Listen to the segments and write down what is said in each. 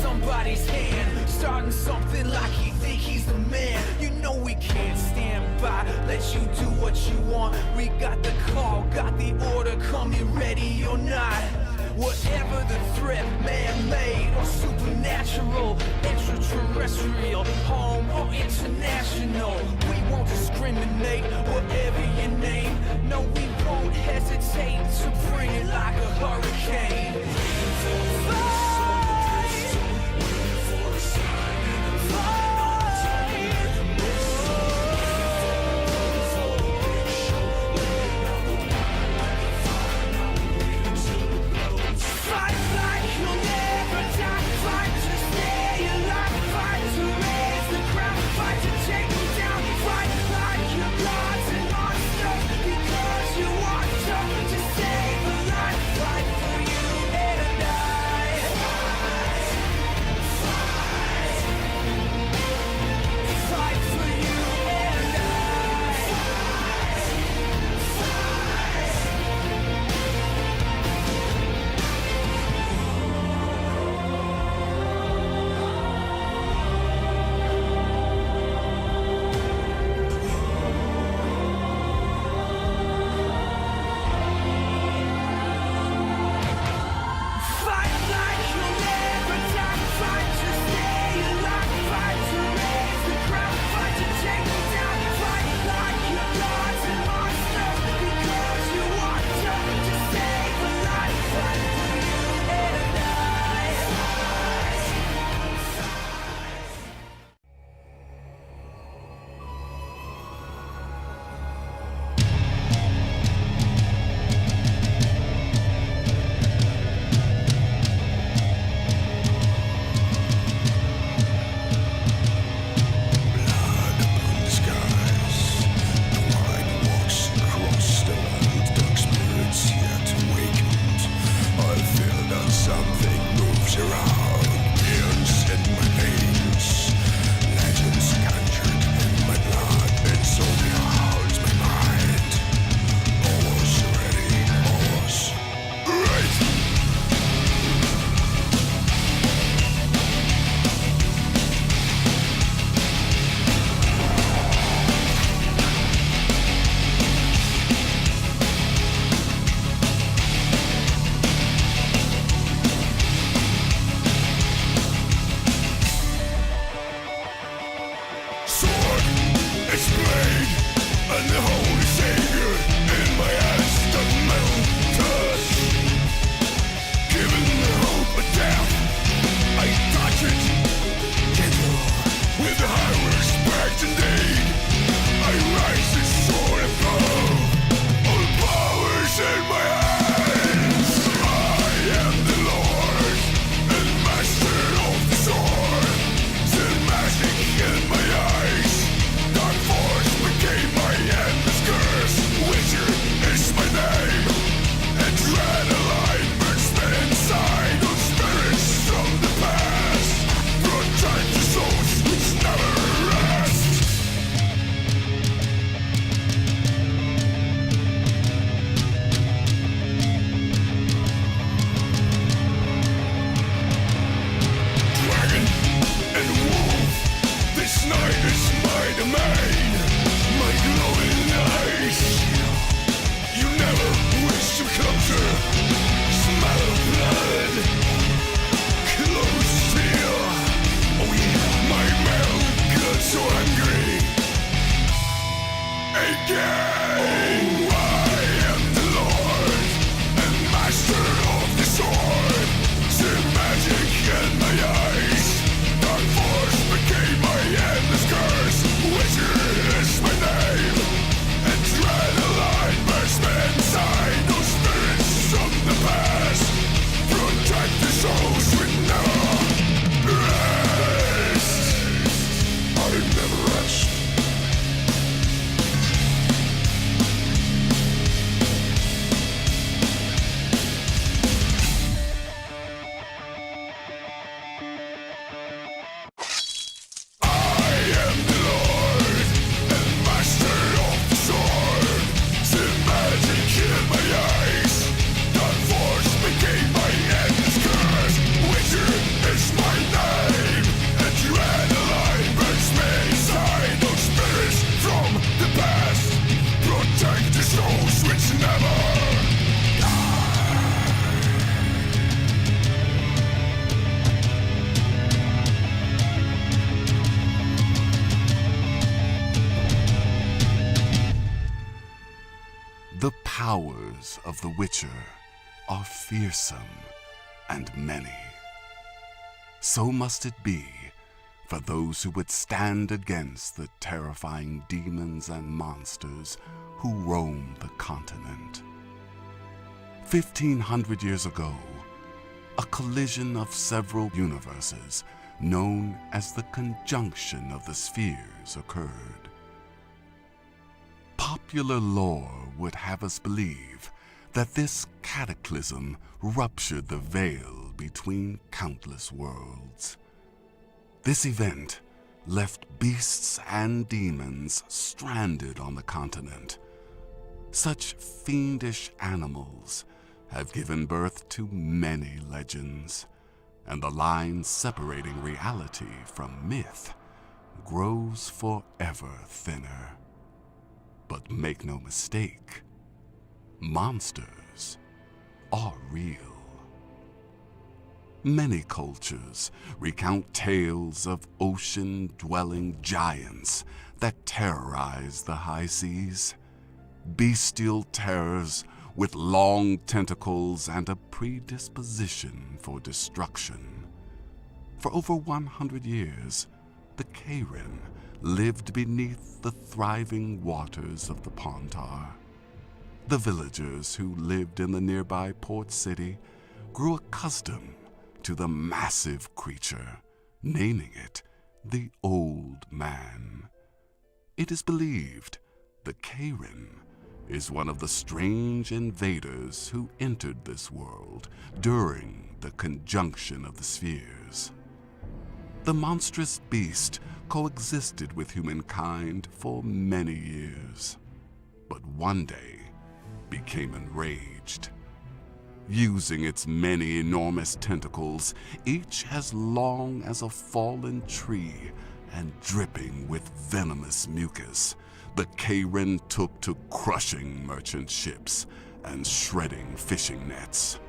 Somebody's hand, starting something like he think he's the man. You know we can't stand by, let you do what you want. We got the call, got the order, come you ready or not. Whatever the threat, man-made or supernatural, extraterrestrial, home or international, we won't discriminate, whatever your name. No, we won't hesitate to bring it like a hurricane. Say powers of the Witcher are fearsome and many. So must it be for those who would stand against the terrifying demons and monsters who roam the continent. 1,500 years ago, a collision of several universes known as the conjunction of the spheres occurred. Popular lore would have us believe that this cataclysm ruptured the veil between countless worlds. This event left beasts and demons stranded on the continent. Such fiendish animals have given birth to many legends, and the line separating reality from myth grows forever thinner. But make no mistake, monsters are real. Many cultures recount tales of ocean-dwelling giants that terrorize the high seas, bestial terrors with long tentacles and a predisposition for destruction. For over 100 years, the Karen lived beneath the thriving waters of the Pontar. The villagers who lived in the nearby port city grew accustomed to the massive creature, naming it the Old Man. It is believed the Karen is one of the strange invaders who entered this world during the conjunction of the spheres. The monstrous beast coexisted with humankind for many years, but one day became enraged. Using its many enormous tentacles, each as long as a fallen tree and dripping with venomous mucus, the Karen took to crushing merchant ships and shredding fishing nets.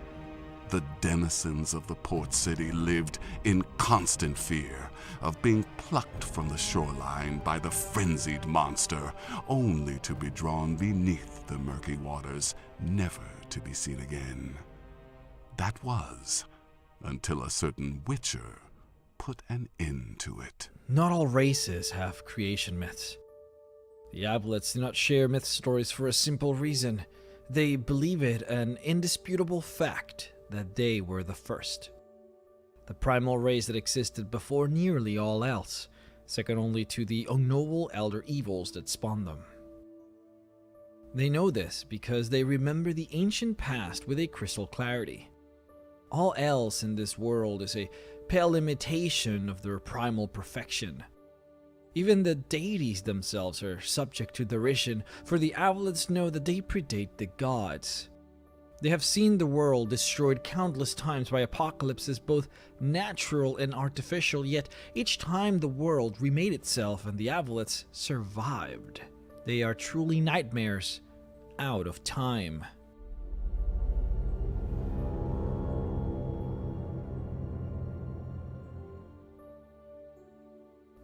The denizens of the port city lived in constant fear of being plucked from the shoreline by the frenzied monster, only to be drawn beneath the murky waters, never to be seen again. That was until a certain witcher put an end to it. Not all races have creation myths. The Aboleths do not share myth stories for a simple reason. They believe it an indisputable fact that they were the first. The primal race that existed before nearly all else, second only to the unknowable elder evils that spawned them. They know this because they remember the ancient past with a crystal clarity. All else in this world is a pale imitation of their primal perfection. Even the deities themselves are subject to derision, for the Aboleths know that they predate the gods. They have seen the world destroyed countless times by apocalypses, both natural and artificial, yet each time the world remade itself and the Aboleths survived. They are truly nightmares out of time.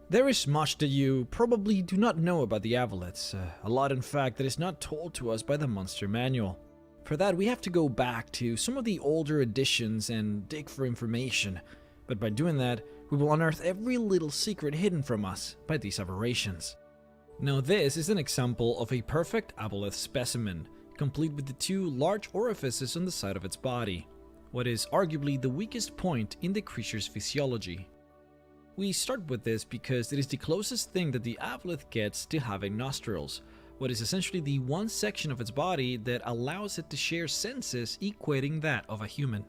There is much that you probably do not know about the Aboleths, a lot in fact that is not told to us by the Monster Manual. For that we have to go back to some of the older editions and dig for information, but by doing that we will unearth every little secret hidden from us by these aberrations. Now this is an example of a perfect Aboleth specimen, complete with the two large orifices on the side of its body, what is arguably the weakest point in the creature's physiology. We start with this because it is the closest thing that the Aboleth gets to having nostrils, what is essentially the one section of its body that allows it to share senses equating that of a human.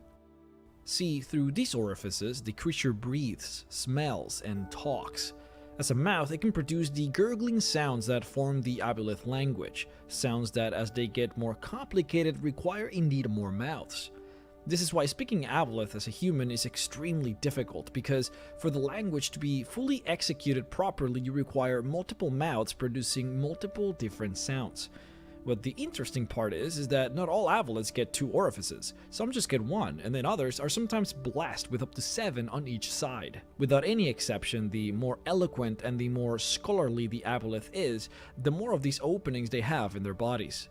See, through these orifices, the creature breathes, smells, and talks. As a mouth, it can produce the gurgling sounds that form the Aboleth language, sounds that as they get more complicated require indeed more mouths. This is why speaking Aboleth as a human is extremely difficult, because for the language to be fully executed properly you require multiple mouths producing multiple different sounds. What the interesting part is that not all Aboleths get two orifices, some just get one, and then others are sometimes blessed with up to 7 on each side. Without any exception, the more eloquent and the more scholarly the Aboleth is, the more of these openings they have in their bodies.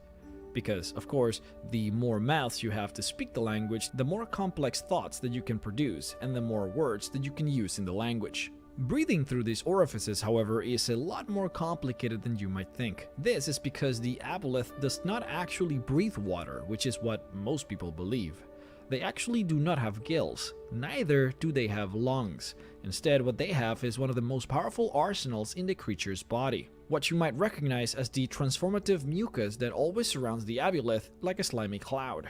Because, of course, the more mouths you have to speak the language, the more complex thoughts that you can produce, and the more words that you can use in the language. Breathing through these orifices, however, is a lot more complicated than you might think. This is because the aboleth does not actually breathe water, which is what most people believe. They actually do not have gills, neither do they have lungs. Instead, what they have is one of the most powerful arsenals in the creature's body. What you might recognize as the transformative mucus that always surrounds the aboleth like a slimy cloud.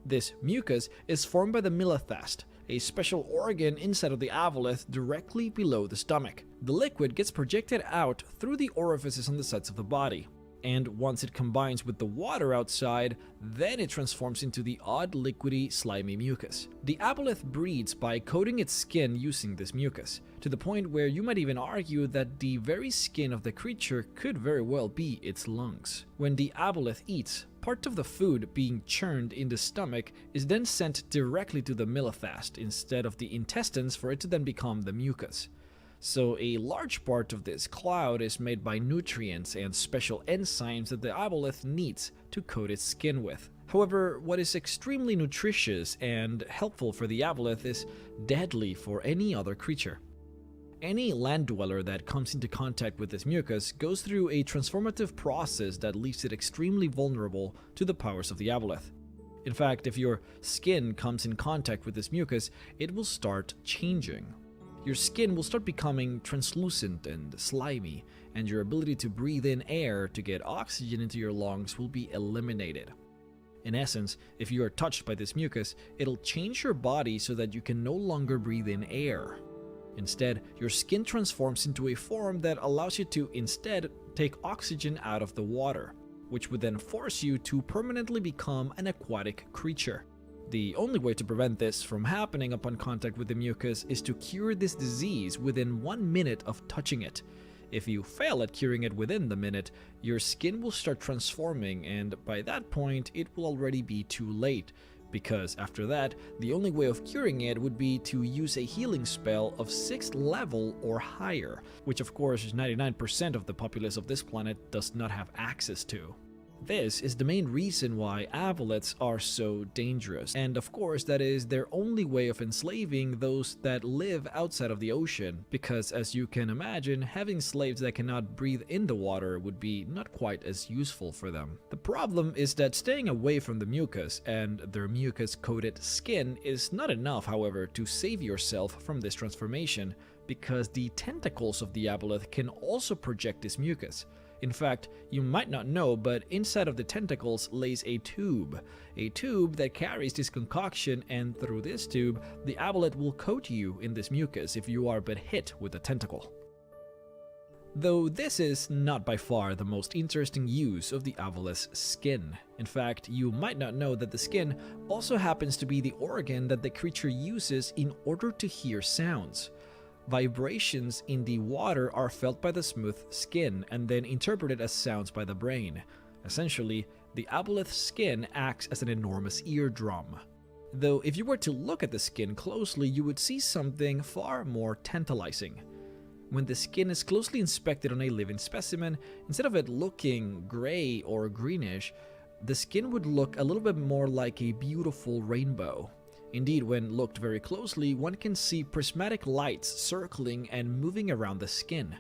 This mucus is formed by the mylothest, a special organ inside of the aboleth directly below the stomach. The liquid gets projected out through the orifices on the sides of the body, and once it combines with the water outside, then it transforms into the odd liquidy slimy mucus. The aboleth breathes by coating its skin using this mucus, to the point where you might even argue that the very skin of the creature could very well be its lungs. When the aboleth eats, part of the food being churned in the stomach is then sent directly to the mylothest instead of the intestines for it to then become the mucus. So a large part of this cloud is made by nutrients and special enzymes that the aboleth needs to coat its skin with. However, what is extremely nutritious and helpful for the aboleth is deadly for any other creature. Any land dweller that comes into contact with this mucus goes through a transformative process that leaves it extremely vulnerable to the powers of the aboleth. In fact, if your skin comes in contact with this mucus, it will start changing. Your skin will start becoming translucent and slimy, and your ability to breathe in air to get oxygen into your lungs will be eliminated. In essence, if you are touched by this mucus, it'll change your body so that you can no longer breathe in air. Instead, your skin transforms into a form that allows you to instead take oxygen out of the water, which would then force you to permanently become an aquatic creature. The only way to prevent this from happening upon contact with the mucus is to cure this disease within 1 minute of touching it. If you fail at curing it within the minute, your skin will start transforming, and by that point it will already be too late, because after that, the only way of curing it would be to use a healing spell of 6th level or higher, which of course 99% of the populace of this planet does not have access to. This is the main reason why aboleths are so dangerous, and of course that is their only way of enslaving those that live outside of the ocean, because as you can imagine, having slaves that cannot breathe in the water would be not quite as useful for them. The problem is that staying away from the mucus and their mucus-coated skin is not enough, however, to save yourself from this transformation, because the tentacles of the aboleth can also project this mucus. In fact, you might not know, but inside of the tentacles lays a tube that carries this concoction, and through this tube, the aboleth will coat you in this mucus if you are but hit with a tentacle. Though this is not by far the most interesting use of the aboleth's skin. In fact, you might not know that the skin also happens to be the organ that the creature uses in order to hear sounds. Vibrations in the water are felt by the smooth skin and then interpreted as sounds by the brain. Essentially, the aboleth's skin acts as an enormous eardrum. Though if you were to look at the skin closely, you would see something far more tantalizing. When the skin is closely inspected on a living specimen, instead of it looking gray or greenish, the skin would look a little bit more like a beautiful rainbow. Indeed, when looked very closely, one can see prismatic lights circling and moving around the skin.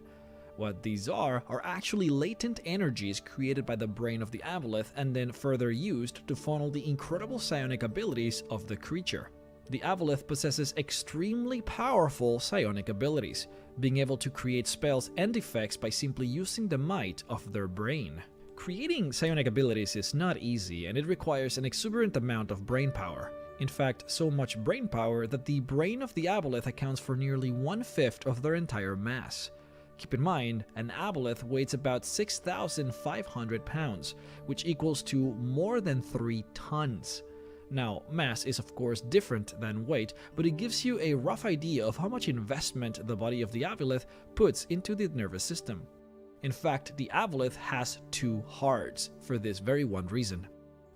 What these are actually latent energies created by the brain of the aboleth and then further used to funnel the incredible psionic abilities of the creature. The aboleth possesses extremely powerful psionic abilities, being able to create spells and effects by simply using the might of their brain. Creating psionic abilities is not easy, and it requires an exuberant amount of brain power. In fact, so much brain power that the brain of the aboleth accounts for nearly 1/5 of their entire mass. Keep in mind, an aboleth weighs about 6,500 pounds, which equals to more than 3 tons. Now, mass is of course different than weight, but it gives you a rough idea of how much investment the body of the aboleth puts into the nervous system. In fact, the aboleth has 2 hearts for this very one reason.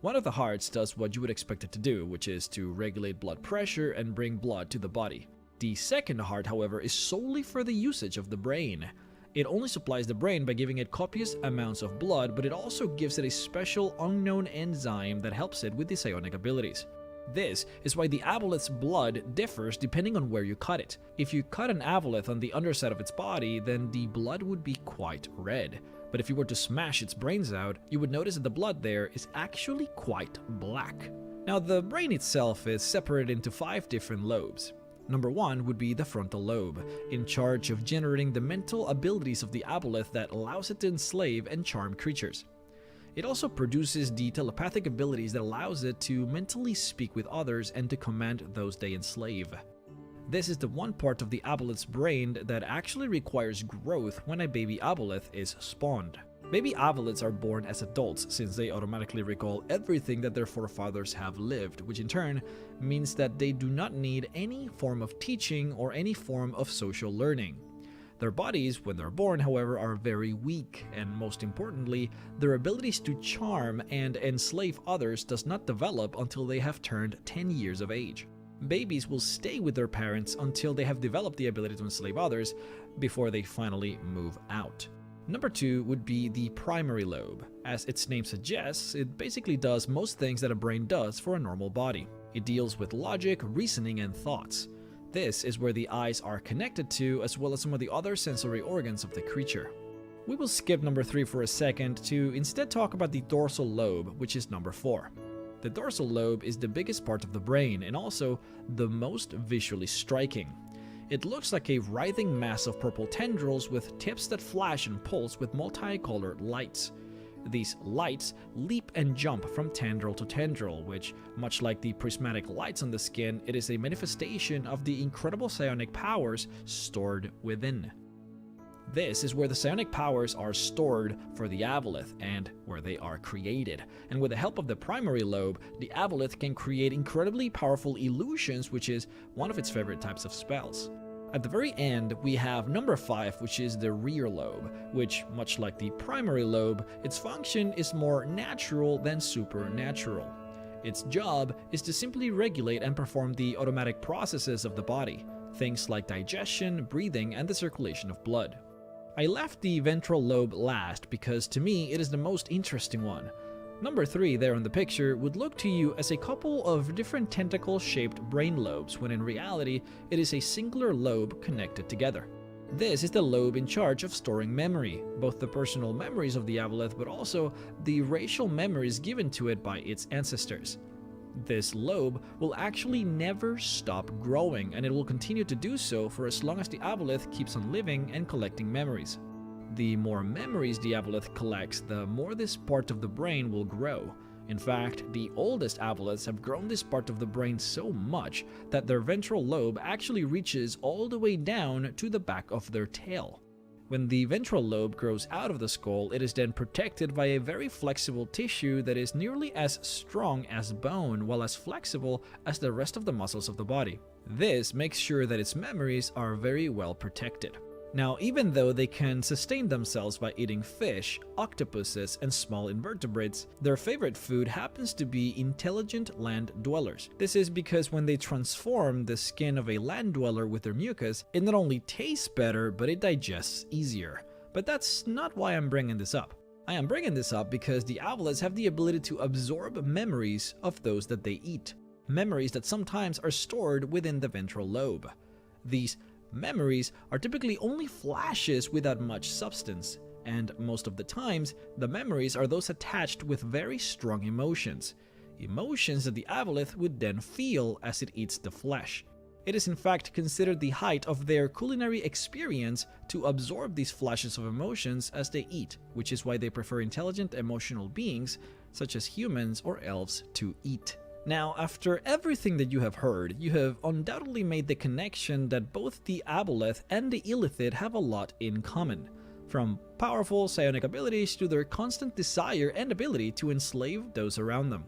One of the hearts does what you would expect it to do, which is to regulate blood pressure and bring blood to the body. The second heart, however, is solely for the usage of the brain. It only supplies the brain by giving it copious amounts of blood, but it also gives it a special unknown enzyme that helps it with the psionic abilities. This is why the aboleth's blood differs depending on where you cut it. If you cut an aboleth on the underside of its body, then the blood would be quite red. But if you were to smash its brains out, you would notice that the blood there is actually quite black. Now, the brain itself is separated into 5 different lobes. Number 1 would be the frontal lobe, in charge of generating the mental abilities of the aboleth that allows it to enslave and charm creatures. It also produces the telepathic abilities that allows it to mentally speak with others and to command those they enslave. This is the one part of the aboleth's brain that actually requires growth when a baby aboleth is spawned. Baby aboleths are born as adults since they automatically recall everything that their forefathers have lived, which in turn means that they do not need any form of teaching or any form of social learning. Their bodies, when they're born, however, are very weak, and most importantly, their abilities to charm and enslave others does not develop until they have turned 10 years of age. Babies will stay with their parents until they have developed the ability to enslave others before they finally move out. Number 2 would be the primary lobe. As its name suggests, it basically does most things that a brain does for a normal body. It deals with logic, reasoning, and thoughts. This is where the eyes are connected to, as well as some of the other sensory organs of the creature. We will skip number 3 for a second to instead talk about the dorsal lobe, which is number 4. The dorsal lobe is the biggest part of the brain and also the most visually striking. It looks like a writhing mass of purple tendrils with tips that flash and pulse with multicolored lights. These lights leap and jump from tendril to tendril, which, much like the prismatic lights on the skin, it is a manifestation of the incredible psionic powers stored within. This is where the psionic powers are stored for the aboleth and where they are created. And with the help of the primary lobe, the aboleth can create incredibly powerful illusions, which is one of its favorite types of spells. At the very end, we have number 5, which is the rear lobe, which, much like the primary lobe, its function is more natural than supernatural. Its job is to simply regulate and perform the automatic processes of the body, things like digestion, breathing, and the circulation of blood. I left the ventral lobe last because to me it is the most interesting one. Number 3 there in the picture would look to you as a couple of different tentacle-shaped brain lobes, when in reality it is a singular lobe connected together. This is the lobe in charge of storing memory, both the personal memories of the aboleth but also the racial memories given to it by its ancestors. This lobe will actually never stop growing, and it will continue to do so for as long as the aboleth keeps on living and collecting memories. The more memories the aboleth collects, the more this part of the brain will grow. In fact, the oldest aboleths have grown this part of the brain so much that their ventral lobe actually reaches all the way down to the back of their tail. When the ventral lobe grows out of the skull, it is then protected by a very flexible tissue that is nearly as strong as bone, while as flexible as the rest of the muscles of the body. This makes sure that its memories are very well protected. Now, even though they can sustain themselves by eating fish, octopuses, and small invertebrates, their favorite food happens to be intelligent land dwellers. This is because when they transform the skin of a land dweller with their mucus, it not only tastes better, but it digests easier. But that's not why I'm bringing this up. I am bringing this up because the aboleths have the ability to absorb memories of those that they eat. Memories that sometimes are stored within the ventral lobe. These memories are typically only flashes without much substance, and most of the times, the memories are those attached with very strong emotions. Emotions that the aboleth would then feel as it eats the flesh. It is in fact considered the height of their culinary experience to absorb these flashes of emotions as they eat, which is why they prefer intelligent emotional beings, such as humans or elves, to eat. Now, after everything that you have heard, you have undoubtedly made the connection that both the aboleth and the illithid have a lot in common, from powerful psionic abilities to their constant desire and ability to enslave those around them.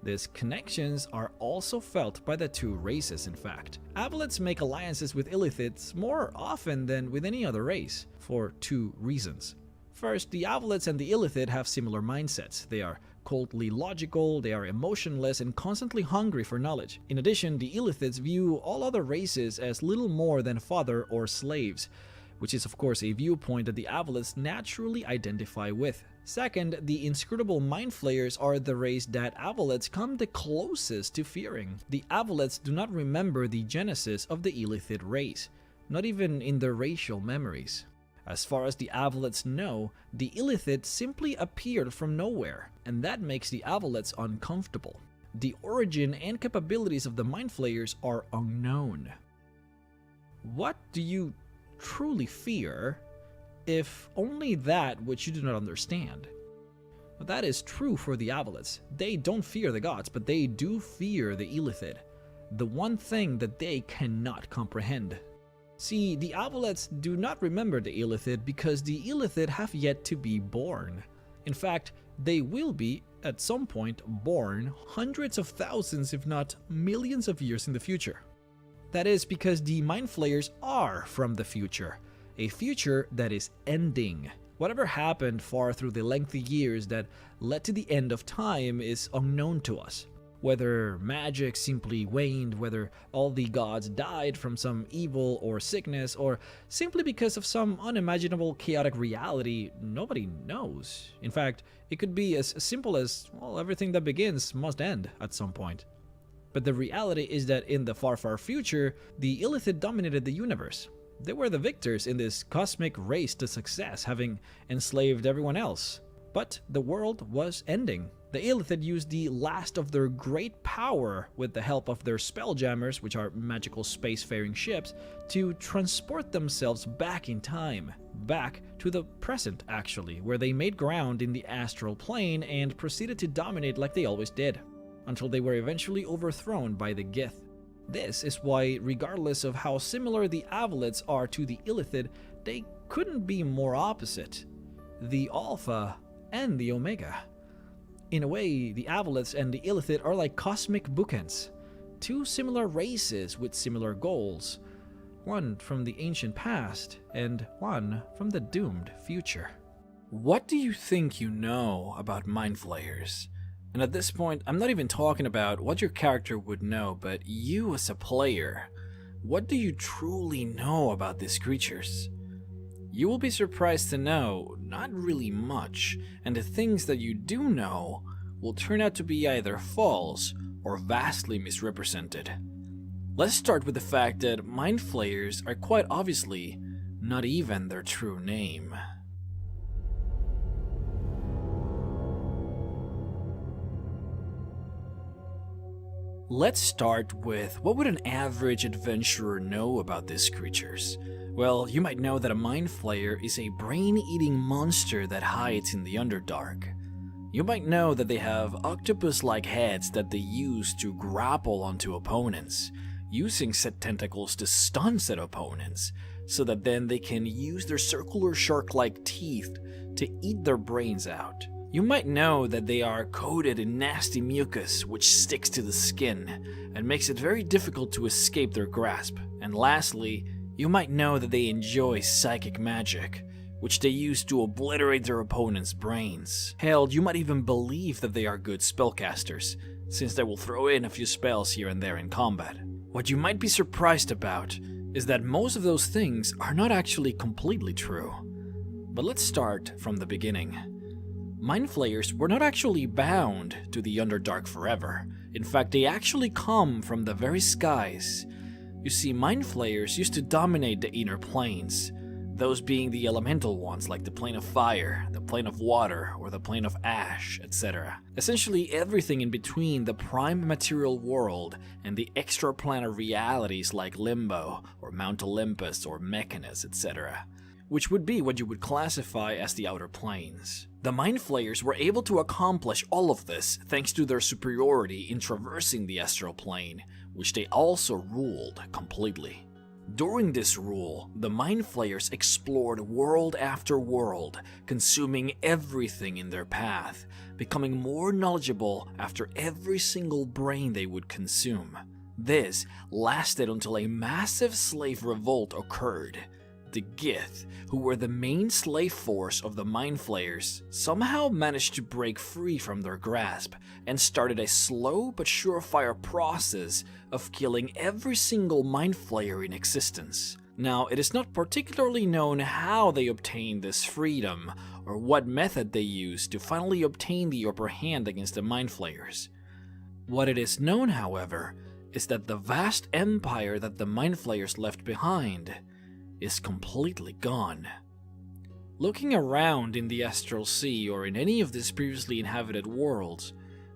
These connections are also felt by the two races, in fact. Aboleths make alliances with illithids more often than with any other race, for two reasons. First, the aboleths and the illithid have similar mindsets. They are coldly logical, they are emotionless, and constantly hungry for knowledge. In addition, the illithids view all other races as little more than fodder or slaves, which is of course a viewpoint that the Avalets naturally identify with. Second, the inscrutable Mind Flayers are the race that Avalets come the closest to fearing. The Avalets do not remember the genesis of the Illithid race, not even in their racial memories. As far as the Avalets know, the Illithid simply appeared from nowhere, and that makes the Avalets uncomfortable. The origin and capabilities of the Mind Flayers are unknown. What do you truly fear, if only that which you do not understand? Well, that is true for the Avalets. They don't fear the gods, but they do fear the Illithid, the one thing that they cannot comprehend. See, the Avalets do not remember the Illithid because the Illithid have yet to be born. In fact, they will be, at some point, born hundreds of thousands if not millions of years in the future. That is because the Mind Flayers are from the future, a future that is ending. Whatever happened far through the lengthy years that led to the end of time is unknown to us. Whether magic simply waned, whether all the gods died from some evil or sickness, or simply because of some unimaginable chaotic reality, nobody knows. In fact, it could be as simple as, well, everything that begins must end at some point. But the reality is that in the far, far future, the Illithid dominated the universe. They were the victors in this cosmic race to success, having enslaved everyone else. But the world was ending. The Illithid used the last of their great power with the help of their spelljammers, which are magical spacefaring ships, to transport themselves back in time. Back to the present, actually, where they made ground in the astral plane and proceeded to dominate like they always did, until they were eventually overthrown by the Gith. This is why, regardless of how similar the Avalets are to the Illithid, they couldn't be more opposite. The Alpha and the Omega. In a way, the Avalets and the Illithid are like cosmic bookends. Two similar races with similar goals. One from the ancient past, and one from the doomed future. What do you think you know about Mind Flayers? And at this point, I'm not even talking about what your character would know, but you as a player. What do you truly know about these creatures? You will be surprised to know not really much, and the things that you do know will turn out to be either false or vastly misrepresented. Let's start with the fact that Mind Flayers are quite obviously not even their true name. Let's start with what would an average adventurer know about these creatures? Well, you might know that a Mind Flayer is a brain-eating monster that hides in the Underdark. You might know that they have octopus-like heads that they use to grapple onto opponents, using said tentacles to stun said opponents, so that then they can use their circular shark-like teeth to eat their brains out. You might know that they are coated in nasty mucus which sticks to the skin and makes it very difficult to escape their grasp. And lastly, you might know that they enjoy psychic magic, which they use to obliterate their opponent's brains. Hell, you might even believe that they are good spellcasters, since they will throw in a few spells here and there in combat. What you might be surprised about is that most of those things are not actually completely true. But let's start from the beginning. Mind Flayers were not actually bound to the Underdark forever. In fact, they actually come from the very skies. You see, Mind Flayers used to dominate the inner planes, those being the elemental ones like the plane of fire, the plane of water, or the plane of ash, etc. Essentially everything in between the prime material world and the extraplanar realities like Limbo, or Mount Olympus, or Mechanus, etc., which would be what you would classify as the outer planes. The Mind Flayers were able to accomplish all of this thanks to their superiority in traversing the astral plane, which they also ruled completely. During this rule, the Mind Flayers explored world after world, consuming everything in their path, becoming more knowledgeable after every single brain they would consume. This lasted until a massive slave revolt occurred. The Gith, who were the main slave force of the Mind Flayers, somehow managed to break free from their grasp and started a slow but surefire process of killing every single Mind Flayer in existence. Now, it is not particularly known how they obtained this freedom, or what method they used to finally obtain the upper hand against the Mind Flayers. What it is known, however, is that the vast empire that the Mind Flayers left behind is completely gone. Looking around in the Astral Sea or in any of these previously inhabited worlds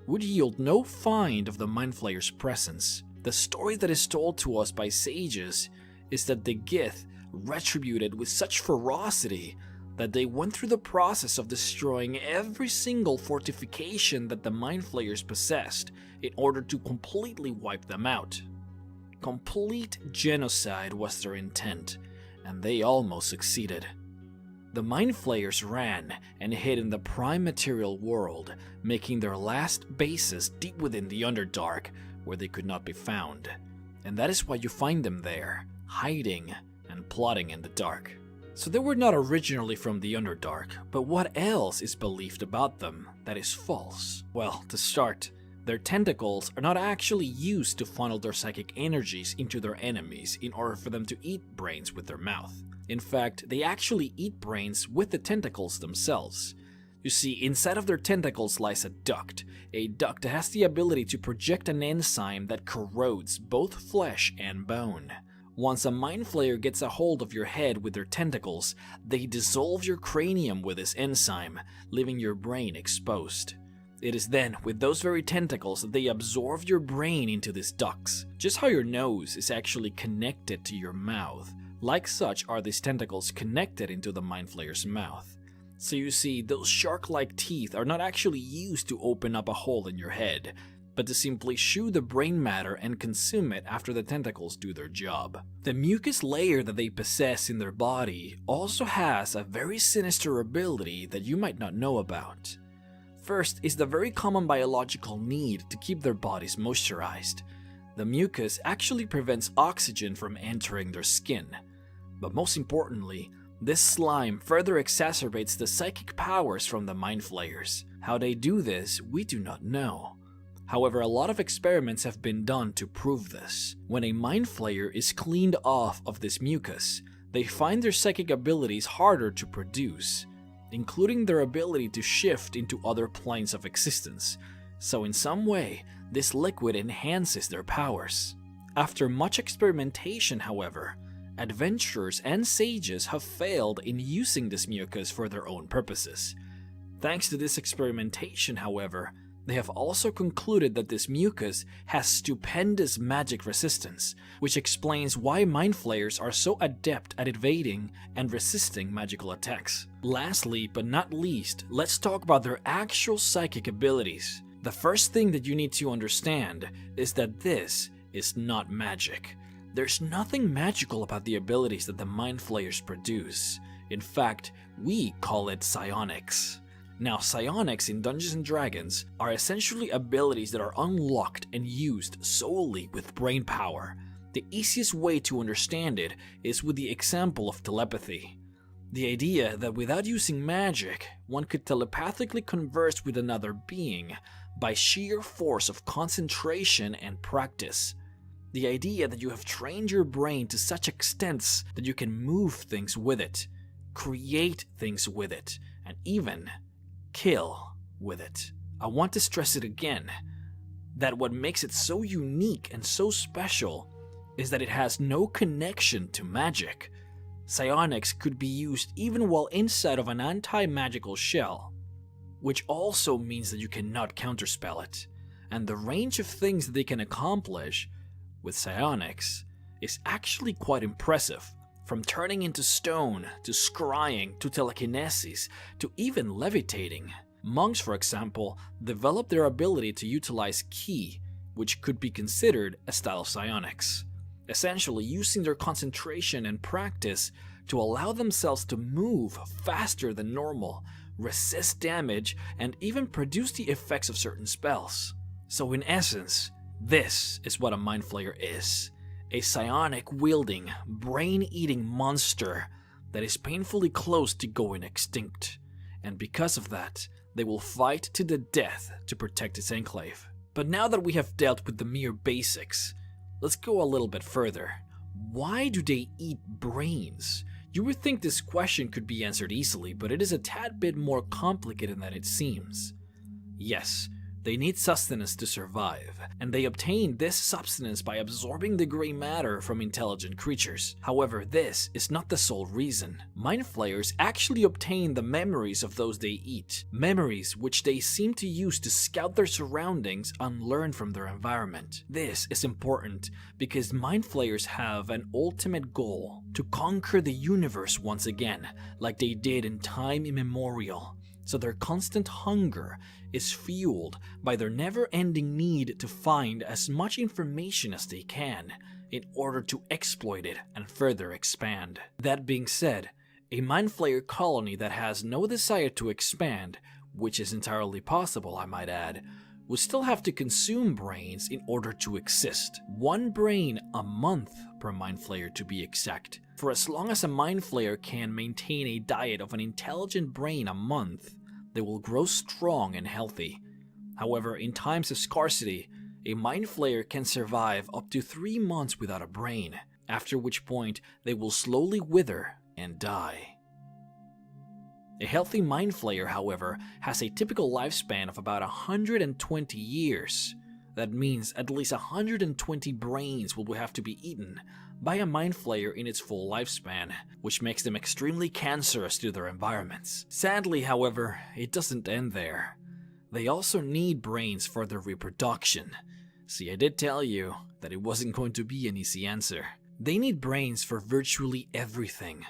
would yield no find of the Mind Flayers' presence. The story that is told to us by sages is that the Gith retributed with such ferocity that they went through the process of destroying every single fortification that the Mind Flayers possessed in order to completely wipe them out. Complete genocide was their intent, and they almost succeeded. The Mind Flayers ran and hid in the prime material world, making their last bases deep within the Underdark, where they could not be found. And that is why you find them there, hiding and plotting in the dark. So they were not originally from the Underdark, but what else is believed about them that is false? Well, to start, their tentacles are not actually used to funnel their psychic energies into their enemies in order for them to eat brains with their mouth. In fact, they actually eat brains with the tentacles themselves. You see, inside of their tentacles lies a duct that has the ability to project an enzyme that corrodes both flesh and bone. Once a Mind Flayer gets a hold of your head with their tentacles, they dissolve your cranium with this enzyme, leaving your brain exposed. It is then, with those very tentacles, that they absorb your brain into these ducts. Just how your nose is actually connected to your mouth, like such are these tentacles connected into the Mind Flayer's mouth. So you see, those shark-like teeth are not actually used to open up a hole in your head, but to simply chew the brain matter and consume it after the tentacles do their job. The mucus layer that they possess in their body also has a very sinister ability that you might not know about. First is the very common biological need to keep their bodies moisturized. The mucus actually prevents oxygen from entering their skin. But most importantly, this slime further exacerbates the psychic powers from the Mind Flayers. How they do this, we do not know. However, a lot of experiments have been done to prove this. When a Mind Flayer is cleaned off of this mucus, they find their psychic abilities harder to produce, including their ability to shift into other planes of existence. So in some way, this liquid enhances their powers. After much experimentation, however, adventurers and sages have failed in using this mucus for their own purposes. Thanks to this experimentation, however, they have also concluded that this mucus has stupendous magic resistance, which explains why Mind Flayers are so adept at evading and resisting magical attacks. Lastly, but not least, let's talk about their actual psychic abilities. The first thing that you need to understand is that this is not magic. There's nothing magical about the abilities that the Mind Flayers produce. In fact, we call it psionics. Now, psionics in Dungeons & Dragons are essentially abilities that are unlocked and used solely with brain power. The easiest way to understand it is with the example of telepathy. The idea that without using magic, one could telepathically converse with another being by sheer force of concentration and practice. The idea that you have trained your brain to such extents that you can move things with it, create things with it, and even kill with it. I want to stress it again, that what makes it so unique and so special is that it has no connection to magic. Psionics could be used even while inside of an anti-magical shell, which also means that you cannot counterspell it, and the range of things that they can accomplish with psionics is actually quite impressive, from turning into stone, to scrying, to telekinesis, to even levitating. Monks, for example, develop their ability to utilize ki, which could be considered a style of psionics, essentially using their concentration and practice to allow themselves to move faster than normal, resist damage, and even produce the effects of certain spells. So in essence, this is what a Mind Flayer is. A psionic-wielding, brain-eating monster that is painfully close to going extinct. And because of that, they will fight to the death to protect its enclave. But now that we have dealt with the mere basics, let's go a little bit further. Why do they eat brains? You would think this question could be answered easily, but it is a tad bit more complicated than it seems. Yes, they need sustenance to survive, and they obtain this substance by absorbing the gray matter from intelligent creatures. However, this is not the sole reason. Mind flayers actually obtain the memories of those they eat, memories which they seem to use to scout their surroundings and learn from their environment. This is important because mind flayers have an ultimate goal: to conquer the universe once again, like they did in time immemorial. So their constant hunger is fueled by their never-ending need to find as much information as they can in order to exploit it and further expand. That being said, a mind flayer colony that has no desire to expand, which is entirely possible I might add, would still have to consume brains in order to exist. 1 brain a month per mind flayer to be exact. For as long as a mind flayer can maintain a diet of an intelligent brain a month, they will grow strong and healthy. However, in times of scarcity, a mind flayer can survive up to 3 months without a brain, after which point they will slowly wither and die. A healthy mind flayer, however, has a typical lifespan of about 120 years. That means at least 120 brains will have to be eaten by a mind flayer in its full lifespan, which makes them extremely cancerous to their environments. Sadly, however, it doesn't end there. They also need brains for their reproduction. See, I did tell you that it wasn't going to be an easy answer. They need brains for virtually everything.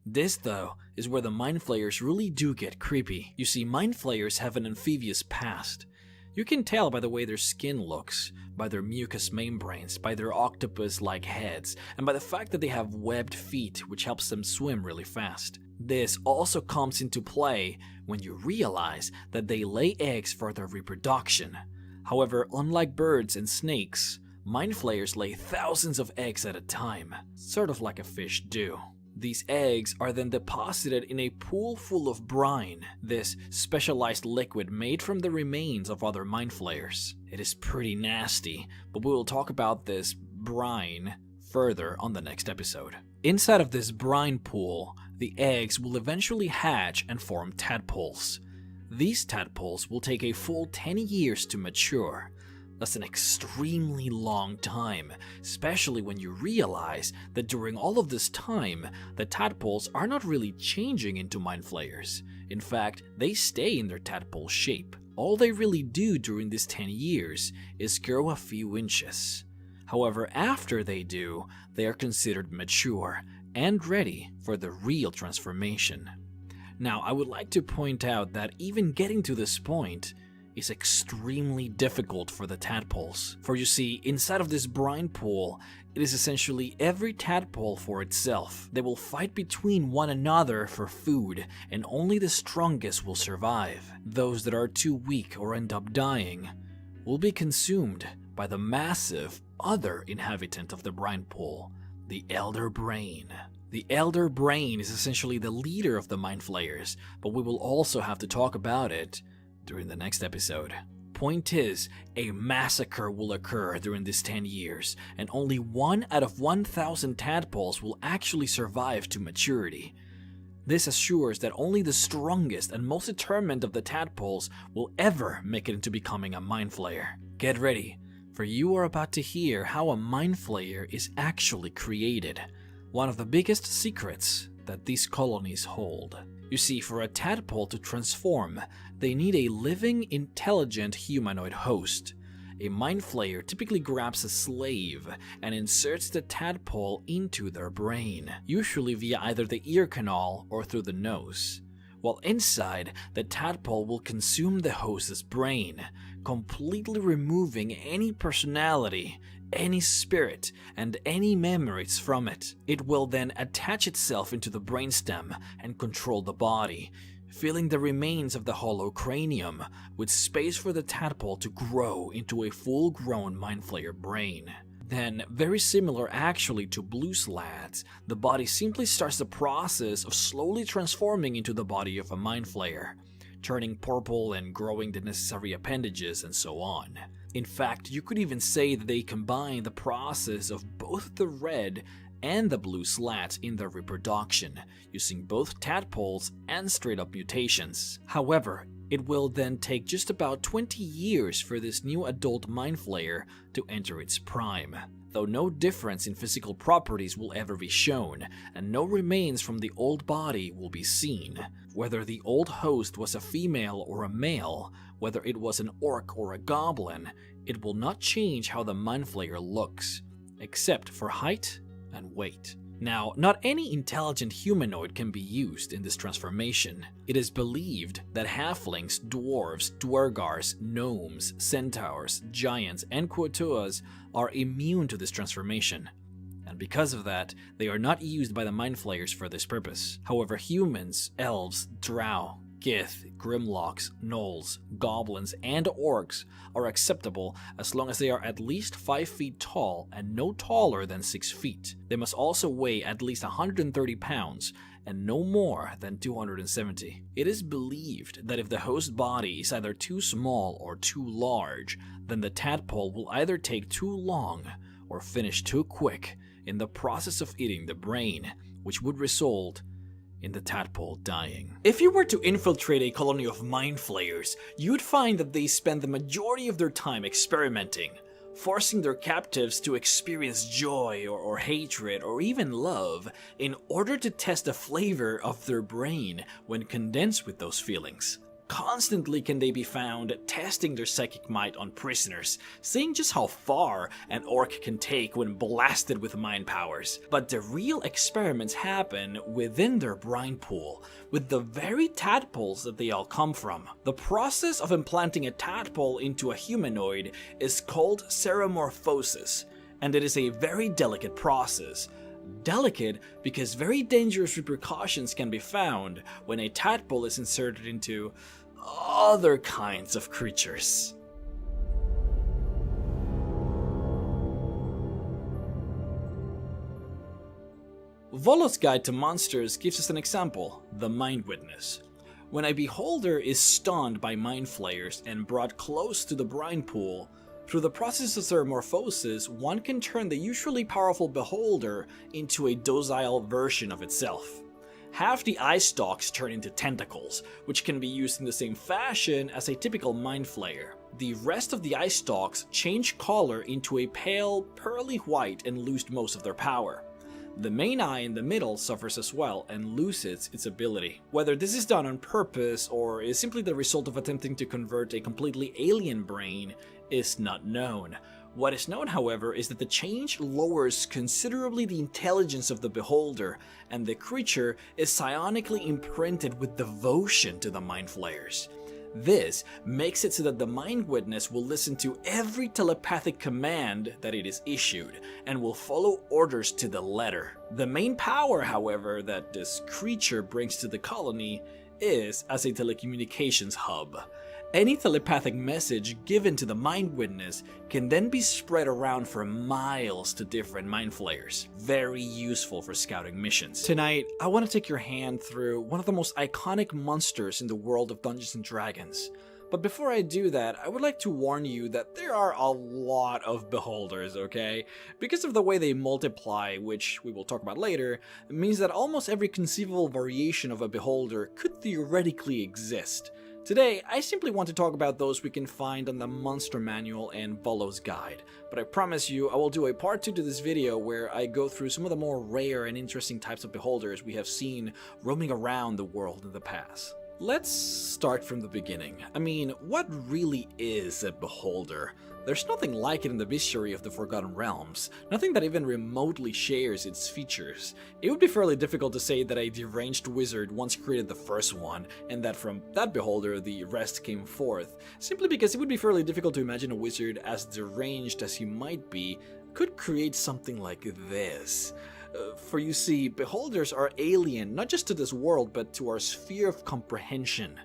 This, though, is where the mind flayers really do get creepy. You see, mind flayers have an amphibious past. You can tell by the way their skin looks, by their mucous membranes, by their octopus-like heads, and by the fact that they have webbed feet, which helps them swim really fast. This also comes into play when you realize that they lay eggs for their reproduction. However, unlike birds and snakes, mind flayers lay thousands of eggs at a time, sort of like a fish do. These eggs are then deposited in a pool full of brine, this specialized liquid made from the remains of other mind flayers. It is pretty nasty, but we will talk about this brine further on the next episode. Inside of this brine pool, the eggs will eventually hatch and form tadpoles. These tadpoles will take a full 10 years to mature. That's an extremely long time, especially when you realize that during all of this time, the tadpoles are not really changing into mind flayers. In fact, they stay in their tadpole shape. All they really do during these 10 years is grow a few inches. However, after they do, they are considered mature and ready for the real transformation. Now, I would like to point out that even getting to this point is extremely difficult for the tadpoles. For you see, inside of this brine pool, it is essentially every tadpole for itself. They will fight between one another for food, and only the strongest will survive. Those that are too weak or end up dying will be consumed by the massive other inhabitant of the brine pool, the elder brain. The elder brain is essentially the leader of the mind flayers, but we will also have to talk about it during the next episode. Point is, a massacre will occur during these 10 years, and only 1 out of 1,000 tadpoles will actually survive to maturity. This assures that only the strongest and most determined of the tadpoles will ever make it into becoming a mind flayer. Get ready, for you are about to hear how a mind flayer is actually created, one of the biggest secrets that these colonies hold. You see, for a tadpole to transform, they need a living, intelligent humanoid host. A mind flayer typically grabs a slave and inserts the tadpole into their brain, usually via either the ear canal or through the nose. While inside, the tadpole will consume the host's brain, completely removing any personality, any spirit, and any memories from it. It will then attach itself into the brainstem and control the body, filling the remains of the hollow cranium with space for the tadpole to grow into a full-grown mind flayer brain. Then, very similar actually to blue slats, the body simply starts the process of slowly transforming into the body of a mind flayer. turning purple and growing the necessary appendages and so on. In fact, you could even say that they combine the process of both the red and the blue slats in their reproduction, using both tadpoles and straight-up mutations. However, it will then take just about 20 years for this new adult mind flayer to enter its prime, though no difference in physical properties will ever be shown, and no remains from the old body will be seen. Whether the old host was a female or a male, whether it was an orc or a goblin, it will not change how the mind flayer looks, except for height and weight. Now, not any intelligent humanoid can be used in this transformation. It is believed that halflings, dwarves, dwergars, gnomes, centaurs, giants, and quatuas are immune to this transformation, and because of that, they are not used by the mind flayers for this purpose. However, humans, elves, drow, Gith, Grimlocks, Gnolls, Goblins, and Orcs are acceptable as long as they are at least 5 feet tall and no taller than 6 feet. They must also weigh at least 130 pounds and no more than 270. It is believed that if the host body is either too small or too large, then the tadpole will either take too long or finish too quick in the process of eating the brain, which would result in the tadpole dying. If you were to infiltrate a colony of mind flayers, you would find that they spend the majority of their time experimenting, forcing their captives to experience joy or hatred or even love in order to test the flavor of their brain when condensed with those feelings. Constantly can they be found testing their psychic might on prisoners, seeing just how far an orc can take when blasted with mind powers. But the real experiments happen within their brain pool, with the very tadpoles that they all come from. The process of implanting a tadpole into a humanoid is called seromorphosis, and it is a very delicate process. Delicate because very dangerous repercussions can be found when a tadpole is inserted into other kinds of creatures. Volo's Guide to Monsters gives us an example, the Mind Witness. When a beholder is stunned by mind flayers and brought close to the brine pool, through the process of seromorphosis, one can turn the usually powerful beholder into a docile version of itself. Half the eye stalks turn into tentacles, which can be used in the same fashion as a typical mind flayer. The rest of the eye stalks change color into a pale, pearly white and lose most of their power. The main eye in the middle suffers as well and loses its ability. Whether this is done on purpose or is simply the result of attempting to convert a completely alien brain is not known. What is known, however, is that the change lowers considerably the intelligence of the beholder, and the creature is psionically imprinted with devotion to the mind flayers. This makes it so that the mind witness will listen to every telepathic command that it is issued, and will follow orders to the letter. The main power, however, that this creature brings to the colony is as a telecommunications hub. Any telepathic message given to the mind witness can then be spread around for miles to different mind flayers. Very useful for scouting missions. Tonight, I want to take your hand through one of the most iconic monsters in the world of Dungeons & Dragons. But before I do that, I would like to warn you that there are a lot of beholders, okay? Because of the way they multiply, which we will talk about later, it means that almost every conceivable variation of a beholder could theoretically exist. Today, I simply want to talk about those we can find on the Monster Manual and Volo's Guide, but I promise you I will do a part 2 to this video where I go through some of the more rare and interesting types of beholders we have seen roaming around the world in the past. Let's start from the beginning. I mean, what really is a beholder? There's nothing like it in the history of the Forgotten Realms, nothing that even remotely shares its features. It would be fairly difficult to say that a deranged wizard once created the first one, and that from that beholder the rest came forth, simply because it would be fairly difficult to imagine a wizard as deranged as he might be could create something like this. For you see, beholders are alien not just to this world but to our sphere of comprehension.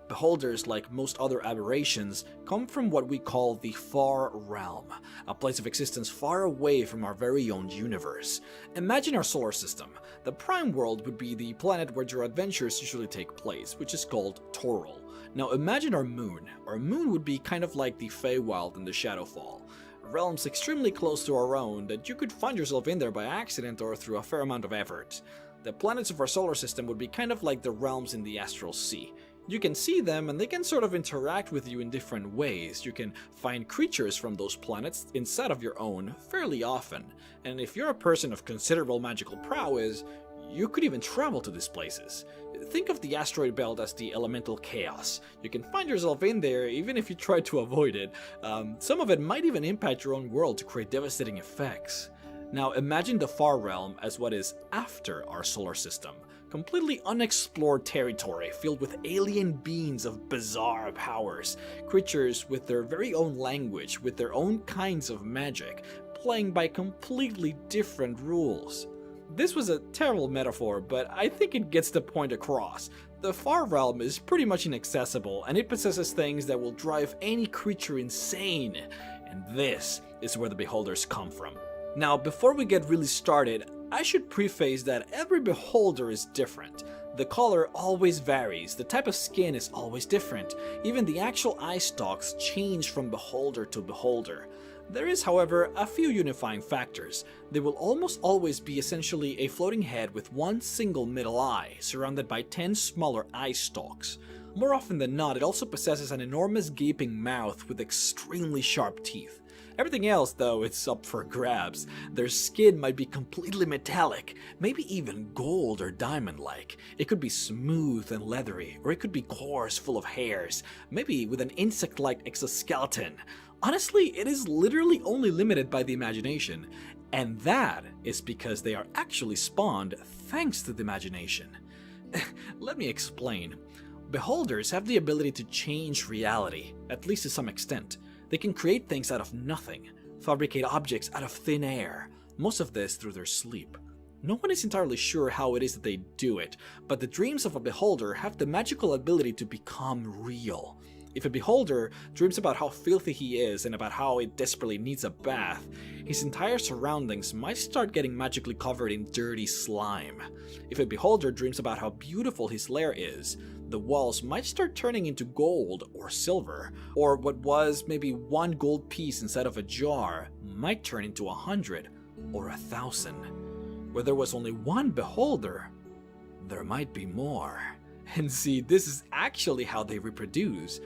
Beholders, like most other aberrations, come from what we call the Far Realm, a place of existence far away from our very own universe. Imagine our solar system. The prime world would be the planet where your adventures usually take place, which is called Toril. Now imagine our moon. Our moon would be kind of like the Feywild in the Shadowfall. Realms extremely close to our own that you could find yourself in there by accident or through a fair amount of effort. The planets of our solar system would be kind of like the realms in the Astral Sea. You can see them and they can sort of interact with you in different ways. You can find creatures from those planets inside of your own fairly often. And if you're a person of considerable magical prowess, you could even travel to these places. Think of the asteroid belt as the elemental chaos. You can find yourself in there even if you try to avoid it. Some of it might even impact your own world to create devastating effects. Now imagine the far realm as what is after our solar system. Completely unexplored territory filled with alien beings of bizarre powers. Creatures with their very own language, with their own kinds of magic, playing by completely different rules. This was a terrible metaphor, but I think it gets the point across. The far realm is pretty much inaccessible, and it possesses things that will drive any creature insane. And this is where the beholders come from. Now, before we get really started, I should preface that every beholder is different. The color always varies, the type of skin is always different. Even the actual eye stalks change from beholder to beholder. There is, however, a few unifying factors. They will almost always be essentially a floating head with one single middle eye, surrounded by 10 smaller eye stalks. More often than not, it also possesses an enormous gaping mouth with extremely sharp teeth. Everything else, though, it's up for grabs. Their skin might be completely metallic, maybe even gold or diamond-like. It could be smooth and leathery, or it could be coarse, full of hairs, maybe with an insect-like exoskeleton. Honestly, it is literally only limited by the imagination, and that is because they are actually spawned thanks to the imagination. Let me explain. Beholders have the ability to change reality, at least to some extent. They can create things out of nothing, fabricate objects out of thin air, most of this through their sleep. No one is entirely sure how it is that they do it, but the dreams of a beholder have the magical ability to become real. If a beholder dreams about how filthy he is and about how it desperately needs a bath, his entire surroundings might start getting magically covered in dirty slime. If a beholder dreams about how beautiful his lair is, the walls might start turning into gold or silver, or what was maybe one gold piece inside of a jar might turn into 100 or 1,000. Where there was only one beholder, there might be more. And see, this is actually how they reproduce.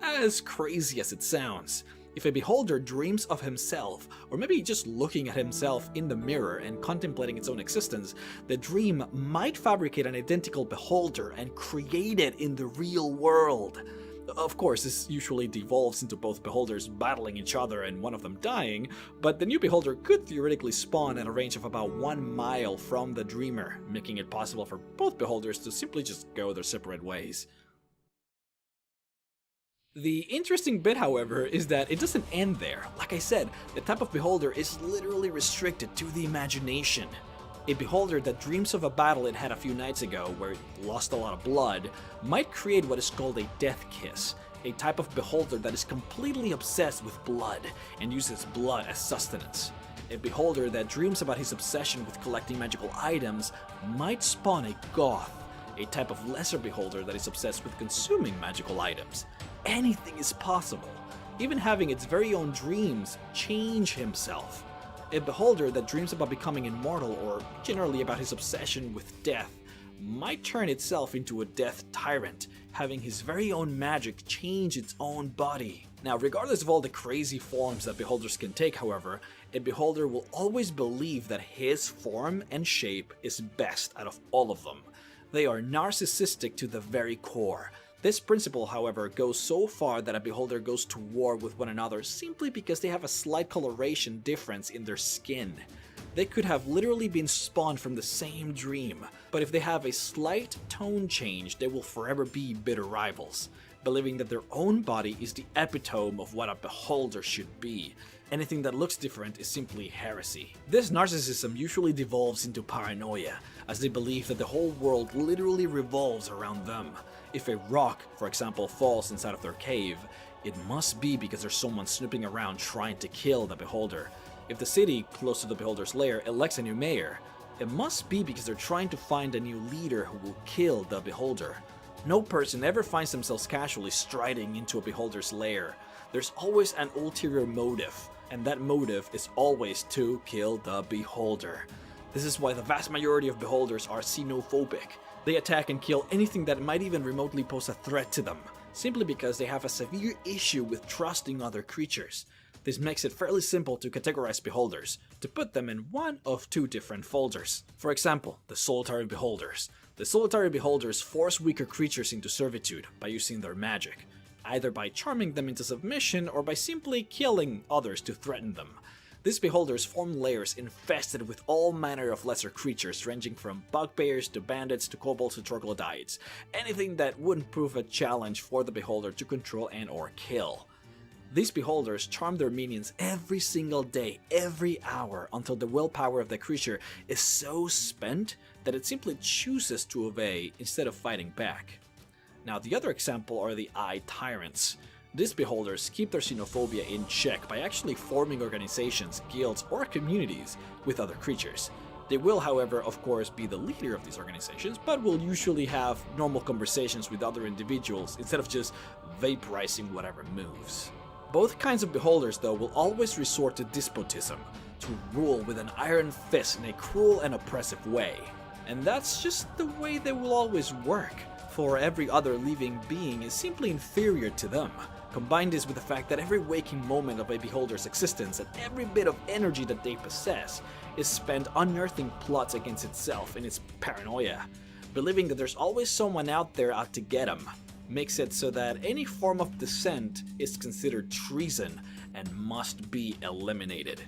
As crazy as it sounds, if a beholder dreams of himself, or maybe just looking at himself in the mirror and contemplating its own existence, the dream might fabricate an identical beholder and create it in the real world. Of course, this usually devolves into both beholders battling each other and one of them dying, but the new beholder could theoretically spawn at a range of about 1 mile from the dreamer, making it possible for both beholders to simply just go their separate ways. The interesting bit, however, is that it doesn't end there. Like I said, the type of beholder is literally restricted to the imagination. A beholder that dreams of a battle it had a few nights ago where it lost a lot of blood might create what is called a death kiss, a type of beholder that is completely obsessed with blood and uses blood as sustenance. A beholder that dreams about his obsession with collecting magical items might spawn a goth, a type of lesser beholder that is obsessed with consuming magical items. Anything is possible. Even having its very own dreams change himself. A beholder that dreams about becoming immortal or generally about his obsession with death might turn itself into a death tyrant, having his very own magic change its own body. Now, regardless of all the crazy forms that beholders can take, however, a beholder will always believe that his form and shape is best out of all of them. They are narcissistic to the very core. This principle, however, goes so far that a beholder goes to war with one another simply because they have a slight coloration difference in their skin. They could have literally been spawned from the same dream, but if they have a slight tone change, they will forever be bitter rivals, believing that their own body is the epitome of what a beholder should be. Anything that looks different is simply heresy. This narcissism usually devolves into paranoia, as they believe that the whole world literally revolves around them. If a rock, for example, falls inside of their cave, it must be because there's someone snooping around trying to kill the beholder. If the city close to the beholder's lair elects a new mayor, it must be because they're trying to find a new leader who will kill the beholder. No person ever finds themselves casually striding into a beholder's lair. There's always an ulterior motive, and that motive is always to kill the beholder. This is why the vast majority of beholders are xenophobic. They attack and kill anything that might even remotely pose a threat to them, simply because they have a severe issue with trusting other creatures. This makes it fairly simple to categorize beholders, to put them in one of two different folders. For example, the solitary beholders. The solitary beholders force weaker creatures into servitude by using their magic, either by charming them into submission or by simply killing others to threaten them. These beholders form lairs infested with all manner of lesser creatures, ranging from bugbears to bandits to kobolds to troglodytes, anything that wouldn't prove a challenge for the beholder to control and or kill. These beholders charm their minions every single day, every hour, until the willpower of the creature is so spent that it simply chooses to obey instead of fighting back. Now, the other example are the Eye Tyrants. These beholders keep their xenophobia in check by actually forming organizations, guilds, or communities with other creatures. They will, however, of course, be the leader of these organizations, but will usually have normal conversations with other individuals instead of just vaporizing whatever moves. Both kinds of beholders, though, will always resort to despotism, to rule with an iron fist in a cruel and oppressive way. And that's just the way they will always work, for every other living being is simply inferior to them. Combine this with the fact that every waking moment of a beholder's existence and every bit of energy that they possess is spent unearthing plots against itself and its paranoia, believing that there's always someone out there out to get them. Makes it so that any form of dissent is considered treason and must be eliminated.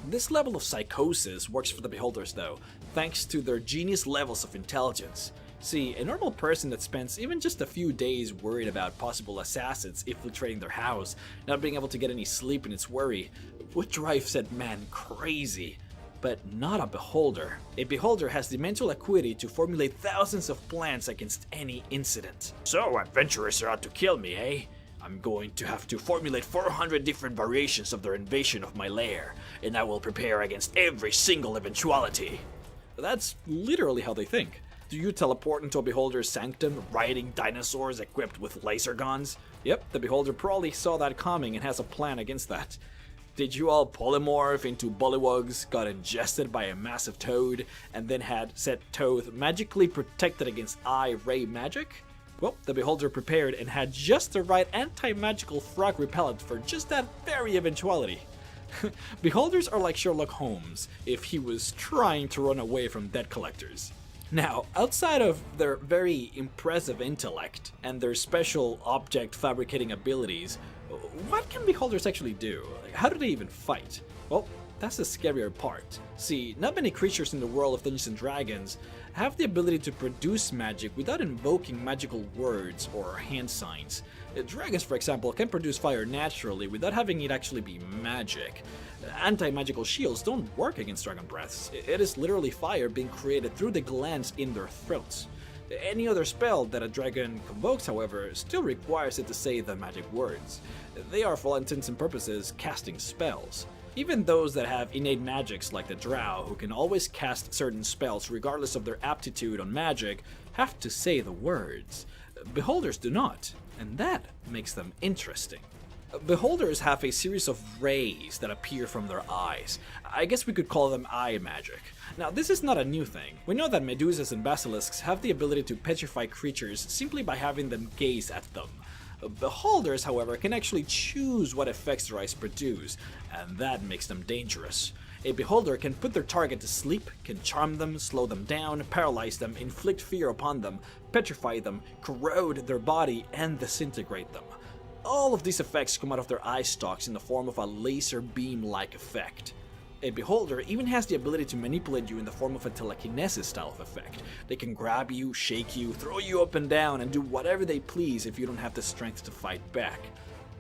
This level of psychosis works for the beholders though, thanks to their genius levels of intelligence. See, a normal person that spends even just a few days worried about possible assassins infiltrating their house, not being able to get any sleep in its worry, would drive said man crazy. But not a beholder. A beholder has the mental acuity to formulate thousands of plans against any incident. So adventurers are out to kill me, eh? I'm going to have to formulate 400 different variations of their invasion of my lair, and I will prepare against every single eventuality. That's literally how they think. Do you teleport into a beholder's sanctum, riding dinosaurs equipped with laser guns? Yep, the beholder probably saw that coming and has a plan against that. Did you all polymorph into bullywugs, got ingested by a massive toad, and then had said toad magically protected against eye ray magic? Well, the beholder prepared and had just the right anti-magical frog repellent for just that very eventuality. Beholders are like Sherlock Holmes if he was trying to run away from debt collectors. Now, outside of their very impressive intellect and their special object fabricating abilities, what can beholders actually do? How do they even fight? Well, that's the scarier part. See, not many creatures in the world of Dungeons & Dragons have the ability to produce magic without invoking magical words or hand signs. Dragons, for example, can produce fire naturally without having it actually be magic. Anti-magical shields don't work against dragon breaths. It is literally fire being created through the glands in their throats. Any other spell that a dragon convokes, however, still requires it to say the magic words. They are, for all intents and purposes, casting spells. Even those that have innate magics like the drow, who can always cast certain spells regardless of their aptitude on magic, have to say the words. Beholders do not, and that makes them interesting. Beholders have a series of rays that appear from their eyes. I guess we could call them eye magic. Now, this is not a new thing. We know that medusas and basilisks have the ability to petrify creatures simply by having them gaze at them. Beholders, however, can actually choose what effects their eyes produce, and that makes them dangerous. A beholder can put their target to sleep, can charm them, slow them down, paralyze them, inflict fear upon them, petrify them, corrode their body, and disintegrate them. All of these effects come out of their eye stalks in the form of a laser beam-like effect. A beholder even has the ability to manipulate you in the form of a telekinesis style of effect. They can grab you, shake you, throw you up and down, and do whatever they please if you don't have the strength to fight back.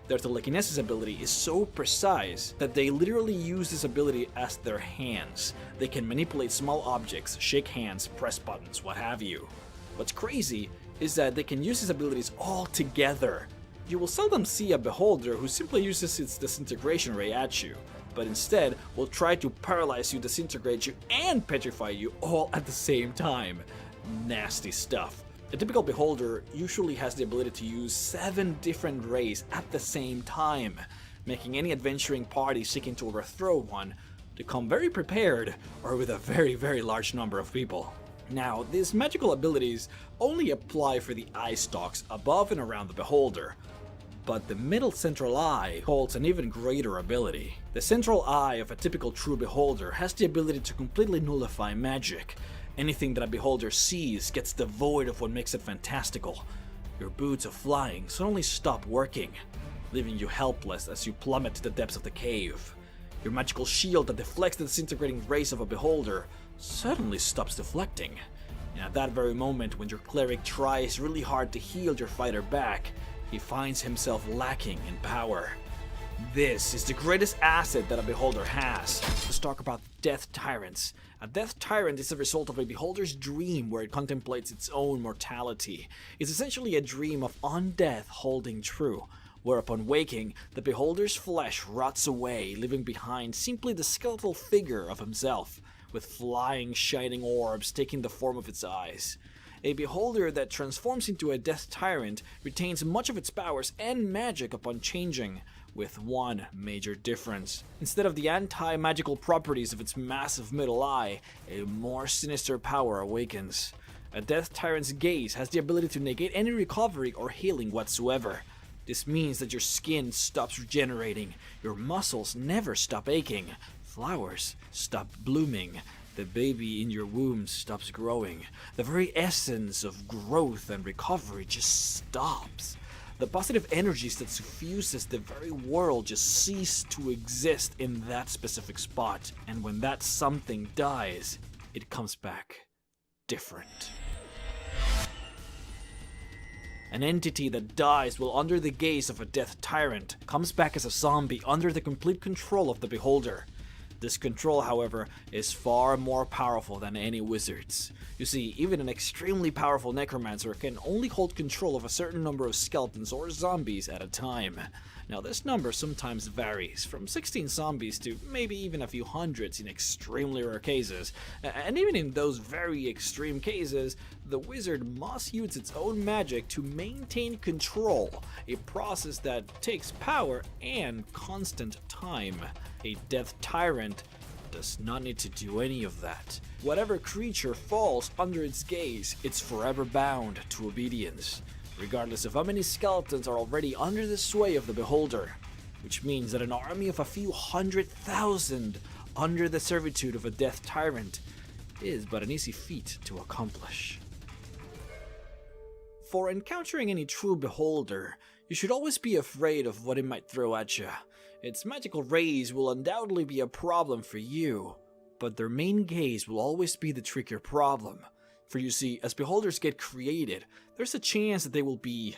Their telekinesis ability is so precise that they literally use this ability as their hands. They can manipulate small objects, shake hands, press buttons, what have you. What's crazy is that they can use these abilities all together. You will seldom see a beholder who simply uses its disintegration ray at you, but instead will try to paralyze you, disintegrate you, and petrify you all at the same time. Nasty stuff. A typical beholder usually has the ability to use 7 different rays at the same time, making any adventuring party seeking to overthrow one to come very prepared or with a very large number of people. Now, these magical abilities only apply for the eye stalks above and around the beholder, but the middle central eye holds an even greater ability. The central eye of a typical true beholder has the ability to completely nullify magic. Anything that a beholder sees gets devoid of what makes it fantastical. Your boots of flying suddenly stop working, leaving you helpless as you plummet to the depths of the cave. Your magical shield that deflects the disintegrating rays of a beholder suddenly stops deflecting. And at that very moment, when your cleric tries really hard to heal your fighter back, he finds himself lacking in power. This is the greatest asset that a beholder has. Let's talk about Death Tyrants. A Death Tyrant is a result of a beholder's dream where it contemplates its own mortality. It's essentially a dream of undeath holding true, where upon waking, the beholder's flesh rots away, leaving behind simply the skeletal figure of himself, with flying, shining orbs taking the form of its eyes. A beholder that transforms into a Death Tyrant retains much of its powers and magic upon changing, with one major difference. Instead of the anti-magical properties of its massive middle eye, a more sinister power awakens. A Death Tyrant's gaze has the ability to negate any recovery or healing whatsoever. This means that your skin stops regenerating, your muscles never stop aching, flowers stop blooming, the baby in your womb stops growing. The very essence of growth and recovery just stops. The positive energies that suffuses the very world just cease to exist in that specific spot. And when that something dies, it comes back different. An entity that dies while under the gaze of a Death Tyrant comes back as a zombie under the complete control of the beholder. This control, however, is far more powerful than any wizard's. You see, even an extremely powerful necromancer can only hold control of a certain number of skeletons or zombies at a time. Now, this number sometimes varies, from 16 zombies to maybe even a few hundreds in extremely rare cases. And even in those very extreme cases, the wizard must use its own magic to maintain control, a process that takes power and constant time. A Death Tyrant does not need to do any of that. Whatever creature falls under its gaze, it's forever bound to obedience, regardless of how many skeletons are already under the sway of the beholder, which means that an army of a few 100,000 under the servitude of a Death Tyrant is but an easy feat to accomplish. For encountering any true beholder, you should always be afraid of what it might throw at you. Its magical rays will undoubtedly be a problem for you, but their main gaze will always be the trickier problem. For you see, as beholders get created, there's a chance that they will be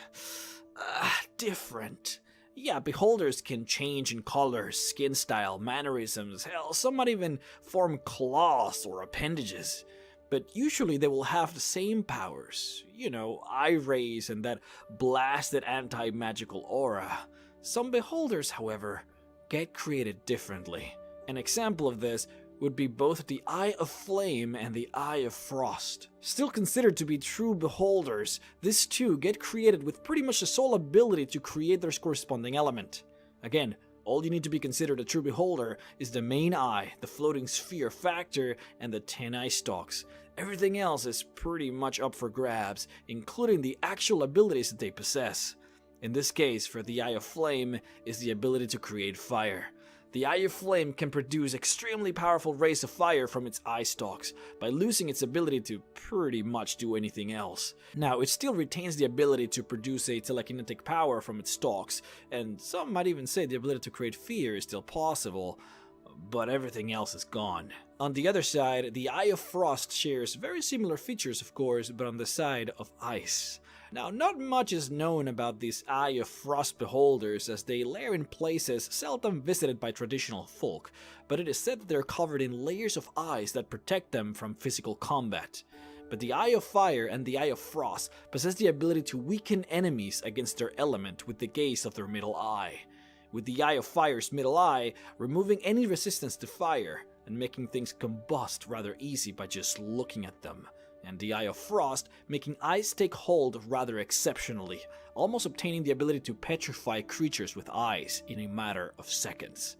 different. Yeah, beholders can change in color, skin style, mannerisms, hell, some might even form claws or appendages. But usually they will have the same powers, you know, eye rays and that blasted anti-magical aura. Some beholders, however, get created differently. An example of this would be both the Eye of Flame and the Eye of Frost. Still considered to be true beholders, these two get created with pretty much the sole ability to create their corresponding element. Again, all you need to be considered a true beholder is the main eye, the floating sphere factor, and the 10 eye stalks. Everything else is pretty much up for grabs, including the actual abilities that they possess. In this case, for the Eye of Flame, is the ability to create fire. The Eye of Flame can produce extremely powerful rays of fire from its eye stalks, by losing its ability to pretty much do anything else. Now, it still retains the ability to produce a telekinetic power from its stalks, and some might even say the ability to create fear is still possible, but everything else is gone. On the other side, the Eye of Frost shares very similar features, of course, but on the side of ice. Now, not much is known about these Eye of Frost beholders, as they lair in places seldom visited by traditional folk, but it is said that they are covered in layers of ice that protect them from physical combat. but the Eye of Fire and the Eye of Frost possess the ability to weaken enemies against their element with the gaze of their middle eye. With the Eye of Fire's middle eye, removing any resistance to fire and making things combust rather easy by just looking at them. And the Eye of Frost making ice take hold rather exceptionally, almost obtaining the ability to petrify creatures with ice in a matter of seconds.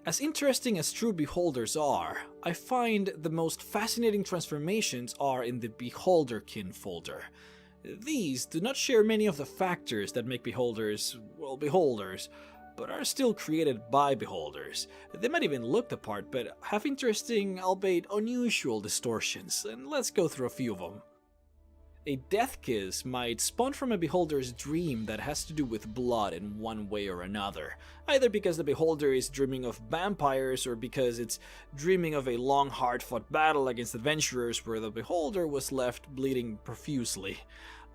As interesting as true beholders are, I find the most fascinating transformations are in the Beholderkin folder. These do not share many of the factors that make beholders, well, beholders, but are still created by beholders. They might even look the part, but have interesting, albeit unusual distortions, and let's go through a few of them. A death kiss might spawn from a beholder's dream that has to do with blood in one way or another, either because the beholder is dreaming of vampires or because it's dreaming of a long hard-fought battle against adventurers where the beholder was left bleeding profusely.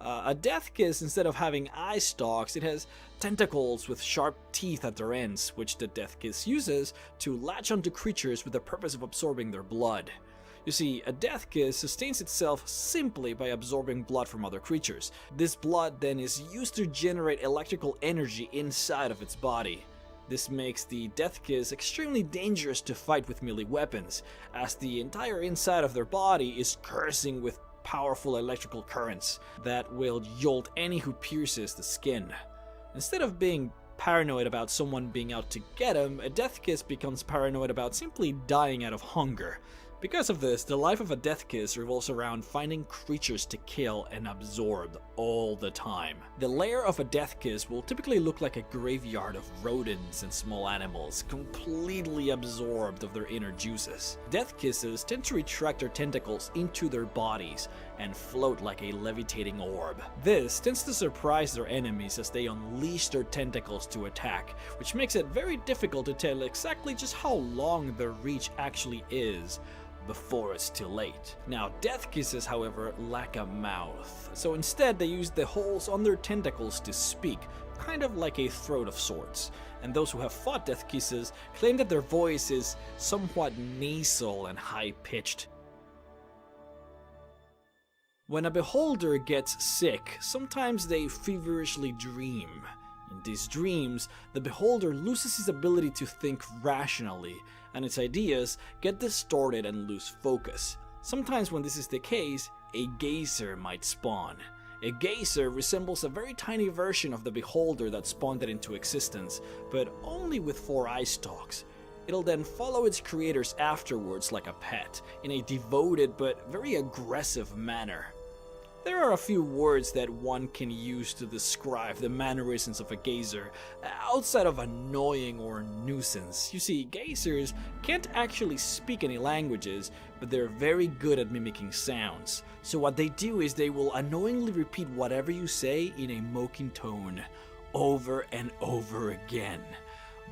A death kiss, instead of having eye stalks, it has tentacles with sharp teeth at their ends, which the death kiss uses to latch onto creatures with the purpose of absorbing their blood. You see, a death kiss sustains itself simply by absorbing blood from other creatures. This blood then is used to generate electrical energy inside of its body. This makes the death kiss extremely dangerous to fight with melee weapons, as the entire inside of their body is cursing with powerful electrical currents that will jolt any who pierces the skin. Instead of being paranoid about someone being out to get him, a death kiss becomes paranoid about simply dying out of hunger. Because of this, the life of a death kiss revolves around finding creatures to kill and absorb all the time. The lair of a death kiss will typically look like a graveyard of rodents and small animals, completely absorbed of their inner juices. Death kisses tend to retract their tentacles into their bodies and float like a levitating orb. This tends to surprise their enemies as they unleash their tentacles to attack, which makes it very difficult to tell exactly just how long their reach actually is before it's too late. Now, death kisses, however, lack a mouth, so instead they use the holes on their tentacles to speak, kind of like a throat of sorts. And those who have fought death kisses claim that their voice is somewhat nasal and high-pitched. When a beholder gets sick, sometimes they feverishly dream. In these dreams, the beholder loses his ability to think rationally, and its ideas get distorted and lose focus. Sometimes when this is the case, a gazer might spawn. A gazer resembles a very tiny version of the beholder that spawned it into existence, but only with 4 eye stalks. It'll then follow its creators afterwards like a pet, in a devoted but very aggressive manner. There are a few words that one can use to describe the mannerisms of a gazer, outside of annoying or nuisance. You see, gazers can't actually speak any languages, but they're very good at mimicking sounds. So what they do is they will annoyingly repeat whatever you say in a mocking tone, over and over again.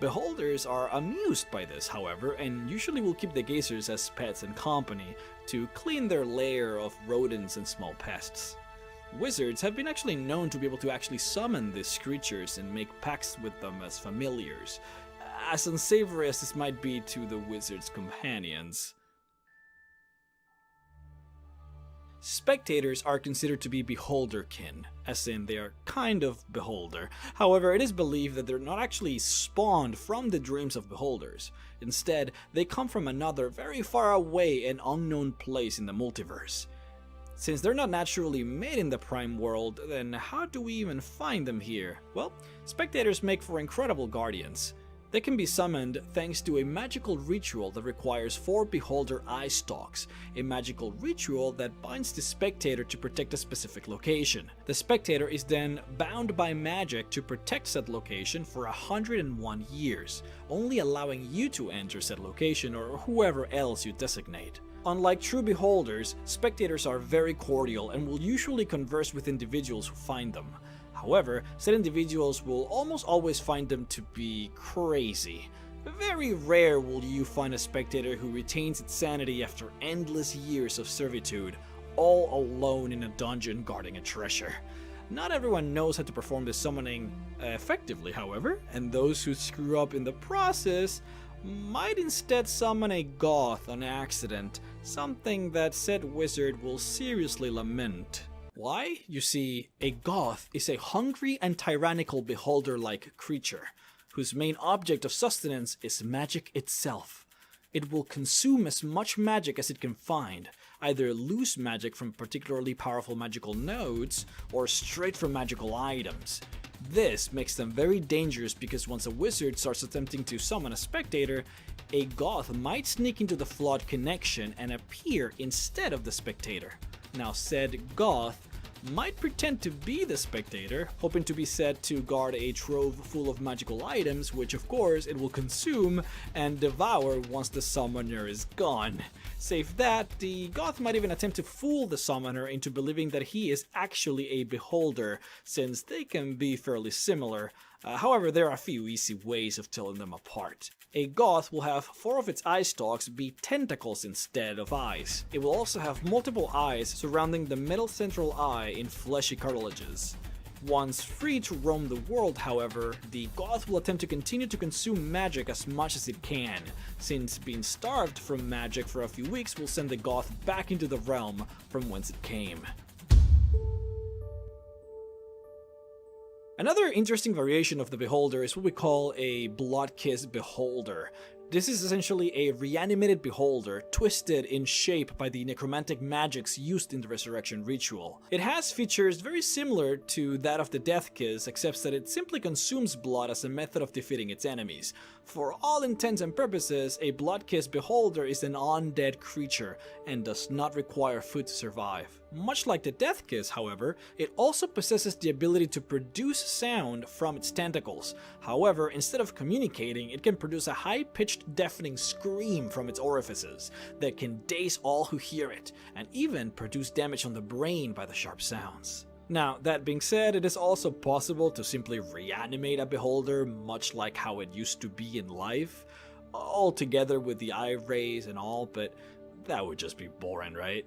Beholders are amused by this, however, and usually will keep the gazers as pets and company to clean their lair of rodents and small pests. Wizards have been actually known to be able to actually summon these creatures and make pacts with them as familiars, as unsavory as this might be to the wizard's companions. Spectators are considered to be beholderkin, as in they are kind of beholder. However, it is believed that they're not actually spawned from the dreams of beholders. Instead, they come from another very far away and unknown place in the multiverse. Since they're not naturally made in the Prime World, then how do we even find them here? Well, spectators make for incredible guardians. They can be summoned thanks to a magical ritual that requires 4 beholder eye stalks, a magical ritual that binds the spectator to protect a specific location. The spectator is then bound by magic to protect said location for 101 years, only allowing you to enter said location or whoever else you designate. Unlike true beholders, spectators are very cordial and will usually converse with individuals who find them. However, said individuals will almost always find them to be crazy. Very rare will you find a spectator who retains its sanity after endless years of servitude, all alone in a dungeon guarding a treasure. Not everyone knows how to perform this summoning effectively, however, and those who screw up in the process might instead summon a goth on accident something that said wizard will seriously lament. Why? You see, a goth is a hungry and tyrannical beholder-like creature, whose main object of sustenance is magic itself. It will consume as much magic as it can find, either loose magic from particularly powerful magical nodes, or straight from magical items. This makes them very dangerous because once a wizard starts attempting to summon a spectator, a goth might sneak into the flawed connection and appear instead of the spectator. Now said goth might pretend to be the spectator, hoping to be said to guard a trove full of magical items, which of course it will consume and devour once the summoner is gone. Save that, the goth might even attempt to fool the summoner into believing that he is actually a beholder, since they can be fairly similar. However, there are a few easy ways of telling them apart. A goth will have 4 of its eye stalks be tentacles instead of eyes. It will also have multiple eyes surrounding the middle central eye in fleshy cartilages. Once free to roam the world, however, the goth will attempt to continue to consume magic as much as it can, since being starved from magic for a few weeks will send the goth back into the realm from whence it came. Another interesting variation of the beholder is what we call a blood-kissed beholder. This is essentially a reanimated beholder, twisted in shape by the necromantic magics used in the resurrection ritual. It has features very similar to that of the Death Kiss, except that it simply consumes blood as a method of defeating its enemies. For all intents and purposes, a blood-kissed beholder is an undead creature and does not require food to survive. Much like the Death Kiss, however, it also possesses the ability to produce sound from its tentacles. However, instead of communicating, it can produce a high-pitched, deafening scream from its orifices that can daze all who hear it, and even produce damage on the brain by the sharp sounds. Now, that being said, it is also possible to simply reanimate a beholder, much like how it used to be in life, all together with the eye rays and all, but that would just be boring, right?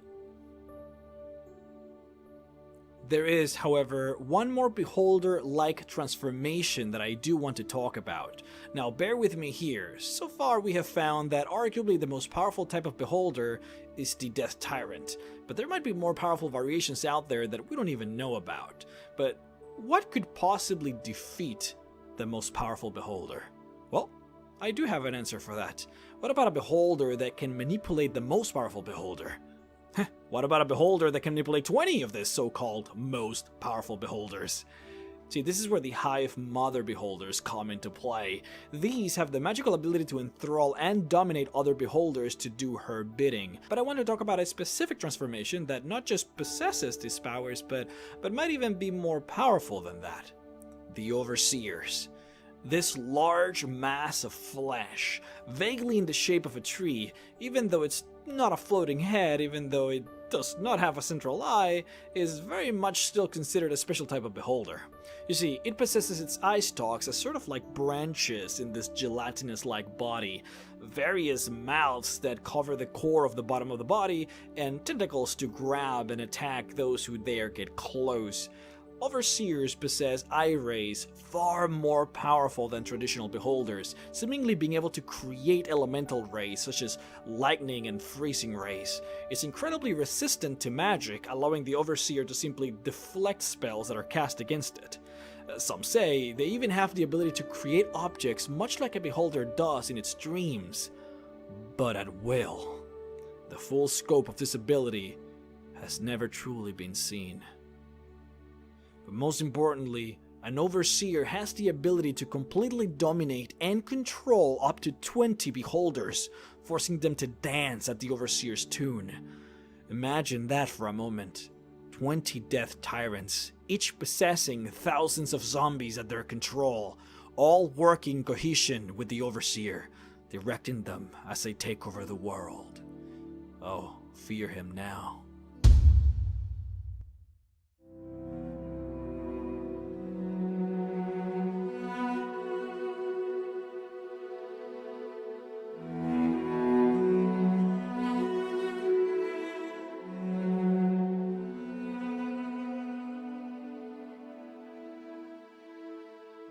There is, however, one more beholder-like transformation that I do want to talk about. Now bear with me here. So far we have found that arguably the most powerful type of beholder is the Death Tyrant, but there might be more powerful variations out there that we don't even know about. But what could possibly defeat the most powerful beholder? Well, I do have an answer for that. What about a beholder that can manipulate the most powerful beholder? What about a beholder that can manipulate 20 of the so-called most powerful beholders? See, this is where the Hive Mother beholders come into play. These have the magical ability to enthrall and dominate other beholders to do her bidding. But I want to talk about a specific transformation that not just possesses these powers, but might even be more powerful than that. The Overseers. This large mass of flesh, vaguely in the shape of a tree, even though it's not a floating head, even though it does not have a central eye, is very much still considered a special type of beholder. You see, it possesses its eye stalks as sort of like branches in this gelatinous-like body, various mouths that cover the core of the bottom of the body, and tentacles to grab and attack those who dare get close. Overseers possess eye rays far more powerful than traditional beholders, seemingly being able to create elemental rays such as lightning and freezing rays. It's incredibly resistant to magic, allowing the Overseer to simply deflect spells that are cast against it. Some say they even have the ability to create objects much like a beholder does in its dreams, but at will. The full scope of this ability has never truly been seen. But most importantly, an Overseer has the ability to completely dominate and control up to 20 beholders, forcing them to dance at the Overseer's tune. Imagine that for a moment. 20 Death Tyrants, each possessing thousands of zombies at their control, all working in cohesion with the Overseer, directing them as they take over the world. Oh, fear him now.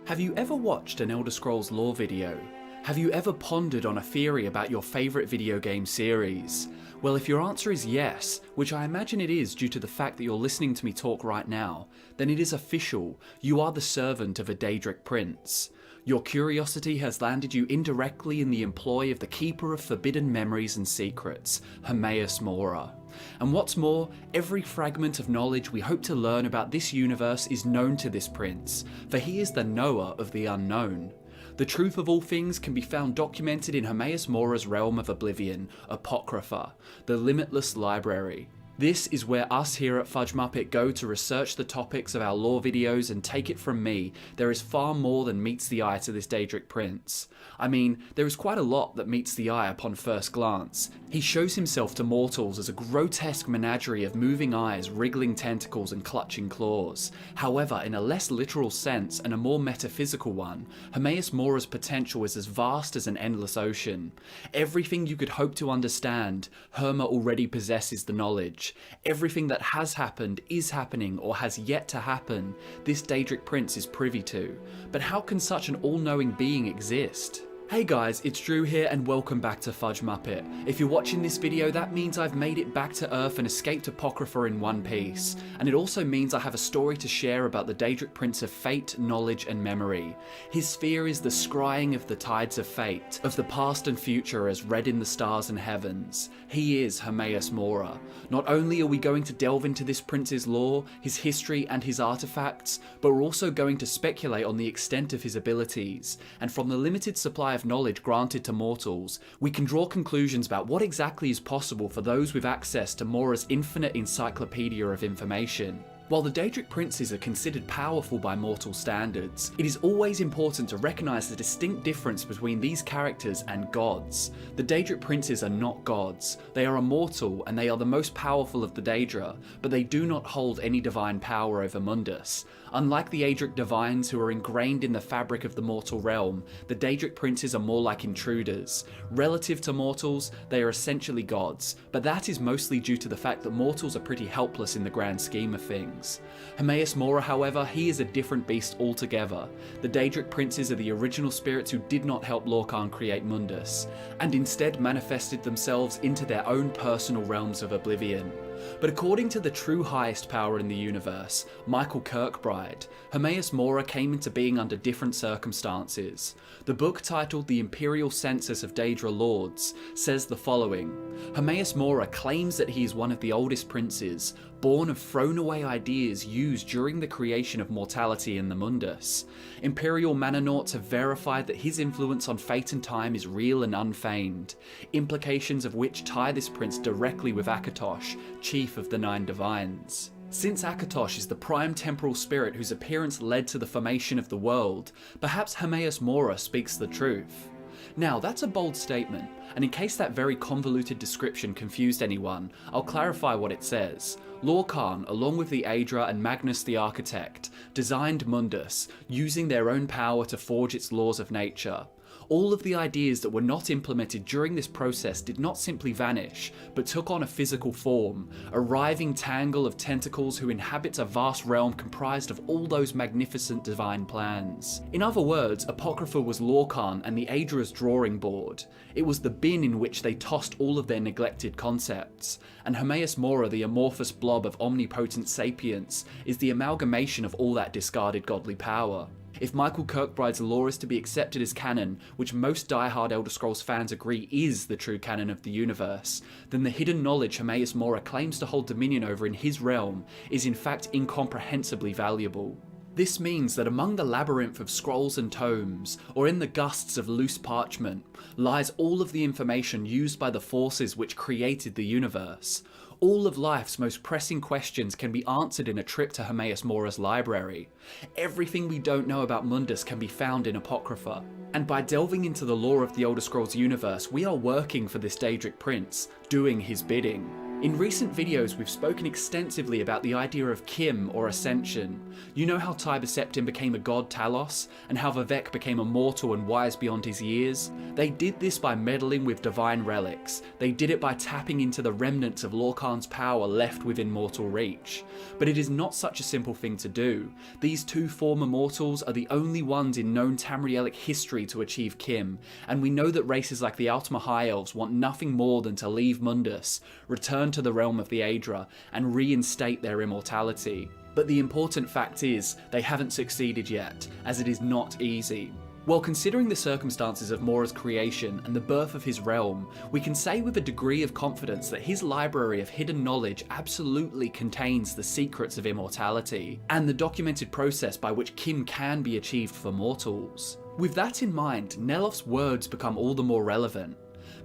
Have you ever watched an Elder Scrolls lore video Have you ever pondered on a theory about your favourite video game series? Well, if your answer is yes, which I imagine it is due to the fact that you're listening to me talk right now, then it is official, you are the servant of a Daedric Prince. Your curiosity has landed you indirectly in the employ of the Keeper of Forbidden Memories and Secrets, Hermaeus Mora. And what's more, every fragment of knowledge we hope to learn about this universe is known to this prince, for he is the knower of the unknown. The truth of all things can be found documented in Hermaeus Mora's realm of oblivion, Apocrypha, the limitless library. This is where us here at Fudge Muppet go to research the topics of our lore videos, and take it from me, there is far more than meets the eye to this Daedric Prince. I mean, there is quite a lot that meets the eye upon first glance. He shows himself to mortals as a grotesque menagerie of moving eyes, wriggling tentacles and clutching claws. However, in a less literal sense and a more metaphysical one, Hermaeus Mora's potential is as vast as an endless ocean. Everything you could hope to understand, Herma already possesses the knowledge. Everything that has happened, is happening, or has yet to happen, this Daedric Prince is privy to. But how can such an all-knowing being exist? Hey guys, it's Drew here and welcome back to Fudge Muppet. If you're watching this video, that means I've made it back to Earth and escaped Apocrypha in one piece. And it also means I have a story to share about the Daedric Prince of fate, knowledge and memory. His sphere is the scrying of the tides of fate, of the past and future as read in the stars and heavens. He is Hermaeus Mora. Not only are we going to delve into this prince's lore, his history and his artifacts, but we're also going to speculate on the extent of his abilities. And from the limited supply of knowledge granted to mortals, we can draw conclusions about what exactly is possible for those with access to Mora's infinite encyclopedia of information. While the Daedric Princes are considered powerful by mortal standards, it is always important to recognise the distinct difference between these characters and gods. The Daedric Princes are not gods. They are immortal and they are the most powerful of the Daedra, but they do not hold any divine power over Mundus. Unlike the Aedric divines who are ingrained in the fabric of the mortal realm, the Daedric Princes are more like intruders. Relative to mortals, they are essentially gods, but that is mostly due to the fact that mortals are pretty helpless in the grand scheme of things. Hermaeus Mora, however, he is a different beast altogether. The Daedric Princes are the original spirits who did not help Lorkhan create Mundus, and instead manifested themselves into their own personal realms of oblivion. But according to the true highest power in the universe, Michael Kirkbride, Hermaeus Mora came into being under different circumstances. The book titled The Imperial Census of Daedra Lords says the following: Hermaeus Mora claims that he is one of the oldest princes, born of thrown away ideas used during the creation of mortality in the Mundus. Imperial Manonauts have verified that his influence on fate and time is real and unfeigned, implications of which tie this prince directly with Akatosh, chief of the Nine Divines. Since Akatosh is the prime temporal spirit whose appearance led to the formation of the world, perhaps Hermaeus Mora speaks the truth. Now, that's a bold statement, and in case that very convoluted description confused anyone, I'll clarify what it says. Lorkhan, along with the Aedra and Magnus the Architect, designed Mundus, using their own power to forge its laws of nature. All of the ideas that were not implemented during this process did not simply vanish, but took on a physical form, a writhing tangle of tentacles who inhabits a vast realm comprised of all those magnificent divine plans. In other words, Apocrypha was Lorkhan and the Aedra's drawing board. It was the bin in which they tossed all of their neglected concepts, and Hermaeus Mora, the amorphous blob of omnipotent sapience, is the amalgamation of all that discarded godly power. If Michael Kirkbride's lore is to be accepted as canon, which most die-hard Elder Scrolls fans agree is the true canon of the universe, then the hidden knowledge Hermaeus Mora claims to hold dominion over in his realm is in fact incomprehensibly valuable. This means that among the labyrinth of scrolls and tomes, or in the gusts of loose parchment, lies all of the information used by the forces which created the universe. All of life's most pressing questions can be answered in a trip to Hermaeus Mora's library. Everything we don't know about Mundus can be found in Apocrypha. And by delving into the lore of the Elder Scrolls universe, we are working for this Daedric Prince, doing his bidding. In recent videos, we've spoken extensively about the idea of Kim, or ascension. You know how Tiber Septim became a god Talos, and how Vivek became immortal and wise beyond his years? They did this by meddling with divine relics. They did it by tapping into the remnants of Lorkhan's power left within mortal reach. But it is not such a simple thing to do. These two former mortals are the only ones in known Tamrielic history to achieve Kim, and we know that races like the Altmer High Elves want nothing more than to leave Mundus, return to the realm of the Aedra, and reinstate their immortality. But the important fact is, they haven't succeeded yet, as it is not easy. Well, considering the circumstances of Mora's creation and the birth of his realm, we can say with a degree of confidence that his library of hidden knowledge absolutely contains the secrets of immortality, and the documented process by which Kim can be achieved for mortals. With that in mind, Nelof's words become all the more relevant.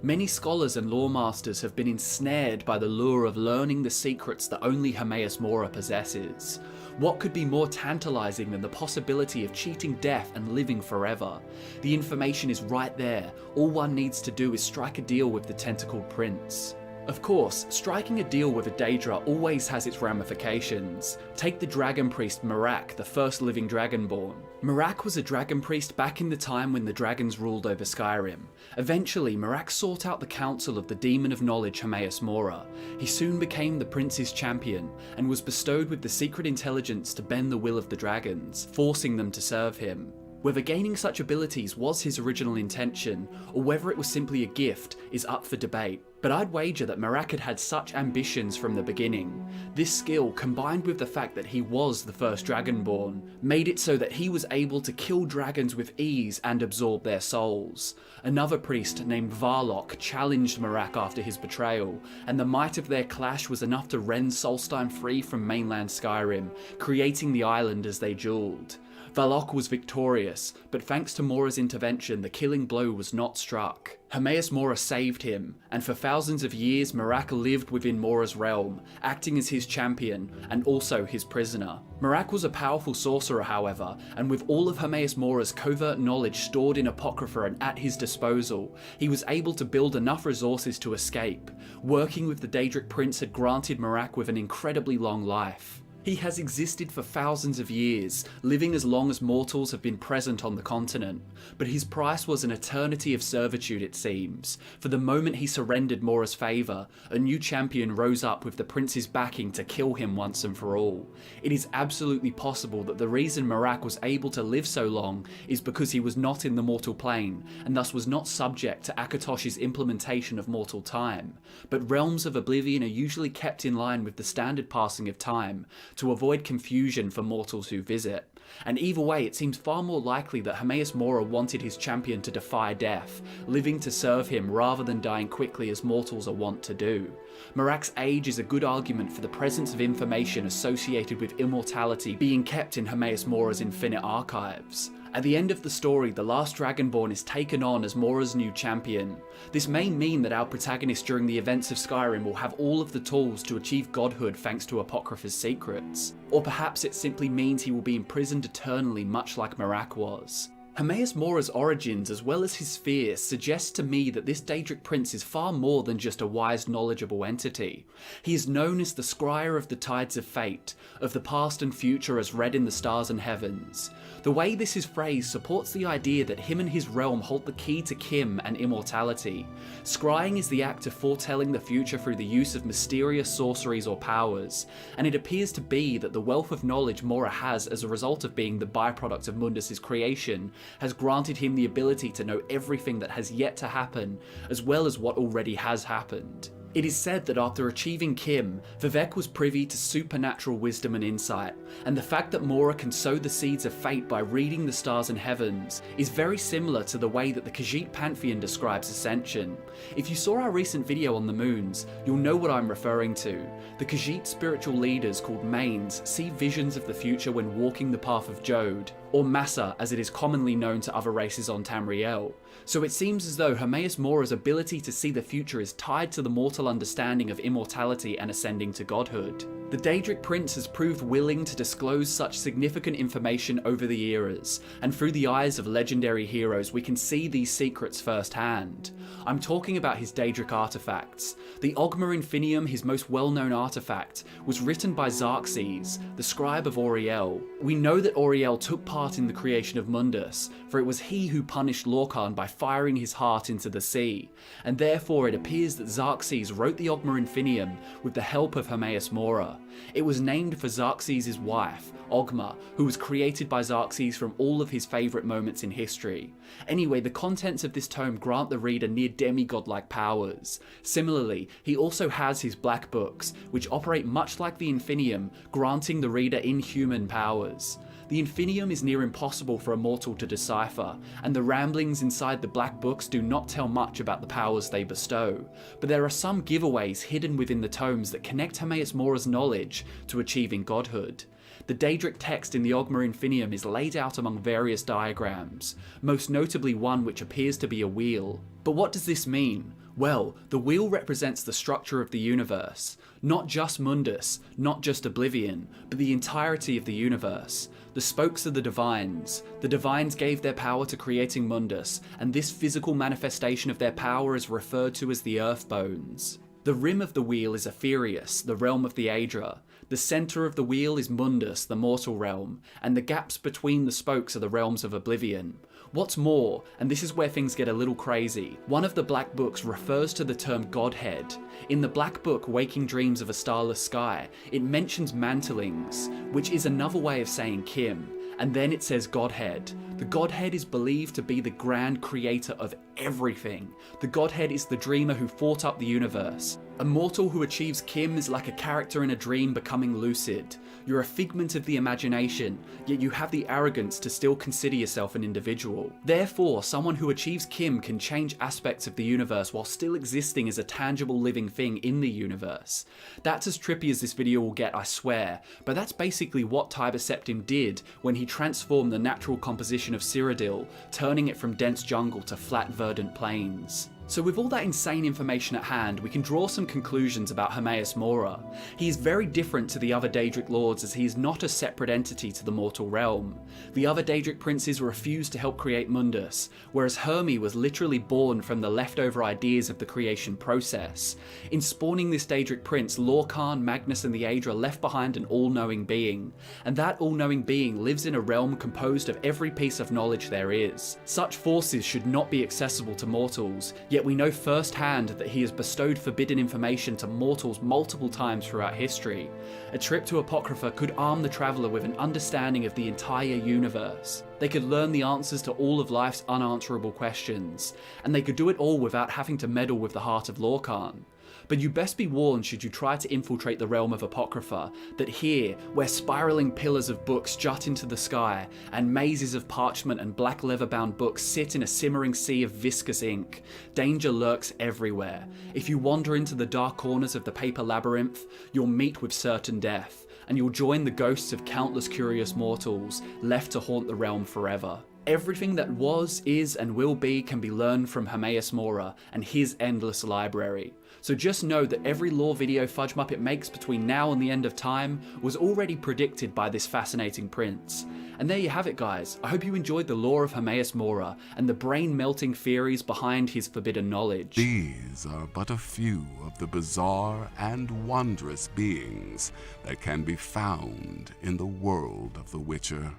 Many scholars and lore masters have been ensnared by the lure of learning the secrets that only Hermaeus Mora possesses. What could be more tantalizing than the possibility of cheating death and living forever? The information is right there. All one needs to do is strike a deal with the tentacled prince. Of course, striking a deal with a Daedra always has its ramifications. Take the dragon priest Merak, the first living dragonborn. Merak was a dragon priest back in the time when the dragons ruled over Skyrim. Eventually, Merak sought out the counsel of the demon of knowledge Hermaeus Mora. He soon became the prince's champion, and was bestowed with the secret intelligence to bend the will of the dragons, forcing them to serve him. Whether gaining such abilities was his original intention, or whether it was simply a gift, is up for debate. But I'd wager that Merak had such ambitions from the beginning. This skill, combined with the fact that he was the first Dragonborn, made it so that he was able to kill dragons with ease and absorb their souls. Another priest named Varlock challenged Merak after his betrayal, and the might of their clash was enough to rend Solstheim free from mainland Skyrim, creating the island as they duelled. Varlock was victorious, but thanks to Mora's intervention, the killing blow was not struck. Hermaeus Mora saved him, and for thousands of years Merak lived within Mora's realm, acting as his champion, and also his prisoner. Merak was a powerful sorcerer, however, and with all of Hermaeus Mora's covert knowledge stored in Apocrypha and at his disposal, he was able to build enough resources to escape. Working with the Daedric Prince had granted Merak with an incredibly long life. He has existed for thousands of years, living as long as mortals have been present on the continent, but his price was an eternity of servitude, it seems. For the moment he surrendered Mora's favour, a new champion rose up with the prince's backing to kill him once and for all. It is absolutely possible that the reason Merak was able to live so long is because he was not in the mortal plane, and thus was not subject to Akatosh's implementation of mortal time. But realms of oblivion are usually kept in line with the standard passing of time, to avoid confusion for mortals who visit. And either way, it seems far more likely that Hermaeus Mora wanted his champion to defy death, living to serve him rather than dying quickly as mortals are wont to do. Merak's age is a good argument for the presence of information associated with immortality being kept in Hermaeus Mora's infinite archives. At the end of the story, the last Dragonborn is taken on as Mora's new champion. This may mean that our protagonist during the events of Skyrim will have all of the tools to achieve godhood thanks to Apocrypha's secrets. Or perhaps it simply means he will be imprisoned eternally, much like Merak was. Hermaeus Mora's origins, as well as his fear, suggests to me that this Daedric prince is far more than just a wise, knowledgeable entity. He is known as the scryer of the tides of fate, of the past and future as read in the stars and heavens. The way this is phrased supports the idea that him and his realm hold the key to Kim and immortality. Scrying is the act of foretelling the future through the use of mysterious sorceries or powers, and it appears to be that the wealth of knowledge Mora has as a result of being the byproduct of Mundus's creation has granted him the ability to know everything that has yet to happen, as well as what already has happened. It is said that after achieving Kim, Vivek was privy to supernatural wisdom and insight, and the fact that Mora can sow the seeds of fate by reading the stars and heavens is very similar to the way that the Khajiit Pantheon describes ascension. If you saw our recent video on the moons, you'll know what I'm referring to. The Khajiit spiritual leaders called Mains see visions of the future when walking the path of Jode, or Massa as it is commonly known to other races on Tamriel. So it seems as though Hermaeus Mora's ability to see the future is tied to the mortal understanding of immortality and ascending to godhood. The Daedric Prince has proved willing to disclose such significant information over the eras, and through the eyes of legendary heroes we can see these secrets firsthand. I'm talking about his Daedric artifacts. The Ogma Infinium, his most well-known artifact, was written by Xerxes, the scribe of R.E.D. We know that R.E.D took part in the creation of Mundus, for it was he who punished Lorkhan by firing his heart into the sea, and therefore it appears that Xerxes wrote the Ogma Infinium with the help of Hermaeus Mora. It was named for Xerxes' wife, Ogma, who was created by Xerxes from all of his favourite moments in history. Anyway, the contents of this tome grant the reader near demigod-like powers. Similarly, he also has his black books, which operate much like the Infinium, granting the reader inhuman powers. The Infinium is near impossible for a mortal to decipher, and the ramblings inside the black books do not tell much about the powers they bestow, but there are some giveaways hidden within the tomes that connect Hermaeus Mora's knowledge to achieving godhood. The Daedric text in the Ogma Infinium is laid out among various diagrams, most notably one which appears to be a wheel. But what does this mean? Well, the wheel represents the structure of the universe. Not just Mundus, not just Oblivion, but the entirety of the universe. The spokes are the divines. The divines gave their power to creating Mundus, and this physical manifestation of their power is referred to as the Earthbones. The rim of the wheel is Aetherius, the realm of the Aedra. The centre of the wheel is Mundus, the mortal realm, and the gaps between the spokes are the realms of Oblivion. What's more, and this is where things get a little crazy, one of the Black Books refers to the term Godhead. In the Black Book, Waking Dreams of a Starless Sky, it mentions mantlings, which is another way of saying Kim, and then it says Godhead. The Godhead is believed to be the grand creator of everything. The Godhead is the dreamer who thought up the universe. A mortal who achieves Kim is like a character in a dream becoming lucid. You're a figment of the imagination, yet you have the arrogance to still consider yourself an individual. Therefore, someone who achieves Kim can change aspects of the universe while still existing as a tangible living thing in the universe. That's as trippy as this video will get, I swear, but that's basically what Tiber Septim did when he transformed the natural composition of Cyrodiil, turning it from dense jungle to flat verdant plains. So with all that insane information at hand, we can draw some conclusions about Hermaeus Mora. He is very different to the other Daedric lords as he is not a separate entity to the mortal realm. The other Daedric princes refused to help create Mundus, whereas Hermes was literally born from the leftover ideas of the creation process. In spawning this Daedric prince, Lorkhan, Magnus and the Aedra left behind an all-knowing being, and that all-knowing being lives in a realm composed of every piece of knowledge there is. Such forces should not be accessible to mortals, yet we know firsthand that he has bestowed forbidden information to mortals multiple times throughout history. A trip to Apocrypha could arm the traveller with an understanding of the entire universe. They could learn the answers to all of life's unanswerable questions, and they could do it all without having to meddle with the heart of Lorkhan. But you best be warned should you try to infiltrate the realm of Apocrypha, that here, where spiralling pillars of books jut into the sky, and mazes of parchment and black leather-bound books sit in a simmering sea of viscous ink, danger lurks everywhere. If you wander into the dark corners of the paper labyrinth, you'll meet with certain death, and you'll join the ghosts of countless curious mortals, left to haunt the realm forever. Everything that was, is, and will be can be learned from Hermaeus Mora and his endless library. So just know that every lore video Fudge Muppet makes between now and the end of time was already predicted by this fascinating prince. And there you have it, guys. I hope you enjoyed the lore of Hermaeus Mora and the brain-melting theories behind his forbidden knowledge. These are but a few of the bizarre and wondrous beings that can be found in the world of The Witcher.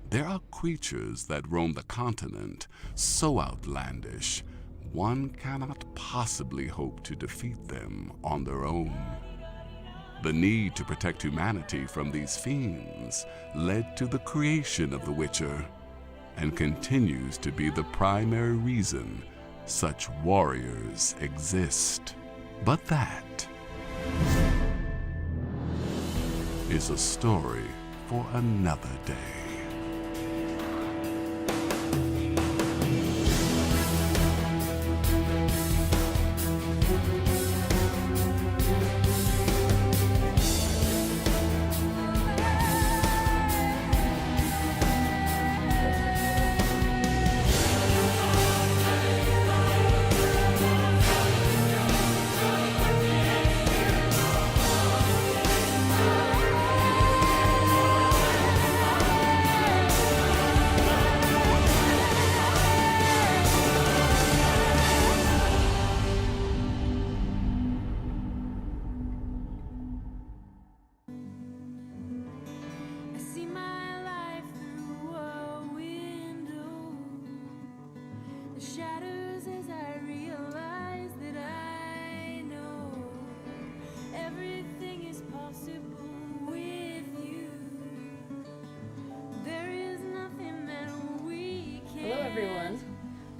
There are creatures that roam the continent so outlandish, one cannot possibly hope to defeat them on their own. The need to protect humanity from these fiends led to the creation of The Witcher, and continues to be the primary reason such warriors exist. But that is a story for another day.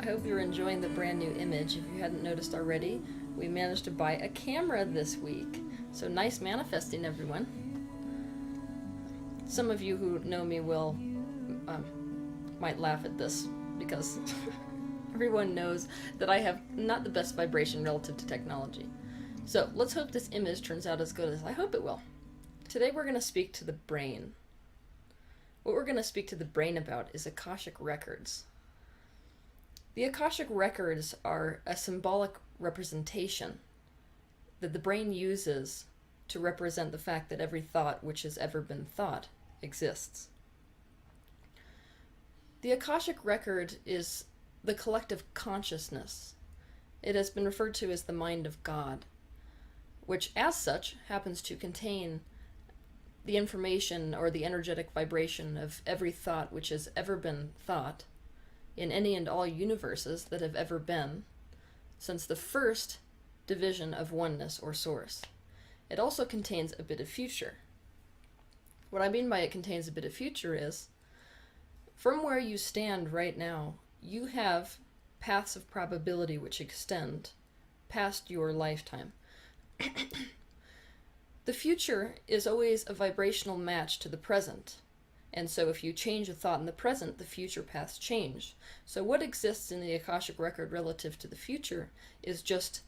hope you're enjoying the brand new image. If you hadn't noticed already, we managed to buy a camera this week. So nice manifesting, everyone. Some of you who know me will might laugh at this because everyone knows that I have not the best vibration relative to technology. So let's hope this image turns out as good as I hope it will. Today we're going to speak to the brain. What we're going to speak to the brain about is Akashic records. The Akashic records are a symbolic representation that the brain uses to represent the fact that every thought which has ever been thought exists. The Akashic record is the collective consciousness. It has been referred to as the mind of God, which as such happens to contain the information or the energetic vibration of every thought which has ever been thought in any and all universes that have ever been since the first division of oneness or source. It also contains a bit of future. What I mean by it contains a bit of future is, from where you stand right now, you have paths of probability which extend past your lifetime. The future is always a vibrational match to the present. And so if you change a thought in the present, the future paths change. So what exists in the Akashic record relative to the future is just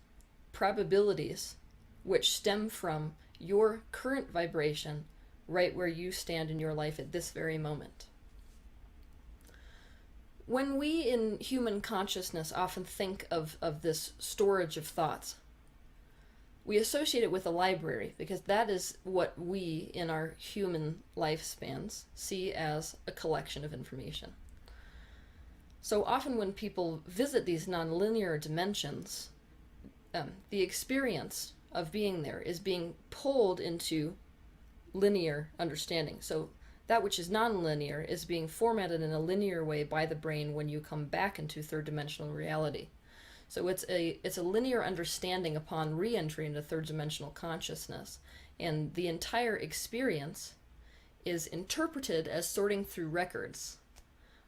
probabilities which stem from your current vibration right where you stand in your life at this very moment. When we in human consciousness often think of this storage of thoughts, we associate it with a library because that is what we in our human lifespans see as a collection of information. So often when people visit these nonlinear dimensions, the experience of being there is being pulled into linear understanding. So that which is nonlinear is being formatted in a linear way by the brain when you come back into third dimensional reality. So it's a linear understanding upon re-entry into third dimensional consciousness, and the entire experience is interpreted as sorting through records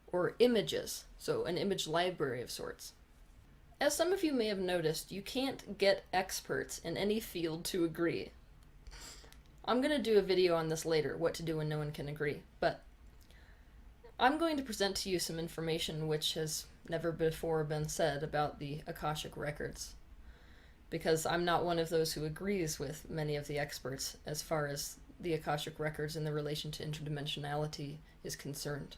or images, so an image library of sorts. As some of you may have noticed, you can't get experts in any field to agree. I'm going to do a video on this later, what to do when no one can agree, but I'm going to present to you some information which has never before been said about the Akashic records, because I'm not one of those who agrees with many of the experts as far as the Akashic records in the relation to interdimensionality is concerned.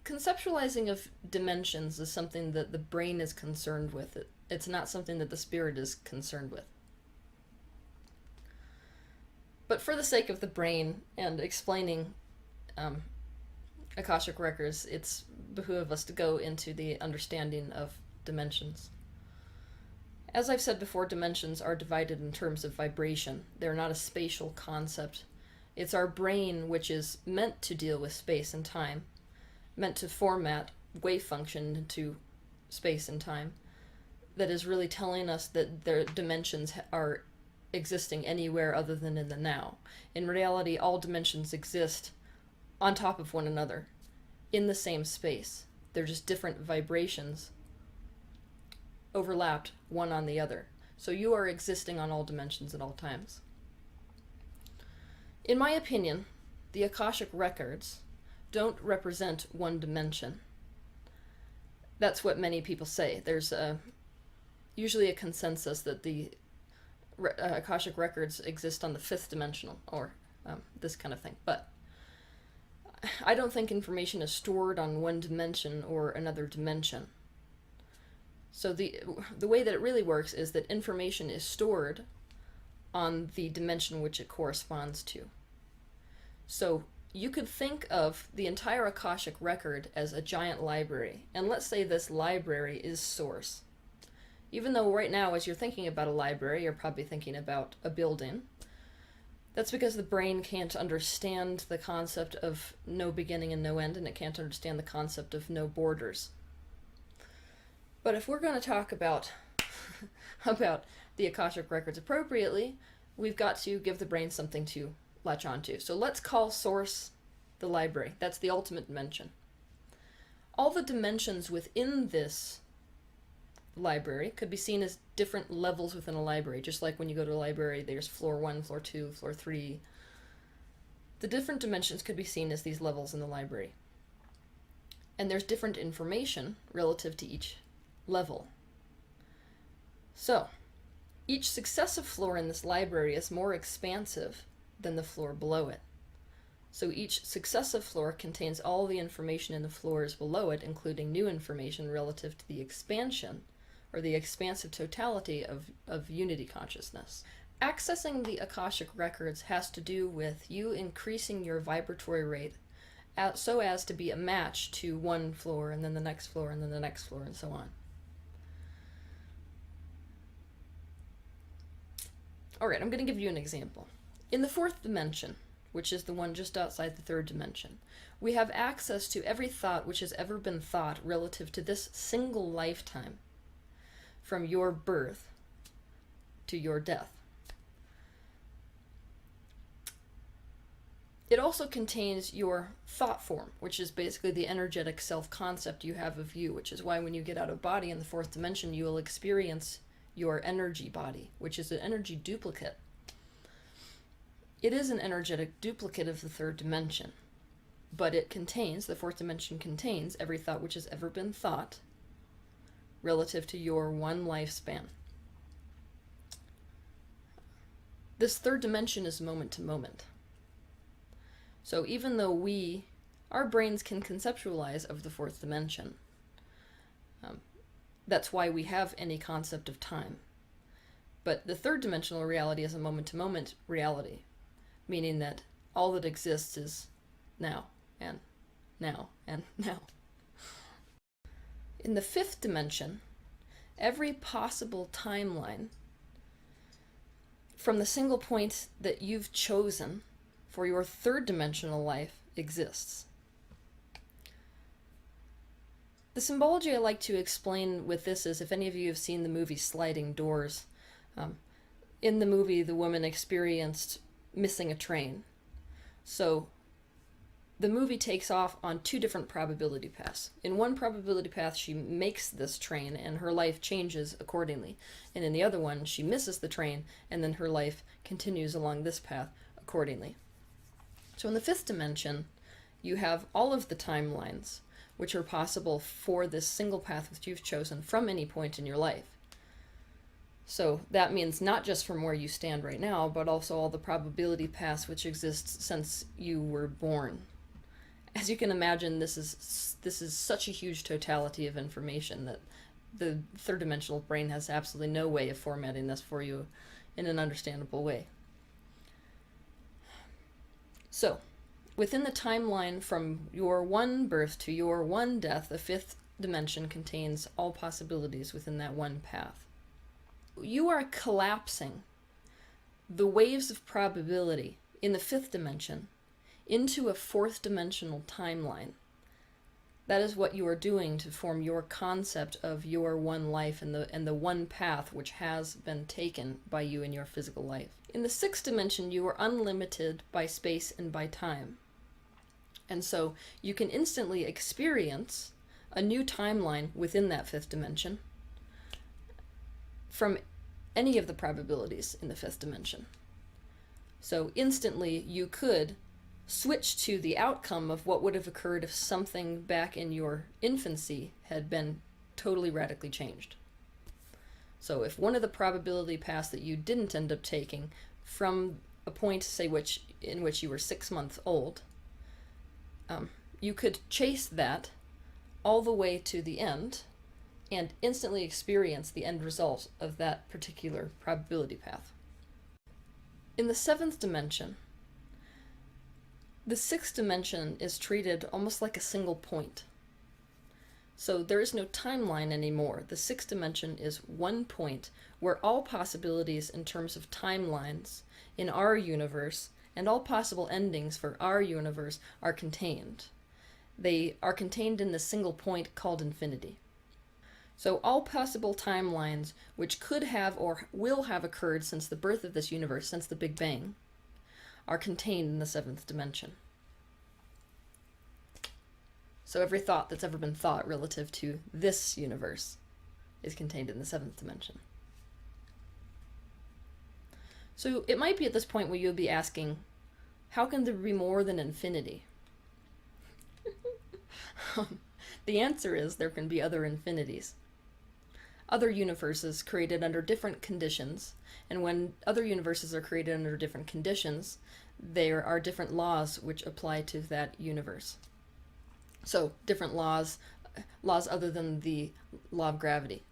Conceptualizing of dimensions is something that the brain is concerned with. It's not something that the spirit is concerned with. But for the sake of the brain and explaining Akashic records, it's behoove us to go into the understanding of dimensions. As I've said before, dimensions are divided in terms of vibration. They're not a spatial concept. It's our brain which is meant to deal with space and time, meant to format wave function into space and time, that is really telling us that their dimensions are existing anywhere other than in the now. In reality, all dimensions exist on top of one another in the same space. They're just different vibrations overlapped one on the other. So you are existing on all dimensions at all times. In my opinion, the Akashic records don't represent one dimension. That's what many people say. There's usually a consensus that the Akashic records exist on the fifth dimensional, or this kind of thing. But I don't think information is stored on one dimension or another dimension. So the way that it really works is that information is stored on the dimension which it corresponds to. So you could think of the entire Akashic record as a giant library, and let's say this library is source. Even though right now, as you're thinking about a library, you're probably thinking about a building. That's because the brain can't understand the concept of no beginning and no end, and it can't understand the concept of no borders. But if we're going to talk about the Akashic records appropriately, we've got to give the brain something to latch onto. So let's call source the library. That's the ultimate dimension. all the dimensions within this library could be seen as different levels within a library. Just like when you go to a library, there's floor 1, floor 2, floor 3. The different dimensions could be seen as these levels in the library. And there's different information relative to each level. So, each successive floor in this library is more expansive than the floor below it. So each successive floor contains all the information in the floors below it, including new information relative to the expansion, or the expansive totality of unity consciousness. Accessing the Akashic records has to do with you increasing your vibratory rate so as to be a match to one floor, and then the next floor, and then the next floor, and so on. Alright, I'm going to give you an example. In the fourth dimension, which is the one just outside the third dimension, we have access to every thought which has ever been thought relative to this single lifetime, from your birth to your death. It also contains your thought form, which is basically the energetic self-concept you have of you, which is why when you get out of body in the fourth dimension, you will experience your energy body, which is an energy duplicate. It is an energetic duplicate of the third dimension, but it contains, the fourth dimension contains every thought which has ever been thought relative to your one lifespan. This third dimension is moment to moment. So even though our brains can conceptualize of the fourth dimension, that's why we have any concept of time. But the third dimensional reality is a moment-to-moment reality, meaning that all that exists is now, and now, and now. In the fifth dimension, every possible timeline from the single point that you've chosen for your third dimensional life exists. The symbology I like to explain with this is, if any of you have seen the movie Sliding Doors, in the movie the woman experienced missing a train. So the movie takes off on two different probability paths. In one probability path she makes this train and her life changes accordingly. And in the other one she misses the train and then her life continues along this path accordingly. So in the fifth dimension you have all of the timelines which are possible for this single path which you've chosen from any point in your life. So that means not just from where you stand right now, but also all the probability paths which exist since you were born. As you can imagine, this is such a huge totality of information that the third dimensional brain has absolutely no way of formatting this for you in an understandable way. So, within the timeline from your one birth to your one death, the fifth dimension contains all possibilities within that one path. You are collapsing the waves of probability in the fifth dimension into a fourth dimensional timeline. That is what you are doing to form your concept of your one life and the one path which has been taken by you in your physical life. In the sixth dimension, you are unlimited by space and by time. And so you can instantly experience a new timeline within that fifth dimension from any of the probabilities in the fifth dimension. So instantly you could switch to the outcome of what would have occurred if something back in your infancy had been totally radically changed. So if one of the probability paths that you didn't end up taking from a point, say, in which you were 6 months old, you could chase that all the way to the end and instantly experience the end result of that particular probability path. In the seventh dimension, the sixth dimension is treated almost like a single point. So there is no timeline anymore. The sixth dimension is one point where all possibilities in terms of timelines in our universe and all possible endings for our universe are contained. They are contained in the single point called infinity. So all possible timelines which could have or will have occurred since the birth of this universe, since the Big Bang, are contained in the seventh dimension. So every thought that's ever been thought relative to this universe is contained in the seventh dimension. So it might be at this point where you'll be asking, how can there be more than infinity? The answer is there can be other infinities. Other universes created under different conditions, and when other universes are created under different conditions, there are different laws which apply to that universe. So different laws other than the law of gravity.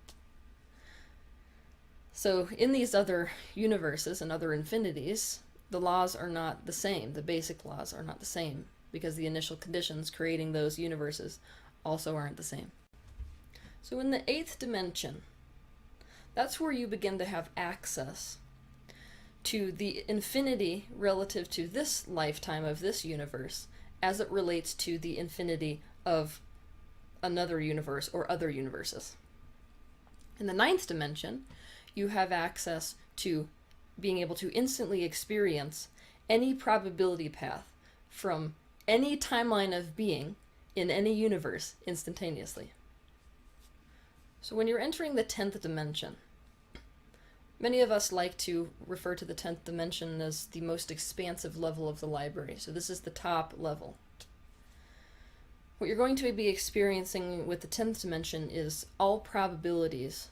So in these other universes and other infinities, the laws are not the same. The basic laws are not the same, because the initial conditions creating those universes also aren't the same. So in the eighth dimension, that's where you begin to have access to the infinity relative to this lifetime of this universe as it relates to the infinity of another universe or other universes. In the ninth dimension, you have access to being able to instantly experience any probability path from any timeline of being in any universe instantaneously. So when you're entering the 10th dimension, many of us like to refer to the 10th dimension as the most expansive level of the library. So this is the top level. What you're going to be experiencing with the 10th dimension is all probabilities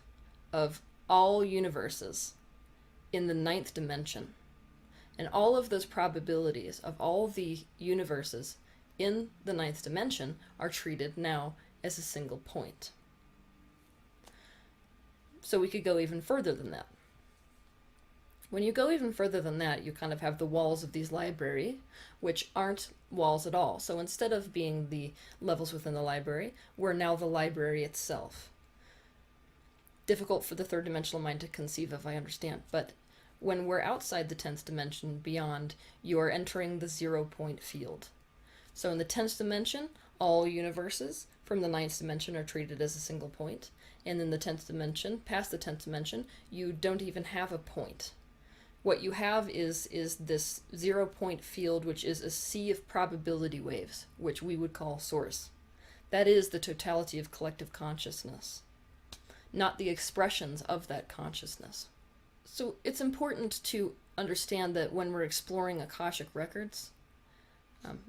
of all universes in the 9th dimension. And all of those probabilities of all the universes in the 9th dimension are treated now as a single point. So we could go even further than that. When you go even further than that, you kind of have the walls of these library, which aren't walls at all. So instead of being the levels within the library, we're now the library itself. Difficult for the third dimensional mind to conceive of, I understand, but when we're outside the 10th dimension, beyond, you are entering the 0 point field. So in the 10th dimension, all universes from the 9th dimension are treated as a single point, and in the 10th dimension, past the 10th dimension, you don't even have a point. What you have is this 0 point field, which is a sea of probability waves, which we would call source. That is the totality of collective consciousness, not the expressions of that consciousness. So it's important to understand that when we're exploring Akashic records,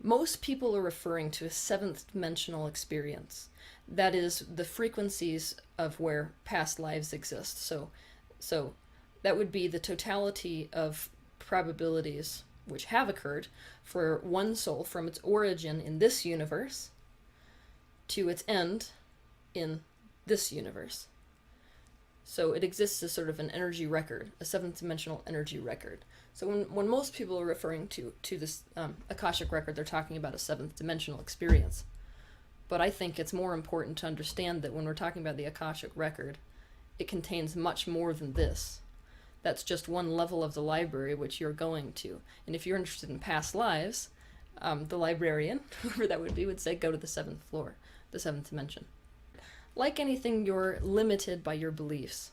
most people are referring to a seventh dimensional experience. That is the frequencies of where past lives exist. So that would be the totality of probabilities which have occurred for one soul from its origin in this universe to its end in this universe. So it exists as sort of an energy record, a seventh dimensional energy record. So when most people are referring to this Akashic record, they're talking about a seventh dimensional experience. But I think it's more important to understand that when we're talking about the Akashic record, it contains much more than this. That's just one level of the library which you're going to. And if you're interested in past lives, the librarian, whoever that would be, would say go to the 7th floor, the 7th dimension. Like anything, you're limited by your beliefs.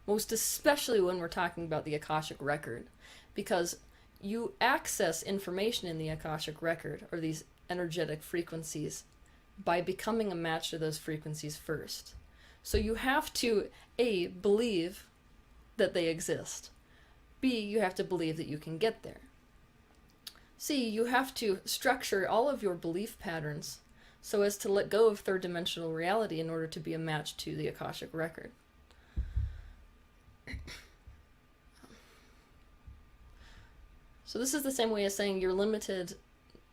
Most especially when we're talking about the Akashic record, because you access information in the Akashic record, or these energetic frequencies, by becoming a match to those frequencies first. So you have to, A, believe that they exist. B, you have to believe that you can get there. C, you have to structure all of your belief patterns so as to let go of third dimensional reality in order to be a match to the Akashic record. So this is the same way as saying you're limited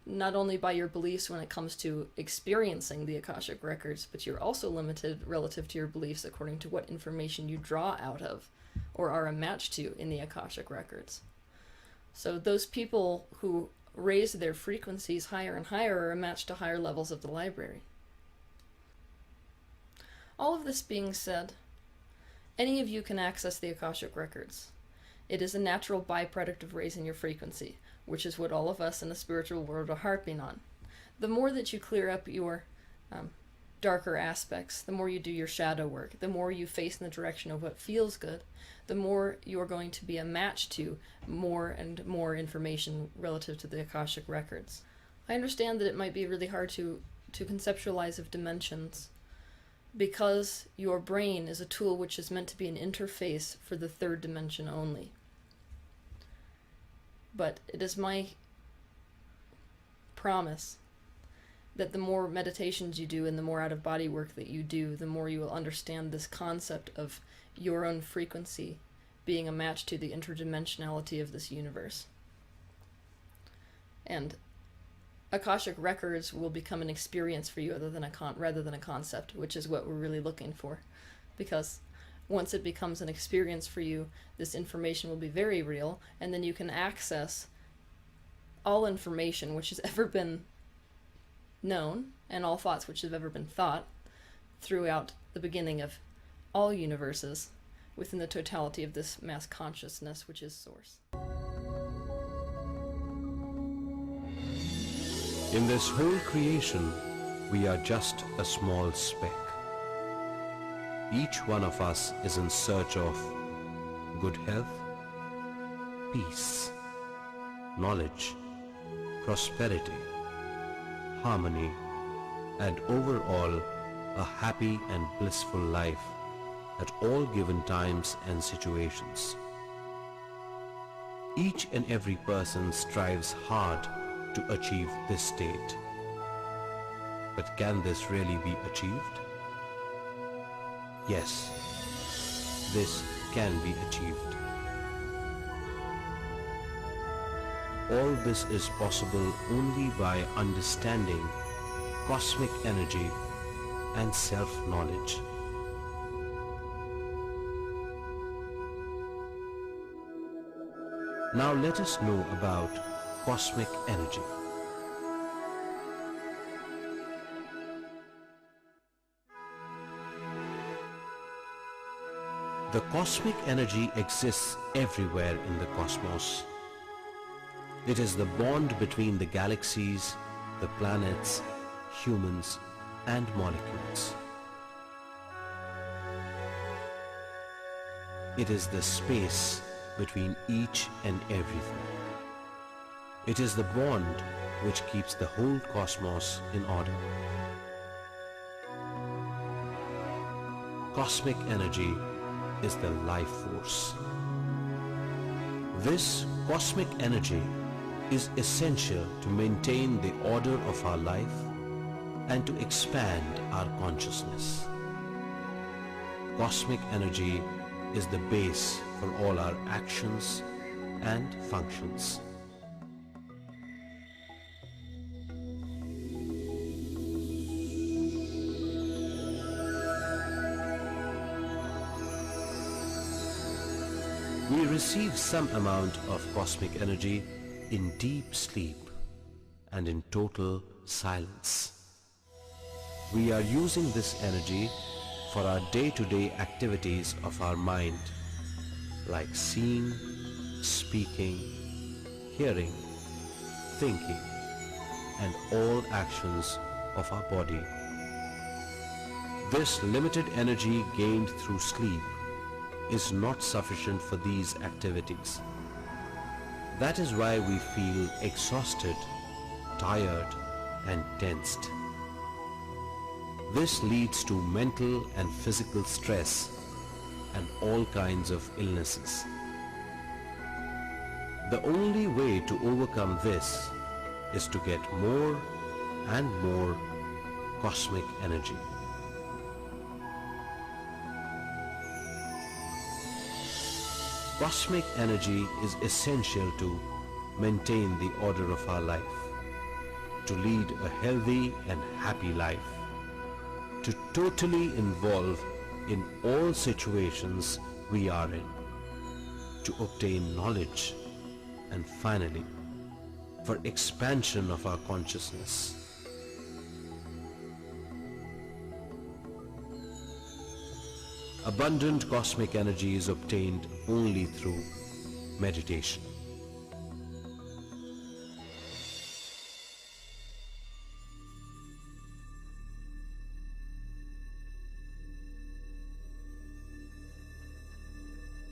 not only by your beliefs when it comes to experiencing the Akashic records, but you're also limited relative to your beliefs according to what information you draw out of or are a match to in the Akashic records. So those people who raise their frequencies higher and higher are a match to higher levels of the library. All of this being said, any of you can access the Akashic records. It is a natural byproduct of raising your frequency, which is what all of us in the spiritual world are harping on. The more that you clear up your darker aspects, the more you do your shadow work, the more you face in the direction of what feels good, the more you're going to be a match to more and more information relative to the Akashic records. I understand that it might be really hard to to conceptualize of dimensions, because your brain is a tool which is meant to be an interface for the third dimension only. But it is my promise that the more meditations you do and the more out-of-body work that you do, the more you will understand this concept of your own frequency being a match to the interdimensionality of this universe. And Akashic records will become an experience for you rather than a concept, which is what we're really looking for. Because once it becomes an experience for you, this information will be very real, and then you can access all information which has ever been known, and all thoughts which have ever been thought, throughout the beginning of all universes, within the totality of this mass consciousness, which is Source. In this whole creation, we are just a small speck. Each one of us is in search of good health, peace, knowledge, prosperity, harmony, and overall a happy and blissful life at all given times and situations. Each and every person strives hard to achieve this state. But can this really be achieved? Yes, this can be achieved. All this is possible only by understanding cosmic energy and self-knowledge. Now let us know about cosmic energy. The cosmic energy exists everywhere in the cosmos. It is the bond between the galaxies, the planets, humans, and molecules. It is the space between each and everything. It is the bond which keeps the whole cosmos in order. Cosmic energy is the life force. This cosmic energy is essential to maintain the order of our life and to expand our consciousness. Cosmic energy is the base for all our actions and functions. We receive some amount of cosmic energy in deep sleep and in total silence. We are using this energy for our day-to-day activities of our mind, like seeing, speaking, hearing, thinking, and all actions of our body. This limited energy gained through sleep is not sufficient for these activities. That is why we feel exhausted, tired, and tensed. This leads to mental and physical stress and all kinds of illnesses. The only way to overcome this is to get more and more cosmic energy. Cosmic energy is essential to maintain the order of our life, to lead a healthy and happy life, to totally involve in all situations we are in, to obtain knowledge, and finally, for expansion of our consciousness. Abundant cosmic energy is obtained only through meditation.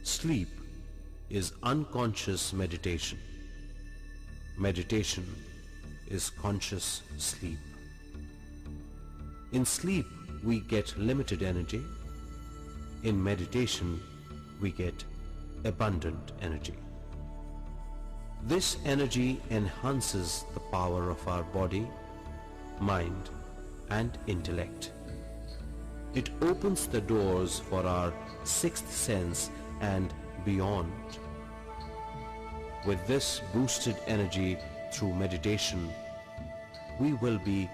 Sleep is unconscious meditation. Meditation is conscious sleep. In sleep, we get limited energy. In meditation, we get abundant energy. This energy enhances the power of our body, mind, and intellect. It opens the doors for our sixth sense and beyond. With this boosted energy through meditation, we will be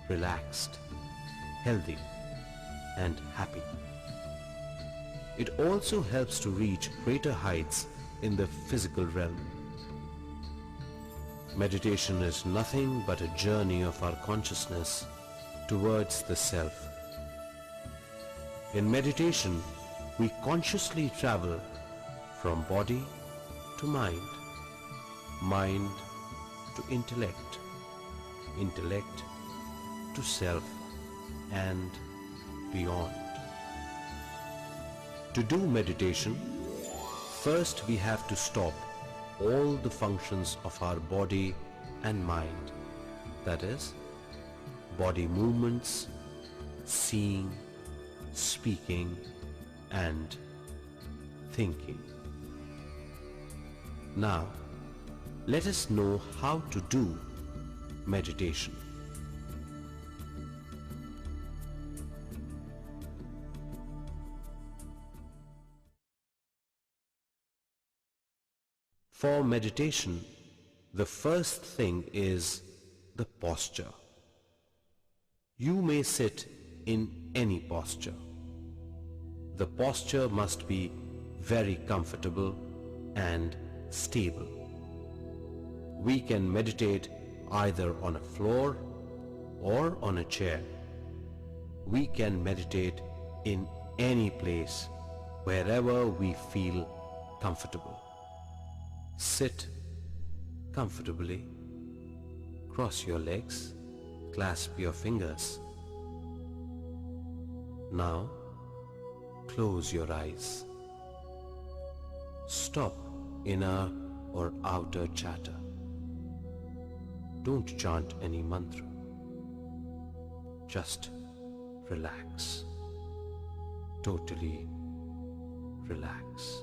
relaxed, healthy, and happy. It also helps to reach greater heights in the physical realm. Meditation is nothing but a journey of our consciousness towards the self. In meditation, we consciously travel from body to mind, mind to intellect, intellect to self, and beyond. To do meditation, first we have to stop all the functions of our body and mind, that is, body movements, seeing, speaking, and thinking. Now, let us know how to do meditation. For meditation, the first thing is the posture. You may sit in any posture. The posture must be very comfortable and stable. We can meditate either on a floor or on a chair. We can meditate in any place, wherever we feel comfortable. Sit comfortably, cross your legs, clasp your fingers. Now, close your eyes. Stop inner or outer chatter. Don't chant any mantra. Just relax. Totally relax.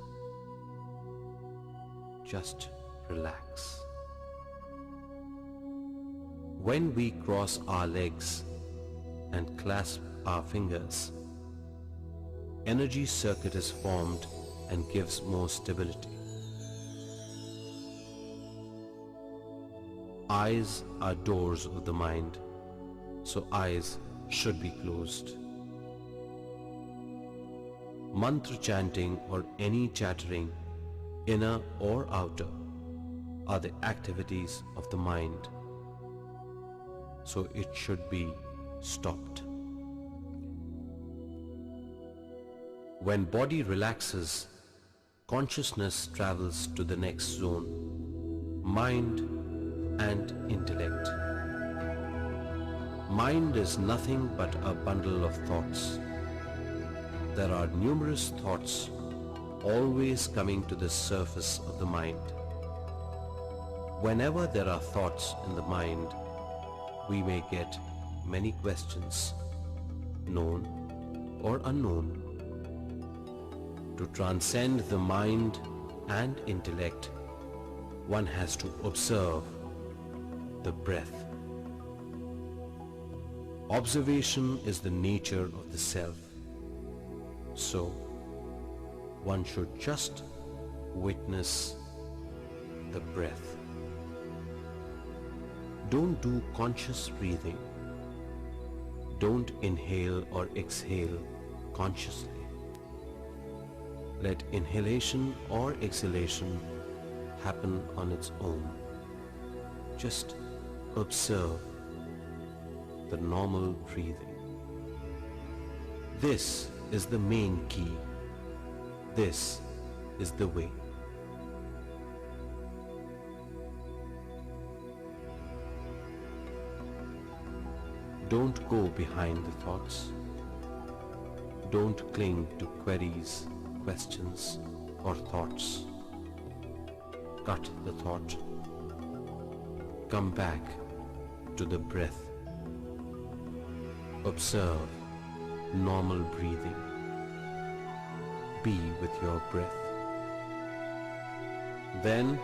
Just relax. When we cross our legs and clasp our fingers, energy circuit is formed and gives more stability. Eyes are doors of the mind, so eyes should be closed. Mantra chanting or any chattering, inner or outer, are the activities of the mind, so it should be stopped. When body relaxes, consciousness travels to the next zone, mind and intellect. Mind is nothing but a bundle of thoughts. There are numerous thoughts always coming to the surface of the mind. Whenever there are thoughts in the mind, we may get many questions, known or unknown. To transcend the mind and intellect, one has to observe the breath. Observation is the nature of the self. So, one should just witness the breath. Don't do conscious breathing. Don't inhale or exhale consciously. Let inhalation or exhalation happen on its own. Just observe the normal breathing. This is the main key. This is the way. Don't go behind the thoughts. Don't cling to queries, questions, or thoughts. Cut the thought. Come back to the breath. Observe normal breathing. Be with your breath. Then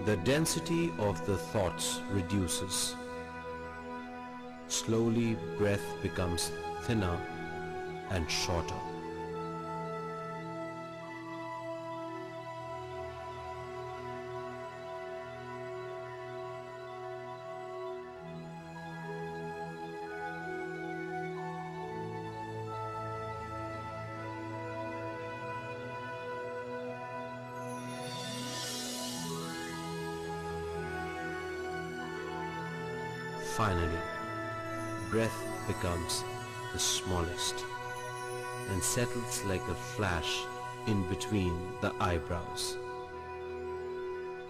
the density of the thoughts reduces. Slowly breath becomes thinner and shorter. Finally, breath becomes the smallest and settles like a flash in between the eyebrows.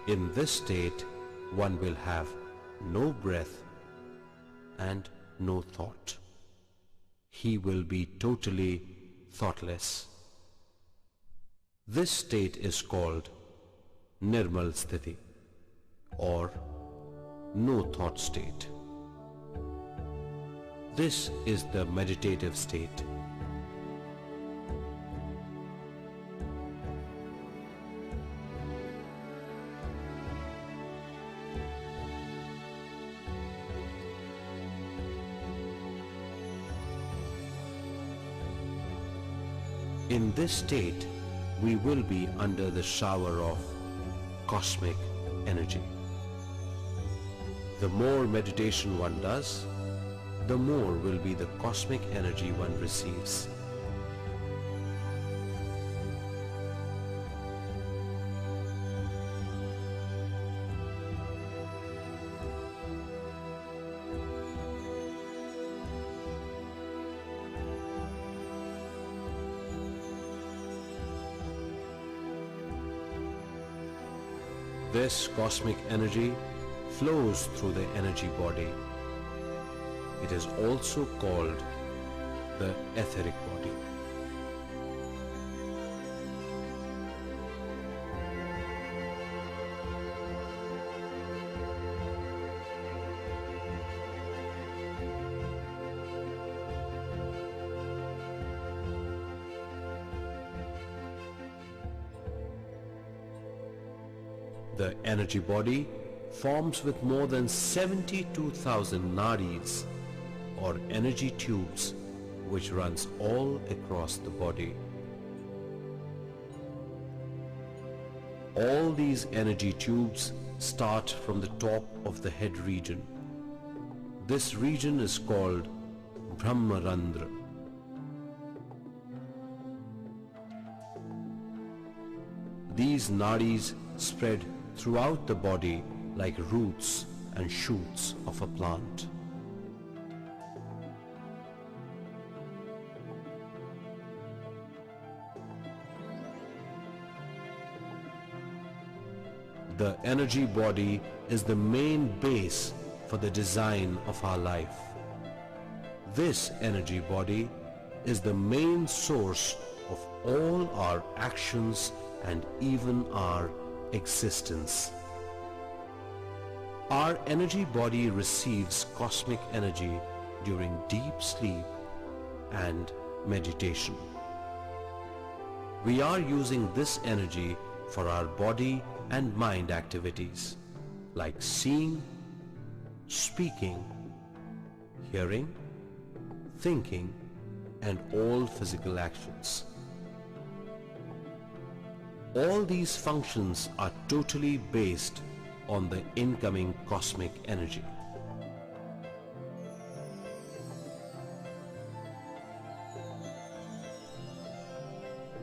In this state, one will have no breath and no thought. He will be totally thoughtless. This state is called Nirmal Sthiti or no thought state. This is the meditative state. In this state, we will be under the shower of cosmic energy. The more meditation one does, the more will be the cosmic energy one receives. This cosmic energy flows through the energy body. It is also called the etheric body. The energy body forms with more than 72,000 nadis or energy tubes which runs all across the body. All these energy tubes start from the top of the head region. This region is called Brahmarandra. These nadis spread throughout the body like roots and shoots of a plant. The energy body is the main base for the design of our life. This energy body is the main source of all our actions and even our existence. Our energy body receives cosmic energy during deep sleep and meditation. We are using this energy for our body and mind activities like seeing, speaking, hearing, thinking, and all physical actions. All these functions are totally based on the incoming cosmic energy.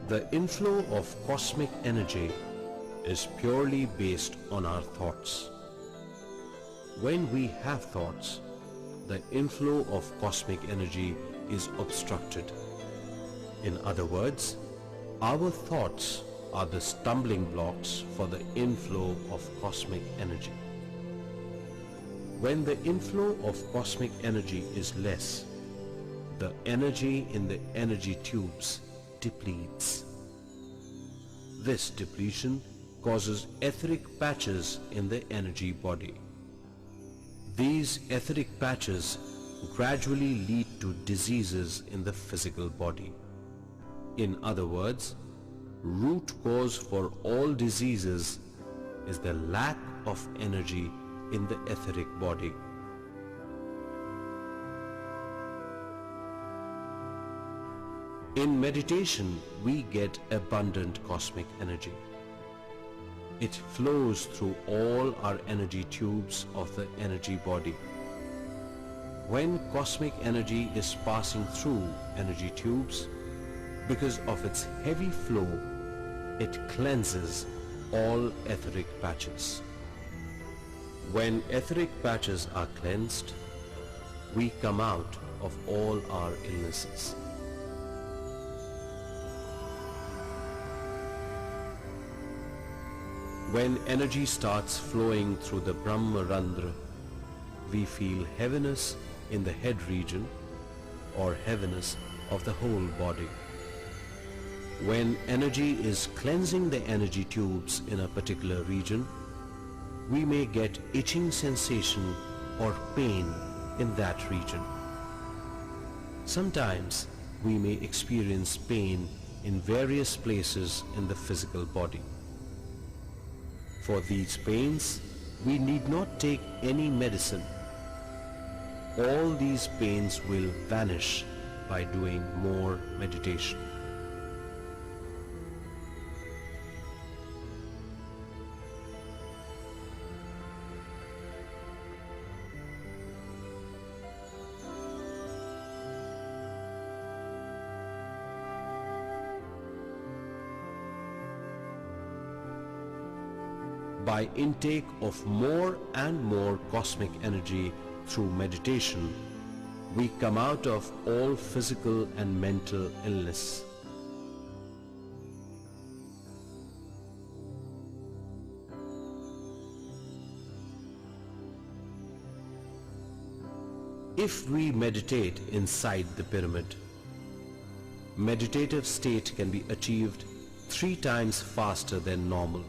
The inflow of cosmic energy is purely based on our thoughts. When we have thoughts, the inflow of cosmic energy is obstructed. In other words, our thoughts are the stumbling blocks for the inflow of cosmic energy. When the inflow of cosmic energy is less, the energy in the energy tubes depletes. This depletion causes etheric patches in the energy body. These etheric patches gradually lead to diseases in the physical body. In other words, root cause for all diseases is the lack of energy in the etheric body. In meditation, we get abundant cosmic energy. It flows through all our energy tubes of the energy body. When cosmic energy is passing through energy tubes, because of its heavy flow, it cleanses all etheric patches. When etheric patches are cleansed, we come out of all our illnesses. When energy starts flowing through the Brahmarandra, we feel heaviness in the head region or heaviness of the whole body. When energy is cleansing the energy tubes in a particular region, we may get itching sensation or pain in that region. Sometimes we may experience pain in various places in the physical body. For these pains, we need not take any medicine. All these pains will vanish by doing more meditation. By intake of more and more cosmic energy through meditation, we come out of all physical and mental illness. If we meditate inside the pyramid, meditative state can be achieved 3 times faster than normal.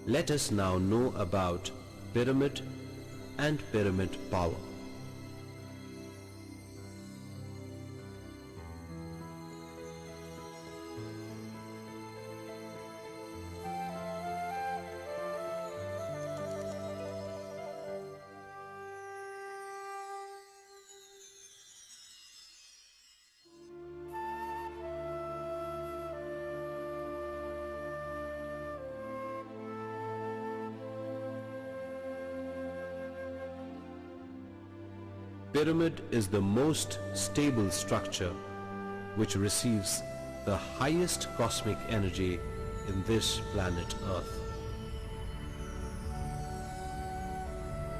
Let us now know about pyramid and pyramid power. Pyramid is the most stable structure which receives the highest cosmic energy in this planet Earth.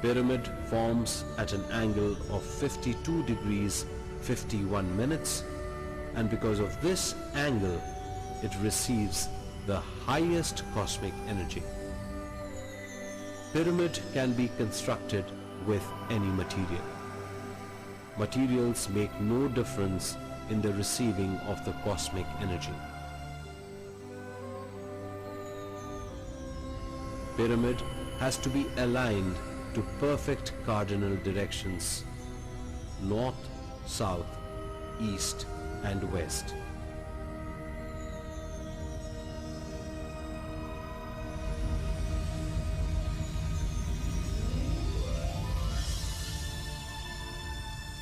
Pyramid forms at an angle of 52 degrees 51 minutes, and because of this angle it receives the highest cosmic energy. Pyramid can be constructed with any material. Materials make no difference in the receiving of the cosmic energy. Pyramid has to be aligned to perfect cardinal directions: north, south, east and west.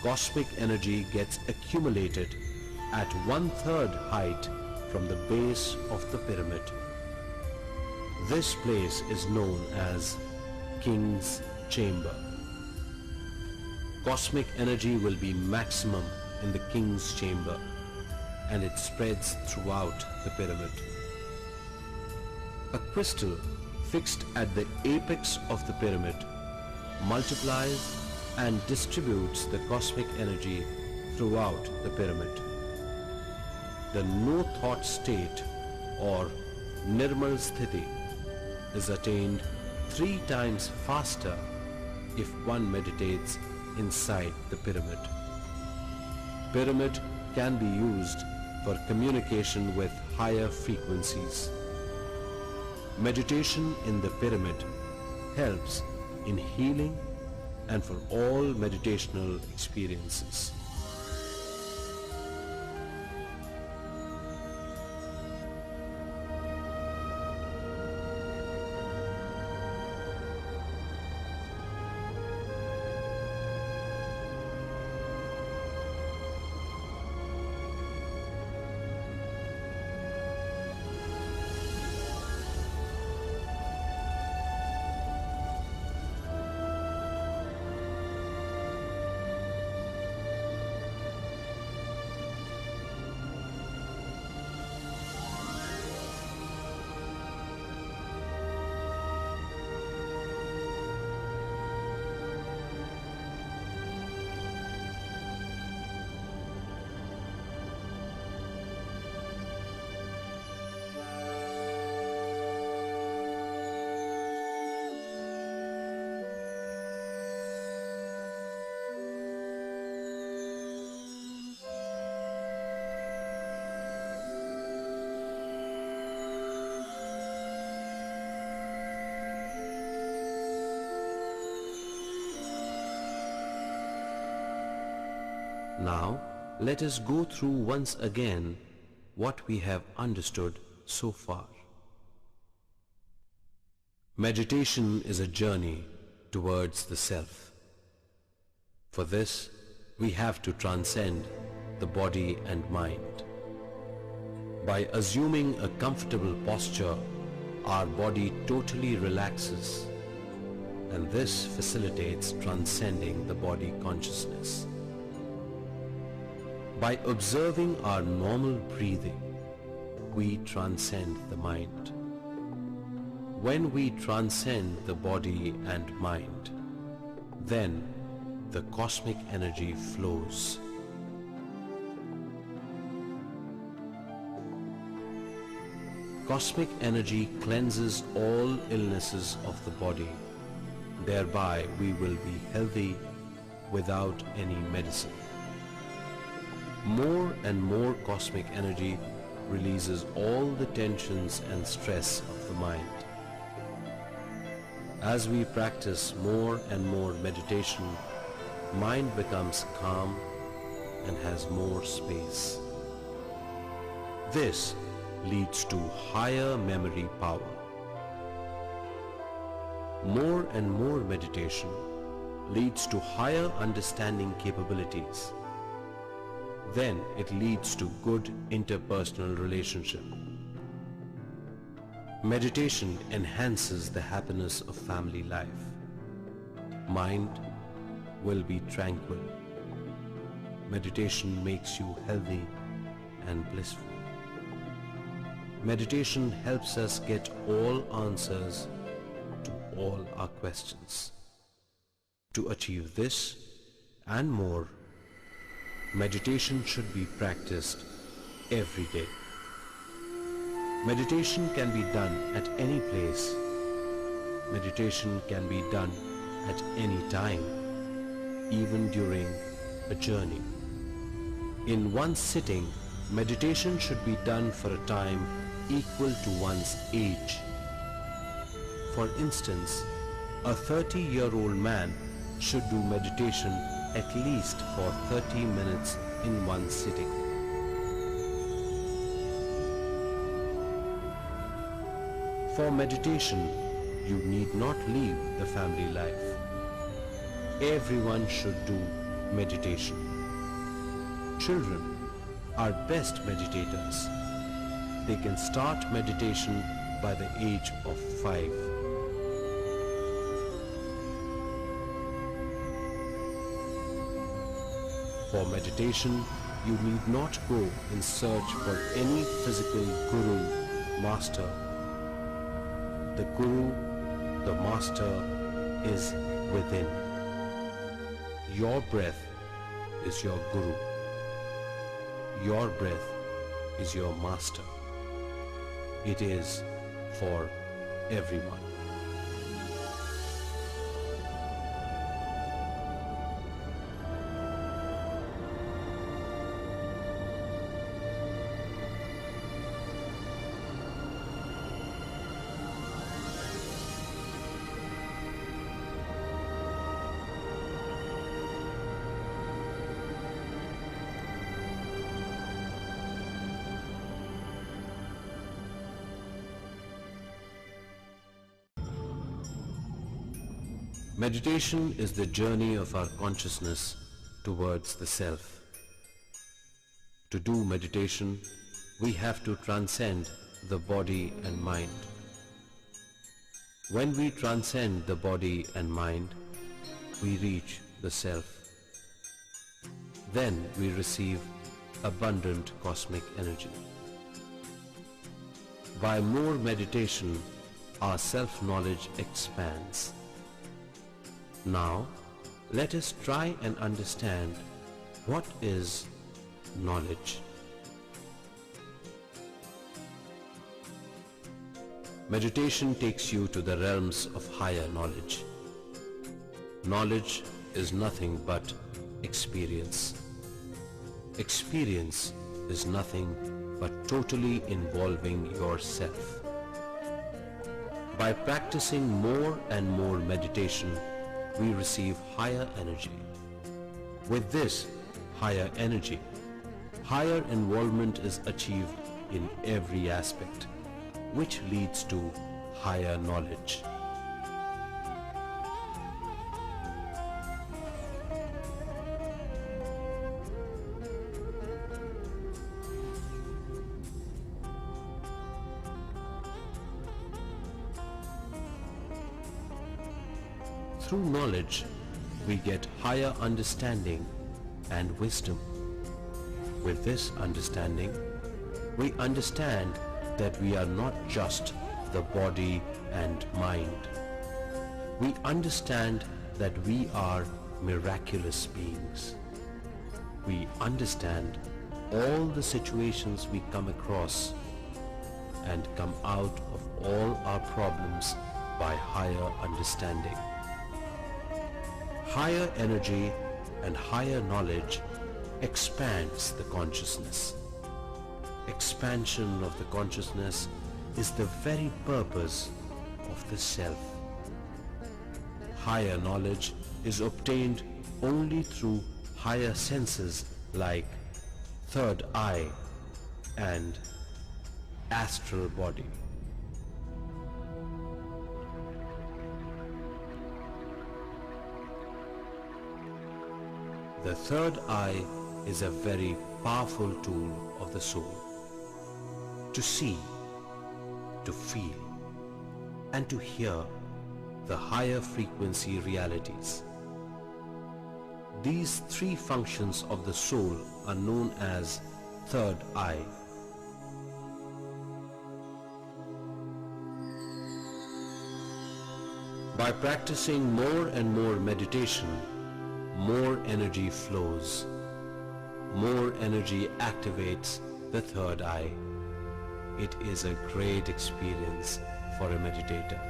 Cosmic energy gets accumulated at 1/3 height from the base of the pyramid. This place is known as King's Chamber. Cosmic energy will be maximum in the King's Chamber, and it spreads throughout the pyramid. A crystal fixed at the apex of the pyramid multiplies and distributes the cosmic energy throughout the pyramid. The no-thought state, or Nirmal Sthiti, is attained 3 times faster if one meditates inside the pyramid. Pyramid can be used for communication with higher frequencies. Meditation in the pyramid helps in healing and for all meditational experiences. Now, let us go through once again what we have understood so far. Meditation is a journey towards the self. For this, we have to transcend the body and mind. By assuming a comfortable posture, our body totally relaxes, and this facilitates transcending the body consciousness. By observing our normal breathing, we transcend the mind. When we transcend the body and mind, then the cosmic energy flows. Cosmic energy cleanses all illnesses of the body. Thereby we will be healthy without any medicine. More and more cosmic energy releases all the tensions and stress of the mind. As we practice more and more meditation, mind becomes calm and has more space. This leads to higher memory power. More and more meditation leads to higher understanding capabilities. Then it leads to good interpersonal relationship. Meditation enhances the happiness of family life. Mind will be tranquil. Meditation makes you healthy and blissful. Meditation helps us get all answers to all our questions. To achieve this and more, meditation should be practiced every day. Meditation can be done at any place. Meditation can be done at any time, even during a journey. In one sitting, meditation should be done for a time equal to one's age. For instance, a 30-year-old man should do meditation at least for 30 minutes in one sitting. For meditation, you need not leave the family life. Everyone should do meditation. Children are best meditators. They can start meditation by the age of 5. For meditation, you need not go in search for any physical guru, master. The guru, the master, is within. Your breath is your guru. Your breath is your master. It is for everyone. Meditation is the journey of our consciousness towards the self. To do meditation, we have to transcend the body and mind. When we transcend the body and mind, we reach the self. Then we receive abundant cosmic energy. By more meditation, our self-knowledge expands. Now, let us try and understand what is knowledge. Meditation takes you to the realms of higher knowledge. Knowledge is nothing but experience. Experience is nothing but totally involving yourself. By practicing more and more meditation, we receive higher energy. With this higher energy, higher involvement is achieved in every aspect, which leads to higher knowledge. Through knowledge, we get higher understanding and wisdom. With this understanding, we understand that we are not just the body and mind. We understand that we are miraculous beings. We understand all the situations we come across and come out of all our problems by higher understanding. Higher energy and higher knowledge expands the consciousness. Expansion of the consciousness is the very purpose of the self. Higher knowledge is obtained only through higher senses like third eye and astral body. The third eye is a very powerful tool of the soul. To see, to feel, and to hear the higher frequency realities. These three functions of the soul are known as third eye. By practicing more and more meditation, more energy flows. More energy activates the third eye. It is a great experience for a meditator.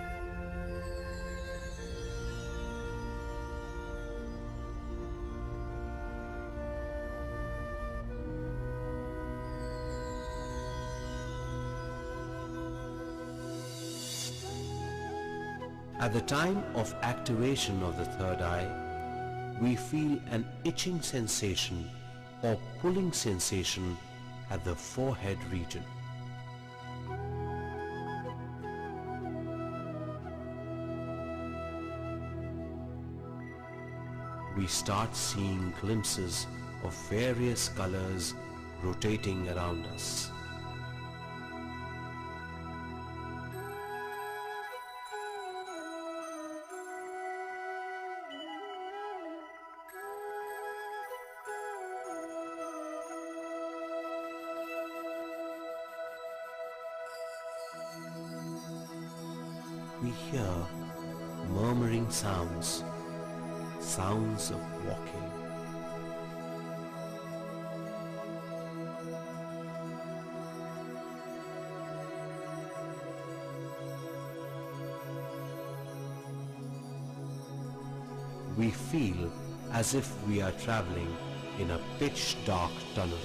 At the time of activation of the third eye, we feel an itching sensation or pulling sensation at the forehead region. We start seeing glimpses of various colors rotating around us. We hear murmuring sounds, sounds of walking. We feel as if we are traveling in a pitch dark tunnel.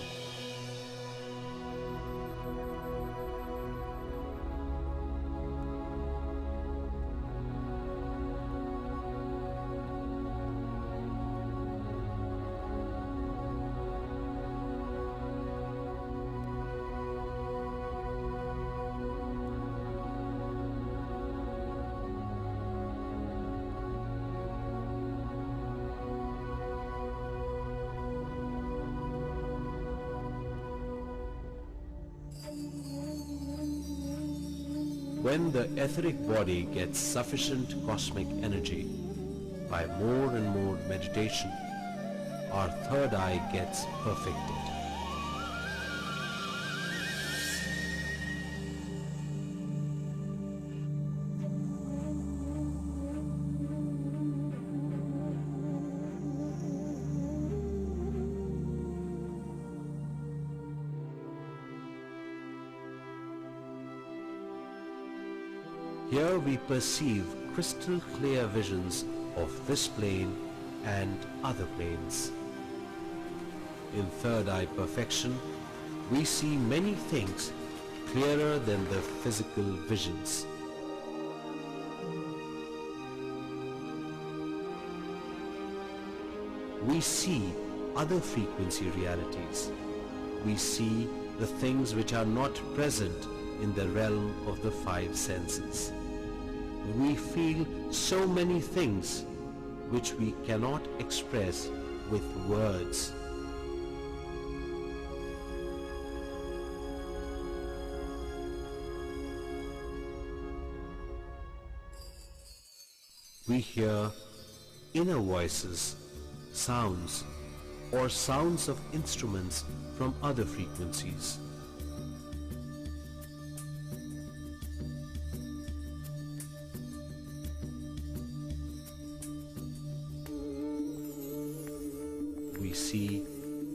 When the etheric body gets sufficient cosmic energy, by more and more meditation, our third eye gets perfected. Here we perceive crystal clear visions of this plane and other planes. In third eye perfection, we see many things clearer than the physical visions. We see other frequency realities. We see the things which are not present in the realm of the five senses. We feel so many things which we cannot express with words. We hear inner voices, sounds, or sounds of instruments from other frequencies. We see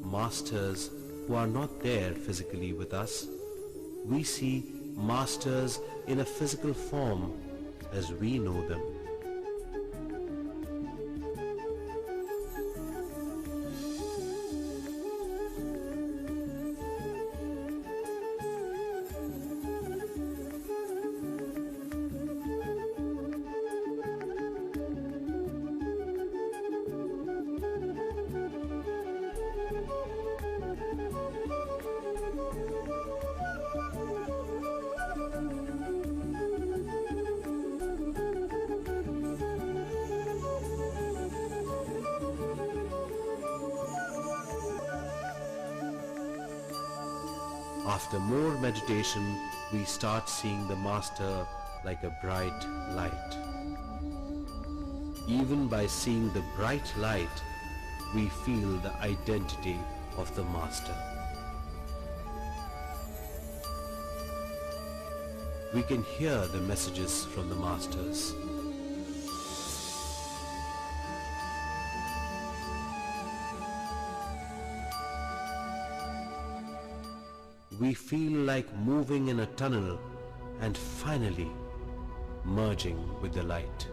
masters who are not there physically with us. We see masters in a physical form as we know them. After more meditation, we start seeing the Master like a bright light. Even by seeing the bright light, we feel the identity of the Master. We can hear the messages from the Masters. We feel like moving in a tunnel and finally merging with the light.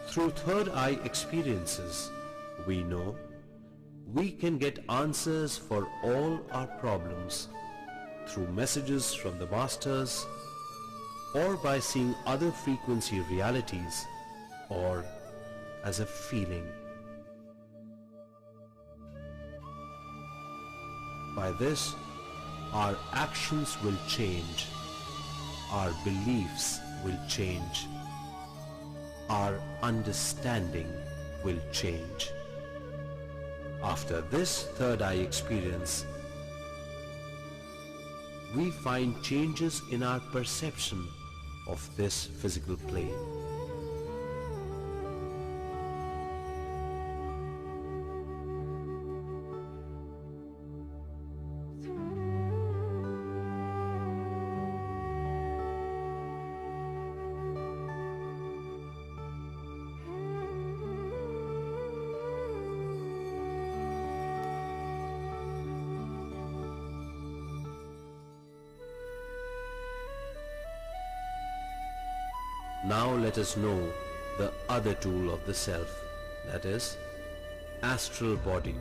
Through third eye experiences, we know we can get answers for all our problems through messages from the Masters, or by seeing other frequency realities, or as a feeling. By this, our actions will change, our beliefs will change, our understanding will change. After this third eye experience, we find changes in our perception of this physical plane. Now let us know the other tool of the self, that is, astral body.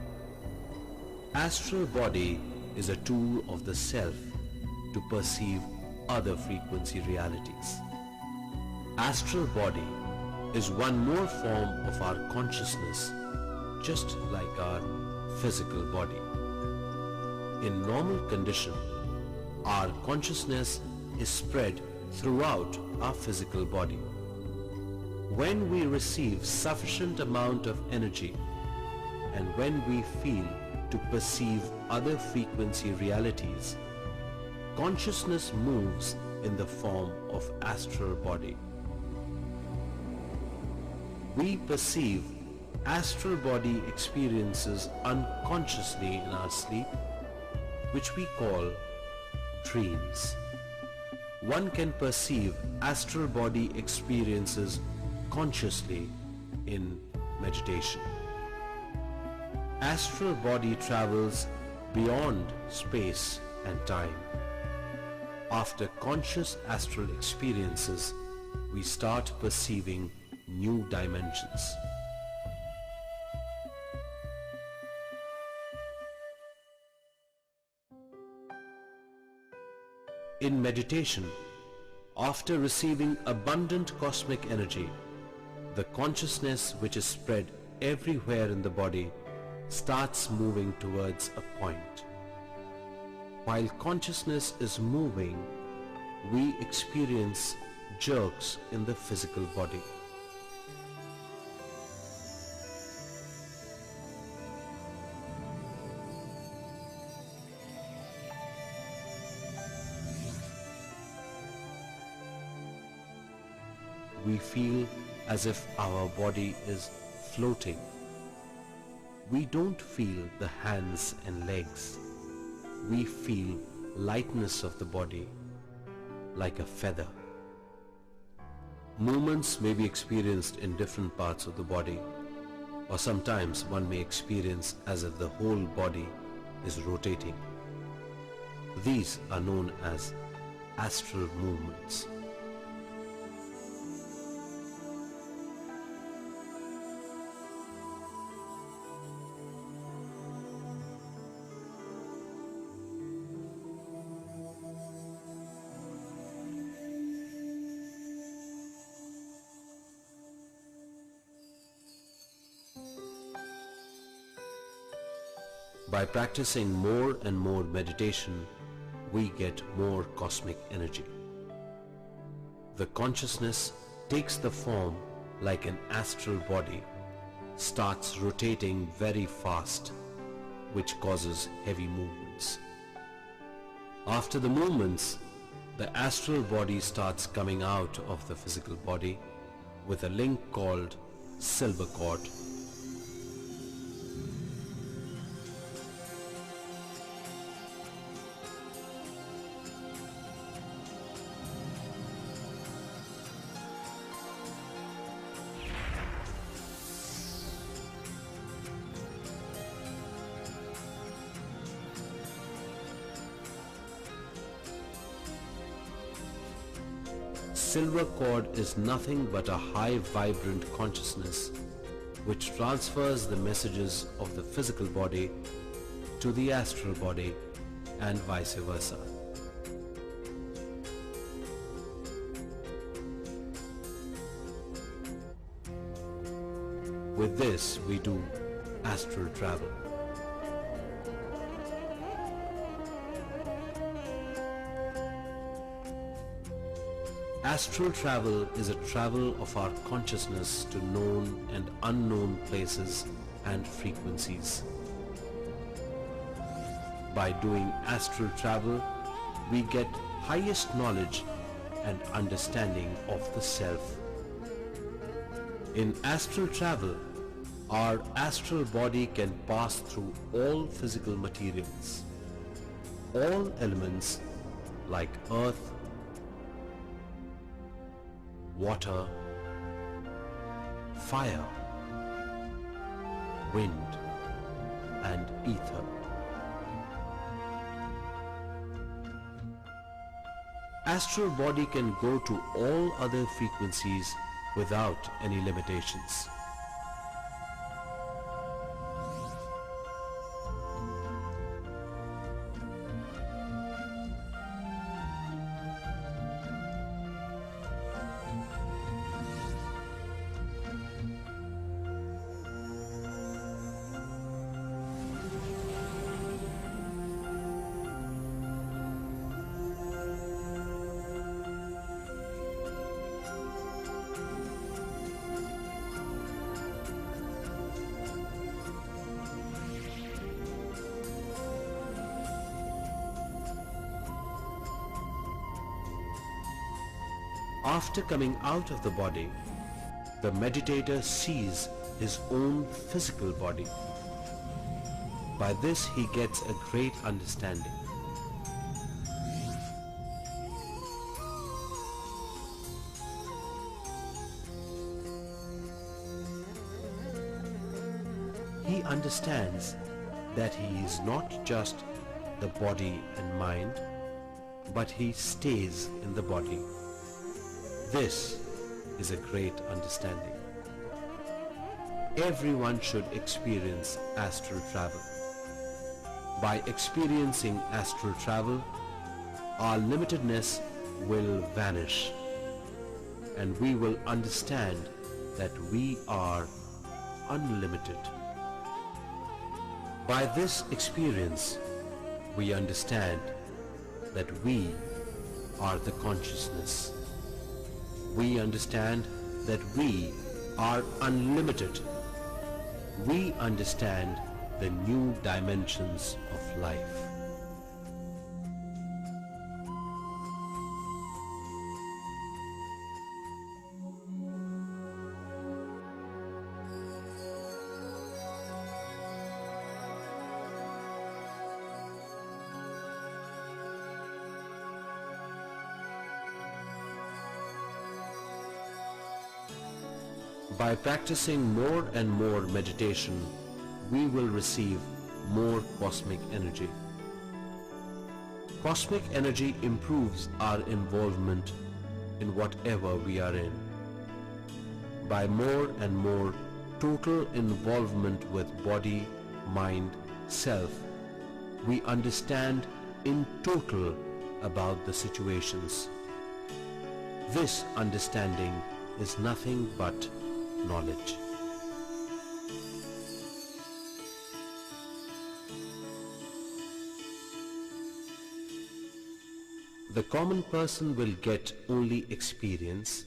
Astral body is a tool of the self to perceive other frequency realities. astral body is one more form of our consciousness, just like our physical body. In normal condition, our consciousness is spread throughout our physical body. When we receive sufficient amount of energy and when we feel to perceive other frequency realities, consciousness moves in the form of astral body. We perceive astral body experiences unconsciously in our sleep, which we call dreams. One can perceive astral body experiences consciously in meditation. Astral body travels beyond space and time. After conscious astral experiences, we start perceiving new dimensions. In meditation, after receiving abundant cosmic energy, the consciousness which is spread everywhere in the body starts moving towards a point. While consciousness is moving, we experience jerks in the physical body. We feel as if our body is floating. We don't feel the hands and legs. We feel lightness of the body, like a feather. Movements may be experienced in different parts of the body, or sometimes one may experience as if the whole body is rotating. These are known as astral movements. By practicing more and more meditation, we get more cosmic energy. The consciousness takes the form like an astral body, starts rotating very fast, which causes heavy movements. After the movements, the astral body starts coming out of the physical body with a link called silver cord. Silver cord is nothing but a high vibrant consciousness which transfers the messages of the physical body to the astral body and vice versa. With this, we do astral travel. Astral travel is a travel of our consciousness to known and unknown places and frequencies. By doing astral travel, we get highest knowledge and understanding of the self. In astral travel, our astral body can pass through all physical materials. All elements like earth, water, fire, wind, and ether. Astral body can go to all other frequencies without any limitations. After coming out of the body, the meditator sees his own physical body. By this he gets a great understanding. He understands that he is not just the body and mind, but he stays in the body. This is a great understanding. Everyone should experience astral travel. By experiencing astral travel, our limitedness will vanish, and we will understand that we are unlimited. By this experience, we understand that we are the consciousness. We understand that we are unlimited. We understand the new dimensions of life. By practicing more and more meditation, we will receive more cosmic energy. Cosmic energy improves our involvement in whatever we are in. By more and more total involvement with body, mind, self, we understand in total about the situations. This understanding is nothing but knowledge. The common person will get only experience,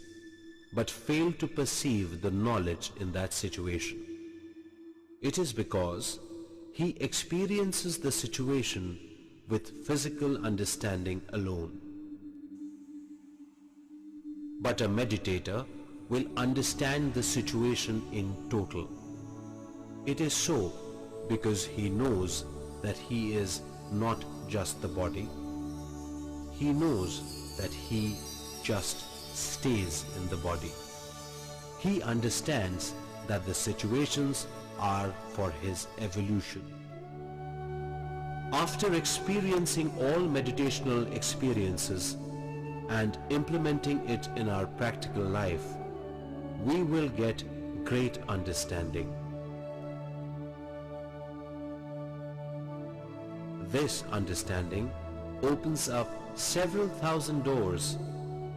but fail to perceive the knowledge in that situation. It is because he experiences the situation with physical understanding alone. But a meditator will understand the situation in total. It is so because he knows that he is not just the body. He knows that he just stays in the body. He understands that the situations are for his evolution. After experiencing all meditational experiences and implementing it in our practical life, we will get great understanding. This understanding opens up several thousand doors,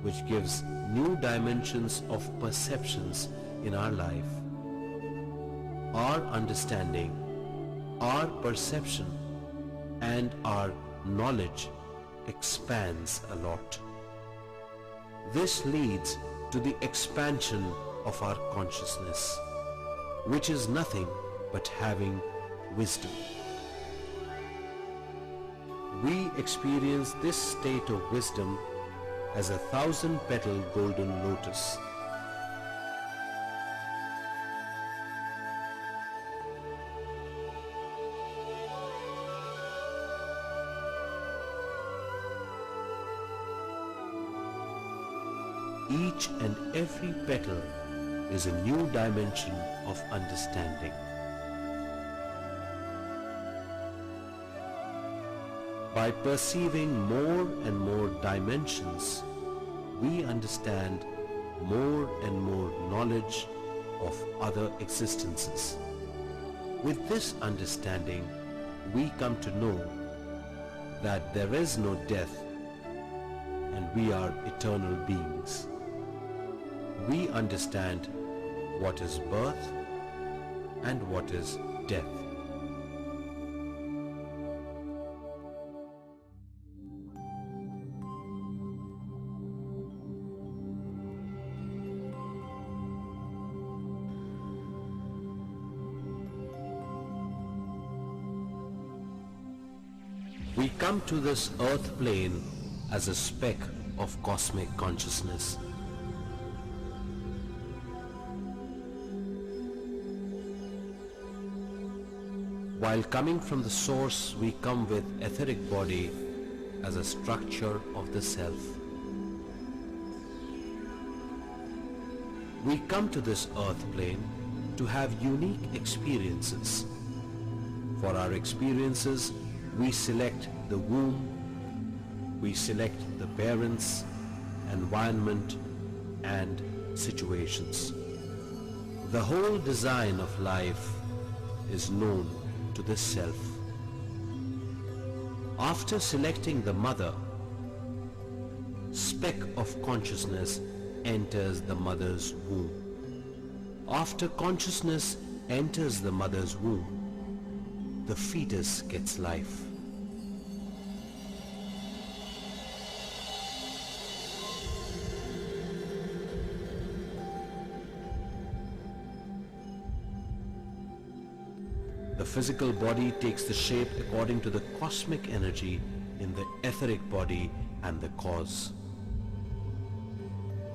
which gives new dimensions of perceptions in our life. Our understanding, our perception, and our knowledge expands a lot. This leads to the expansion of our consciousness, which is nothing but having wisdom. We experience this state of wisdom as a 1,000-petal golden lotus. Each and every petal is a new dimension of understanding. By perceiving more and more dimensions, we understand more and more knowledge of other existences. With this understanding, we come to know that there is no death and we are eternal beings. We understand what is birth and what is death. We come to this earth plane as a speck of cosmic consciousness, While coming from the source, we come with etheric body as a structure of the self. We come to this earth plane to have unique experiences. For our experiences, we select the womb, we select the parents, environment, and situations. The whole design of life is known to the self. After selecting the mother, speck of consciousness enters the mother's womb. After consciousness enters the mother's womb, the fetus gets life. The physical body takes the shape according to the cosmic energy in the etheric body and the cause.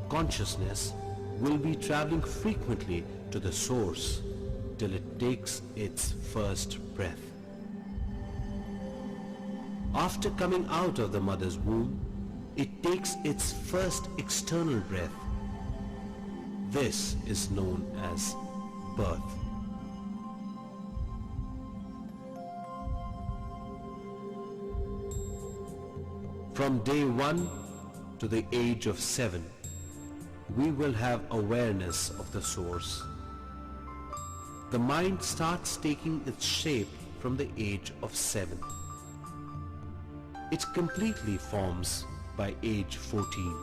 Consciousness will be traveling frequently to the source till it takes its first breath. After coming out of the mother's womb, it takes its first external breath. This is known as birth. From day 1 to the age of 7, we will have awareness of the source. The mind starts taking its shape from the age of 7. It completely forms by age 14.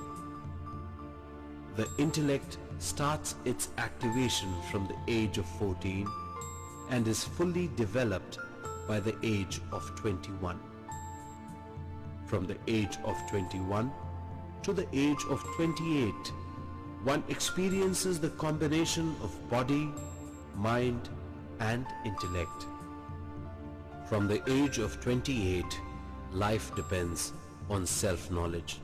The intellect starts its activation from the age of 14 and is fully developed by the age of 21. From the age of 21 to the age of 28, one experiences the combination of body, mind, and intellect. From the age of 28, life depends on self-knowledge.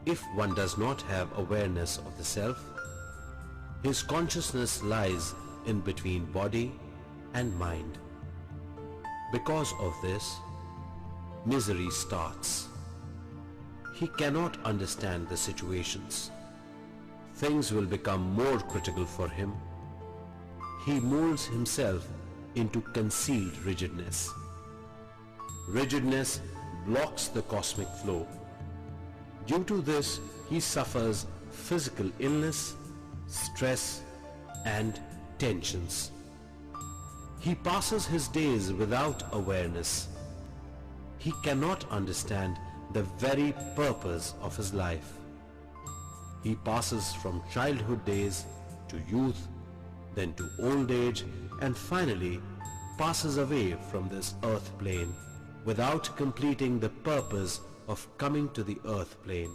If one does not have awareness of the self, his consciousness lies in between body and mind. Because of this, misery starts. He cannot understand the situations. Things will become more critical for him. He molds himself into concealed rigidness. Rigidness blocks the cosmic flow. Due to this, he suffers physical illness, stress, and tensions. He passes his days without awareness. He cannot understand the very purpose of his life. He passes from childhood days to youth, then to old age, and finally passes away from this earth plane without completing the purpose of coming to the earth plane.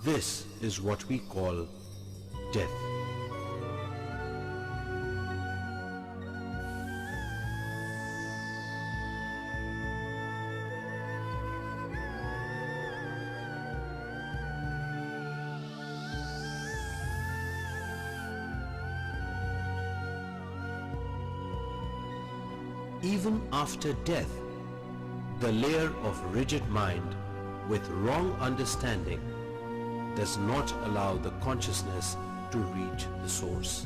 This is what we call death. Even after death, the layer of rigid mind with wrong understanding does not allow the consciousness to reach the source.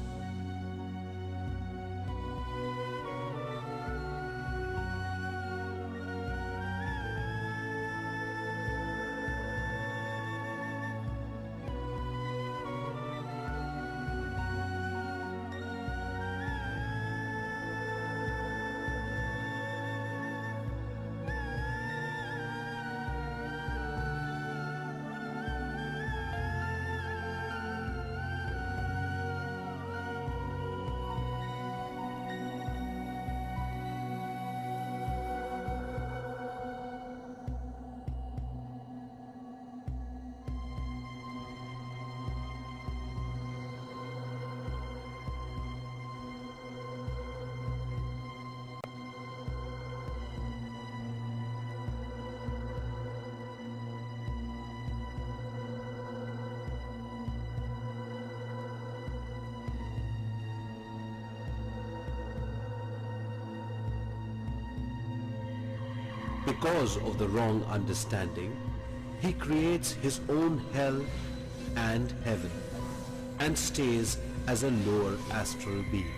because of the wrong understanding, he creates his own hell and heaven and stays as a lower astral being.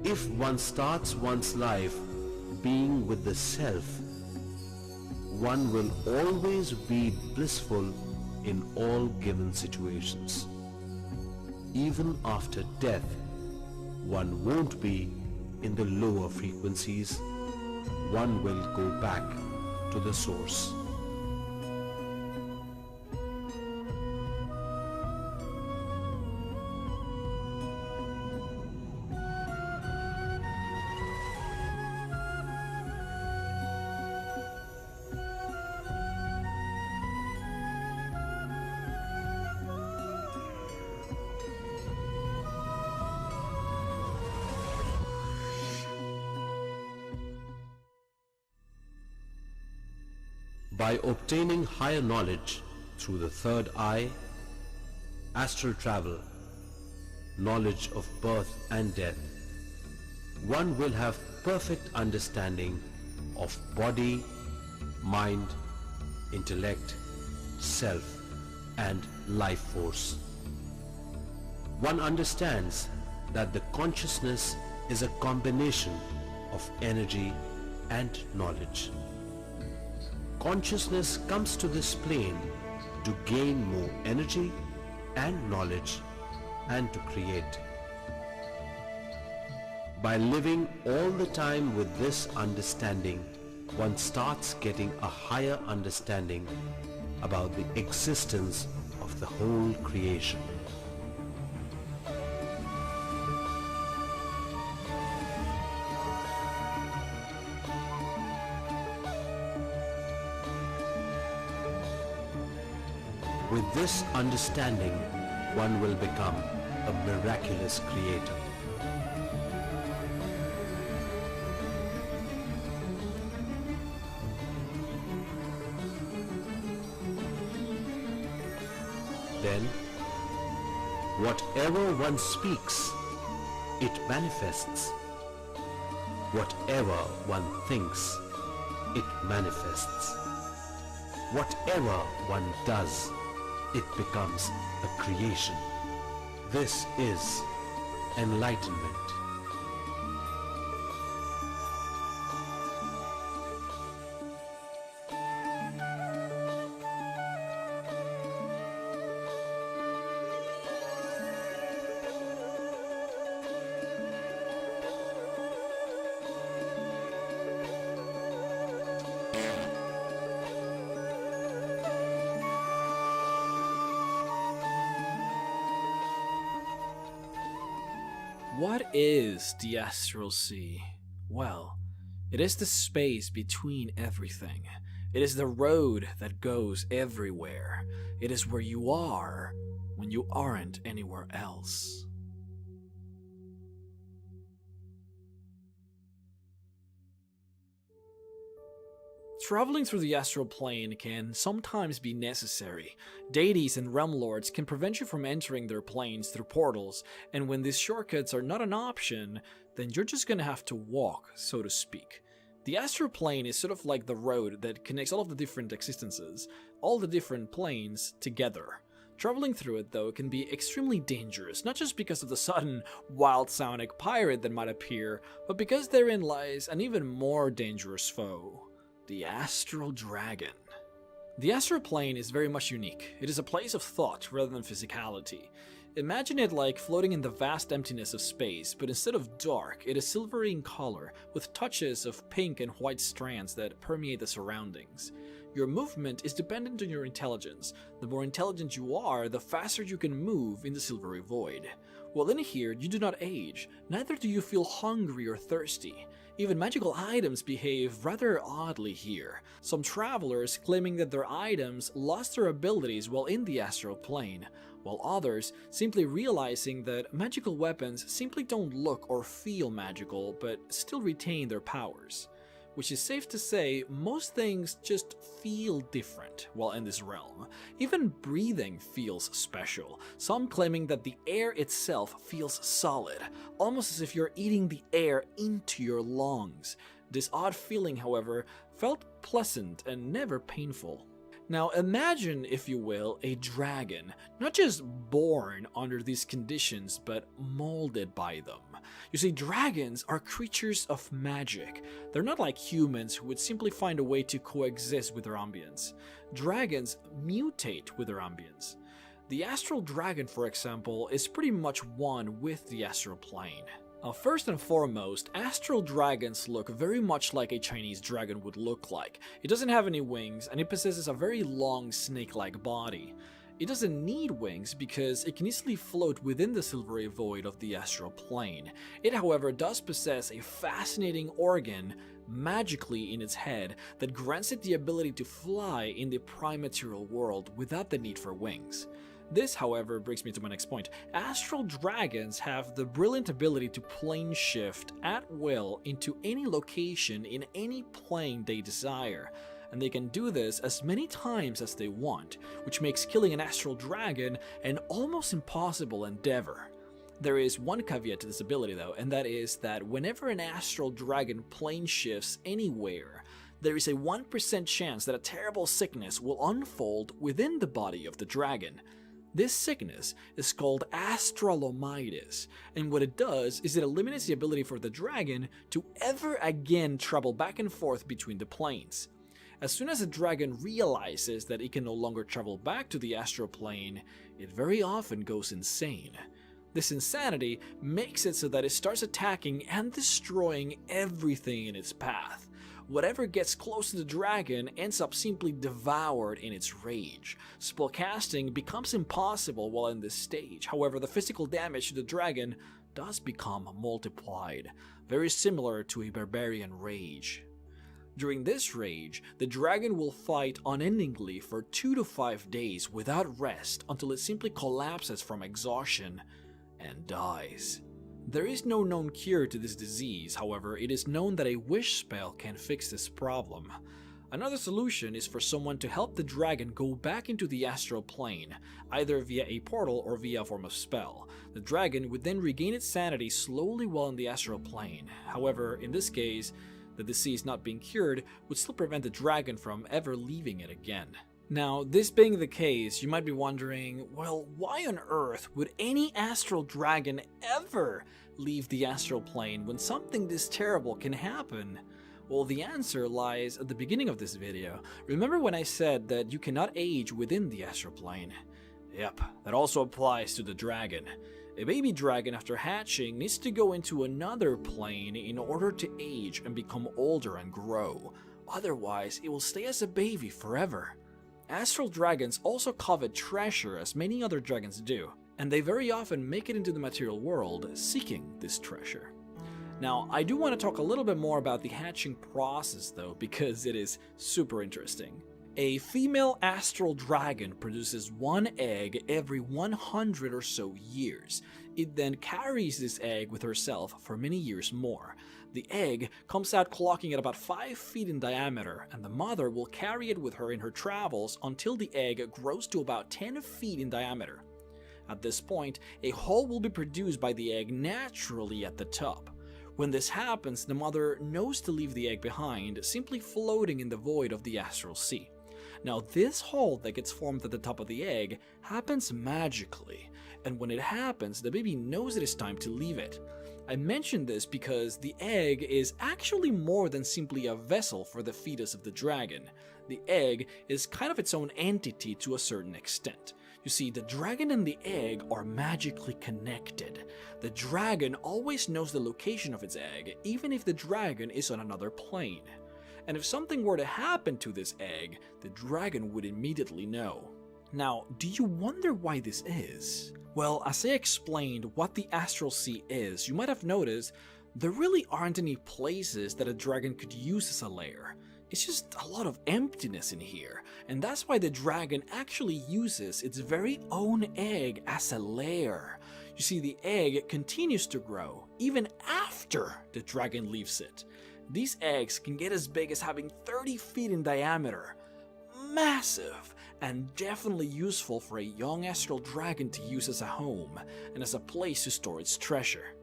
If one starts one's life being with the self, one will always be blissful in all given situations. Even after death, one won't be in the lower frequencies. One will go back to the source. By obtaining higher knowledge through the third eye, astral travel, knowledge of birth and death, one will have perfect understanding of body, mind, intellect, self, and life force. One understands that the consciousness is a combination of energy and knowledge. Consciousness comes to this plane to gain more energy and knowledge and to create. By living all the time with this understanding, one starts getting a higher understanding about the existence of the whole creation. With this understanding, one will become a miraculous creator. Then, whatever one speaks, it manifests. Whatever one thinks, it manifests. Whatever one does, it becomes a creation. This is enlightenment. What is the astral sea? Well, it is the space between everything. It is the road that goes everywhere. It is where you are when you aren't anywhere else. Traveling through the astral plane can sometimes be necessary. Deities and realm lords can prevent you from entering their planes through portals, and when these shortcuts are not an option, then you're just gonna have to walk, so to speak. The astral plane is sort of like the road that connects all of the different existences, all the different planes together. Traveling through it, though, can be extremely dangerous, not just because of the sudden, wild sonic pirate that might appear, but because therein lies an even more dangerous foe. The Astral Dragon. The astral plane is very much unique. It is a place of thought rather than physicality. Imagine it like floating in the vast emptiness of space, but instead of dark, it is silvery in color, with touches of pink and white strands that permeate the surroundings. Your movement is dependent on your intelligence. The more intelligent you are, the faster you can move in the silvery void. Well, in here, you do not age, neither do you feel hungry or thirsty. Even magical items behave rather oddly here, some travelers claiming that their items lost their abilities while in the astral plane, while others simply realizing that magical weapons simply don't look or feel magical but still retain their powers. Which is safe to say, most things just feel different while in this realm. Even breathing feels special, some claiming that the air itself feels solid, almost as if you're eating the air into your lungs. This odd feeling, however, felt pleasant and never painful. Now imagine, if you will, a dragon, not just born under these conditions, but molded by them. You see, dragons are creatures of magic. They're not like humans who would simply find a way to coexist with their ambience. Dragons mutate with their ambience. The astral dragon, for example, is pretty much one with the astral plane. First and foremost, astral dragons look very much like a Chinese dragon would look like. It doesn't have any wings, and it possesses a very long snake-like body. It doesn't need wings because it can easily float within the silvery void of the astral plane. It, however, does possess a fascinating organ magically in its head that grants it the ability to fly in the prime material world without the need for wings. This, however, brings me to my next point. Astral dragons have the brilliant ability to plane shift at will into any location in any plane they desire, and they can do this as many times as they want, which makes killing an astral dragon an almost impossible endeavor. There is one caveat to this ability though, and that is that whenever an astral dragon plane shifts anywhere, there is a 1% chance that a terrible sickness will unfold within the body of the dragon. This sickness is called astralomitis, and what it does is it eliminates the ability for the dragon to ever again travel back and forth between the planes. As soon as a dragon realizes that it can no longer travel back to the astral plane, it very often goes insane. This insanity makes it so that it starts attacking and destroying everything in its path. Whatever gets close to the dragon ends up simply devoured in its rage. Spellcasting becomes impossible while in this stage, however the physical damage to the dragon does become multiplied, very similar to a barbarian rage. During this rage, the dragon will fight unendingly for 2 to 5 days without rest until it simply collapses from exhaustion and dies. There is no known cure to this disease, however, it is known that a wish spell can fix this problem. Another solution is for someone to help the dragon go back into the astral plane, either via a portal or via a form of spell. The dragon would then regain its sanity slowly while in the astral plane. However, in this case, the disease not being cured would still prevent the dragon from ever leaving it again. Now, this being the case, you might be wondering, well, why on earth would any astral dragon ever leave the astral plane when something this terrible can happen? Well, the answer lies at the beginning of this video. Remember when I said that you cannot age within the astral plane? Yep, that also applies to the dragon. A baby dragon after hatching needs to go into another plane in order to age and become older and grow. Otherwise, it will stay as a baby forever. Astral dragons also covet treasure as many other dragons do, and they very often make it into the material world seeking this treasure. Now, I do want to talk a little bit more about the hatching process though, because it is super interesting. A female astral dragon produces one egg every 100 or so years. It then carries this egg with herself for many years more. The egg comes out clocking at about 5 feet in diameter, and the mother will carry it with her in her travels until the egg grows to about 10 feet in diameter. At this point, a hole will be produced by the egg naturally at the top. When this happens, the mother knows to leave the egg behind, simply floating in the void of the astral sea. Now, this hole that gets formed at the top of the egg happens magically, and when it happens, the baby knows it is time to leave it. I mention this because the egg is actually more than simply a vessel for the fetus of the dragon. The egg is kind of its own entity to a certain extent. You see, the dragon and the egg are magically connected. The dragon always knows the location of its egg, even if the dragon is on another plane. and if something were to happen to this egg, the dragon would immediately know. Now, do you wonder why this is? Well, as I explained what the Astral Sea is, you might have noticed there really aren't any places that a dragon could use as a lair. It's just a lot of emptiness in here, and that's why the dragon actually uses its very own egg as a lair. You see, the egg continues to grow even after the dragon leaves it. These eggs can get as big as having 30 feet in diameter. Massive, and definitely useful for a young astral dragon to use as a home and as a place to store its treasure.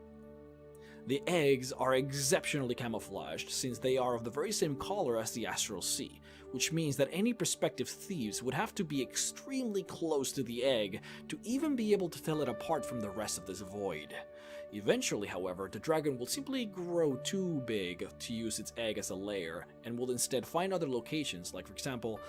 The eggs are exceptionally camouflaged since they are of the very same color as the Astral Sea, which means that any prospective thieves would have to be extremely close to the egg to even be able to tell it apart from the rest of this void. Eventually, however, the dragon will simply grow too big to use its egg as a lair and will instead find other locations, like for example,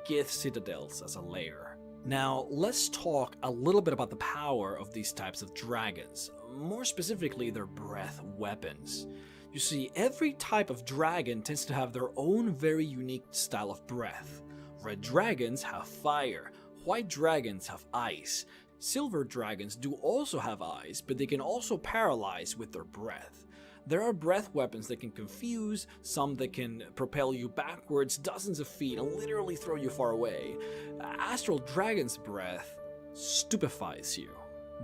Gith citadels as a lair. Now, let's talk a little bit about the power of these types of dragons, more specifically their breath weapons. You see, every type of dragon tends to have their own very unique style of breath. Red dragons have fire, white dragons have ice, silver dragons do also have eyes, but they can also paralyze with their breath. There are breath weapons that can confuse, some that can propel you backwards dozens of feet and literally throw you far away. Astral Dragon's breath stupefies you.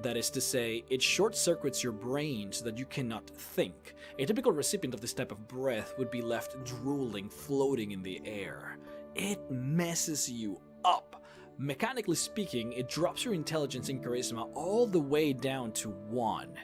That is to say, it short-circuits your brain so that you cannot think. A typical recipient of this type of breath would be left drooling, floating in the air. It messes you up. Mechanically speaking, it drops your intelligence and charisma all the way down to 1.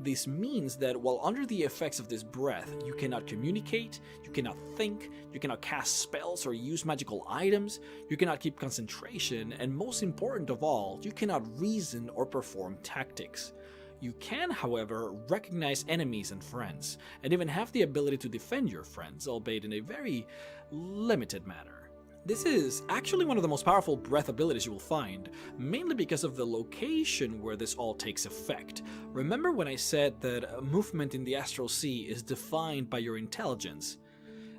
This means that while under the effects of this breath, you cannot communicate, you cannot think, you cannot cast spells or use magical items, you cannot keep concentration, and most important of all, you cannot reason or perform tactics. You can, however, recognize enemies and friends, and even have the ability to defend your friends, albeit in a very limited manner. This is actually one of the most powerful breath abilities you will find, mainly because of the location where this all takes effect. Remember when I said that movement in the Astral Sea is defined by your intelligence?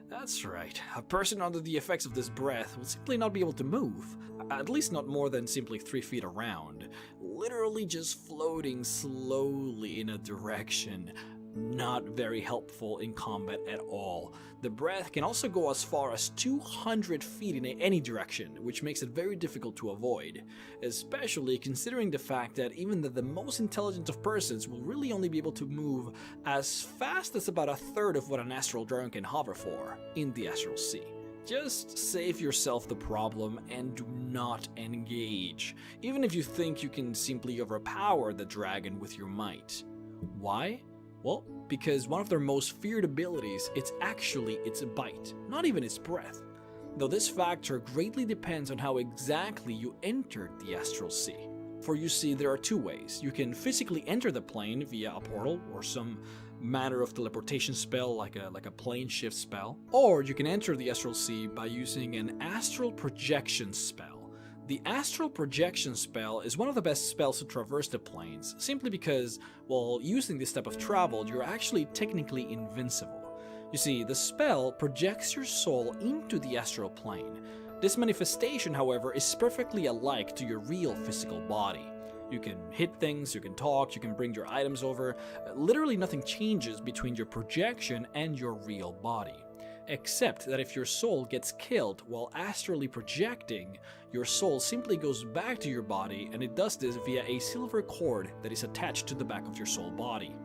That's right, a person under the effects of this breath will simply not be able to move, at least not more than simply 3 feet around, literally just floating slowly in a direction. Not very helpful in combat at all. The breath can also go as far as 200 feet in any direction, which makes it very difficult to avoid, especially considering the fact that even the most intelligent of persons will really only be able to move as fast as about a third of what an astral dragon can hover for in the Astral Sea. Just save yourself the problem and do not engage, even if you think you can simply overpower the dragon with your might. Why? Well, because one of their most feared abilities is actually its bite, not even its breath. Though this factor greatly depends on how exactly you entered the Astral Sea. For you see, there are 2 ways. You can physically enter the plane via a portal or some manner of teleportation spell like a plane shift spell, or you can enter the Astral Sea by using an astral projection spell. The astral projection spell is one of the best spells to traverse the planes, simply because, while using this type of travel, you're actually technically invincible. You see, the spell projects your soul into the astral plane. This manifestation, however, is perfectly alike to your real physical body. You can hit things, you can talk, you can bring your items over. Literally nothing changes between your projection and your real body. Except that if your soul gets killed while astrally projecting, your soul simply goes back to your body, and it does this via a silver cord that is attached to the back of your soul body.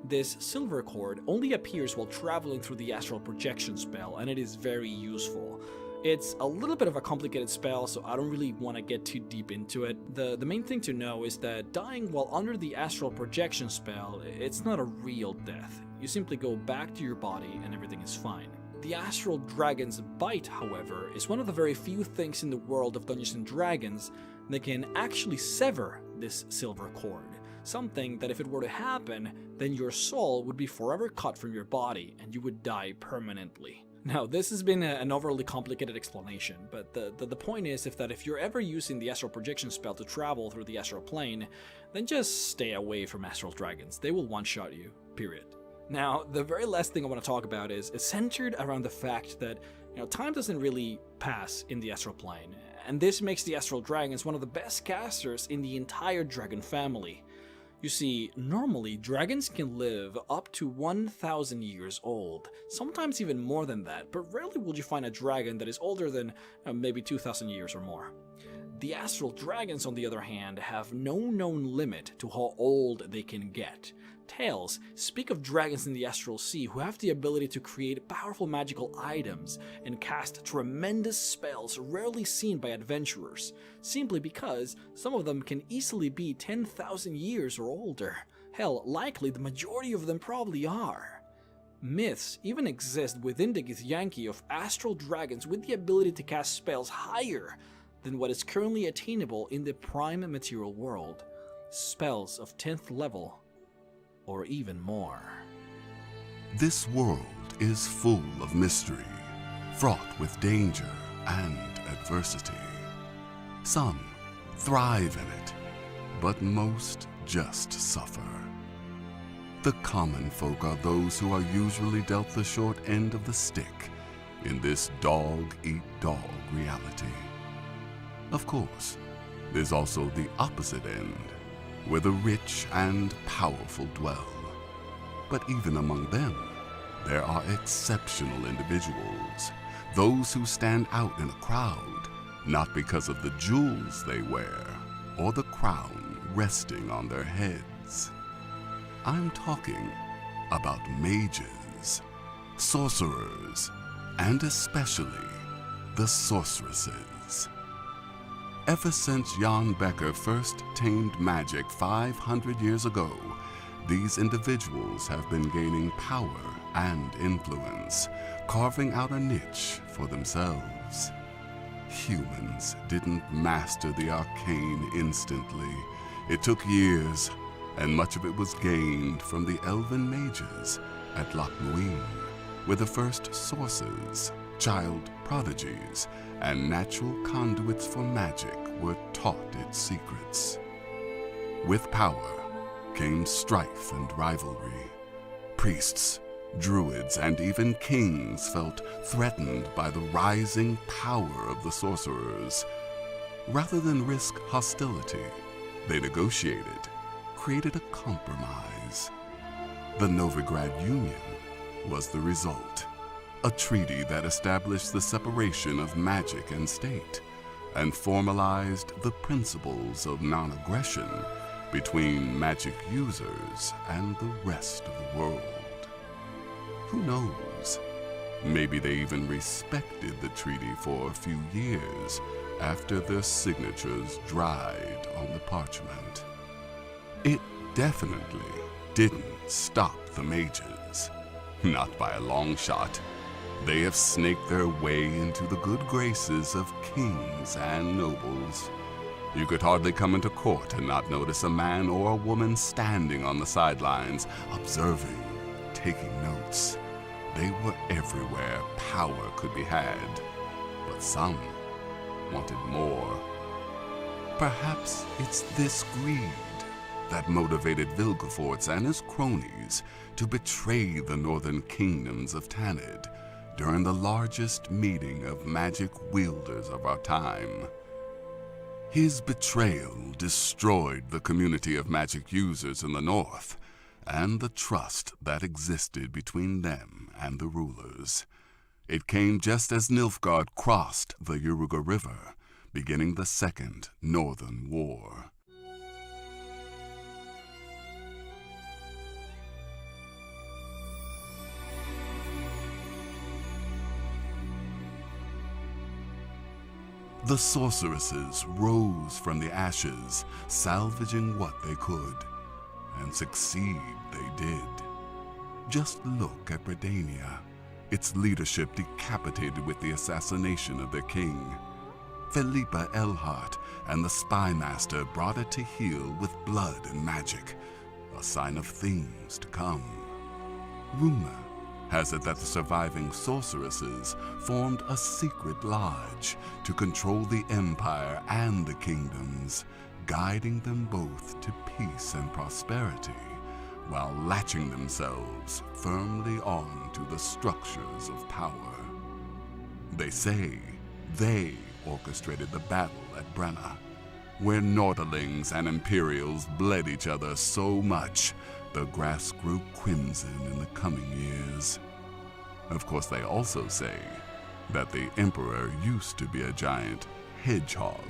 This silver cord only appears while traveling through the astral projection spell, and it is very useful. It's a little bit of a complicated spell, so I don't really want to get too deep into it. The main thing to know is that dying while under the astral projection spell, it's not a real death. You simply go back to your body and everything is fine. The Astral Dragon's Bite, however, is one of the very few things in the world of Dungeons & Dragons that can actually sever this silver cord. Something that if it were to happen, then your soul would be forever cut from your body and you would die permanently. Now, this has been an overly complicated explanation, but the point is that if you're ever using the astral projection spell to travel through the astral plane, then just stay away from astral dragons. They will one-shot you, period. Now, the very last thing I want to talk about is centered around the fact that time doesn't really pass in the astral plane, and this makes the astral dragons one of the best casters in the entire dragon family. You see, normally dragons can live up to 1,000 years old, sometimes even more than that, but rarely will you find a dragon that is older than maybe 2,000 years or more. The astral dragons, on the other hand, have no known limit to how old they can get. Tales speak of dragons in the astral sea who have the ability to create powerful magical items and cast tremendous spells rarely seen by adventurers, simply because some of them can easily be 10,000 years or older. Hell, likely the majority of them probably are. Myths even exist within the Githyanki of astral dragons with the ability to cast spells higher than what is currently attainable in the prime material world. Spells of 10th level or even more. This world is full of mystery, fraught with danger and adversity. Some thrive in it, but most just suffer. The common folk are those who are usually dealt the short end of the stick in this dog-eat-dog reality. Of course, there's also the opposite end, where the rich and powerful dwell. But even among them, there are exceptional individuals, those who stand out in a crowd, not because of the jewels they wear or the crown resting on their heads. I'm talking about mages, sorcerers, and especially the sorceresses. Ever since Jan Becker first tamed magic 500 years ago, these individuals have been gaining power and influence, carving out a niche for themselves. Humans didn't master the arcane instantly. It took years, and much of it was gained from the elven mages at Loch Muin, where the first sources, child prodigies, and natural conduits for magic were taught its secrets. With power came strife and rivalry. Priests, druids, and even kings felt threatened by the rising power of the sorcerers. Rather than risk hostility, they negotiated, created a compromise. The Novigrad Union was the result. A treaty that established the separation of magic and state and formalized the principles of non-aggression between magic users and the rest of the world. Who knows? Maybe they even respected the treaty for a few years after their signatures dried on the parchment. It definitely didn't stop the mages. Not by a long shot. They have snaked their way into the good graces of kings and nobles. You could hardly come into court and not notice a man or a woman standing on the sidelines, observing, taking notes. They were everywhere power could be had, but some wanted more. Perhaps it's this greed that motivated Vilgefortz and his cronies to betray the northern kingdoms of Tanid during the largest meeting of magic wielders of our time. His betrayal destroyed the community of magic users in the north and the trust that existed between them and the rulers. It came just as Nilfgaard crossed the Yaruga River, beginning the Second Northern War. The sorceresses rose from the ashes, salvaging what they could, and succeed they did. Just look at Redania, its leadership decapitated with the assassination of their king. Felipa Elhart and the Spy Master brought it to heel with blood and magic, a sign of things to come. Rumor has it that the surviving sorceresses formed a secret lodge to control the empire and the kingdoms, guiding them both to peace and prosperity, while latching themselves firmly on to the structures of power. They say they orchestrated the battle at Brenna, where Nautilings and Imperials bled each other so much the grass grew crimson in the coming years. Of course, they also say that the Emperor used to be a giant hedgehog,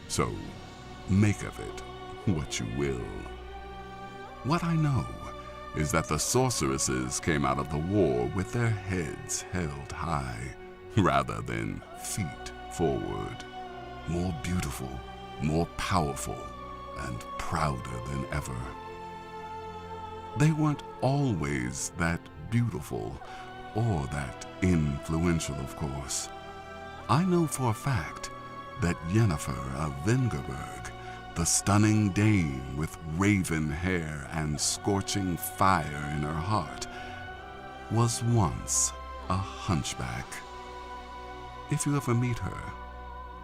so make of it what you will. What I know is that the sorceresses came out of the war with their heads held high, rather than feet forward, more beautiful, more powerful, and prouder than ever. They weren't always that beautiful or that influential, of course. I know for a fact that Yennefer of Vengerberg, the stunning dame with raven hair and scorching fire in her heart, was once a hunchback. If you ever meet her,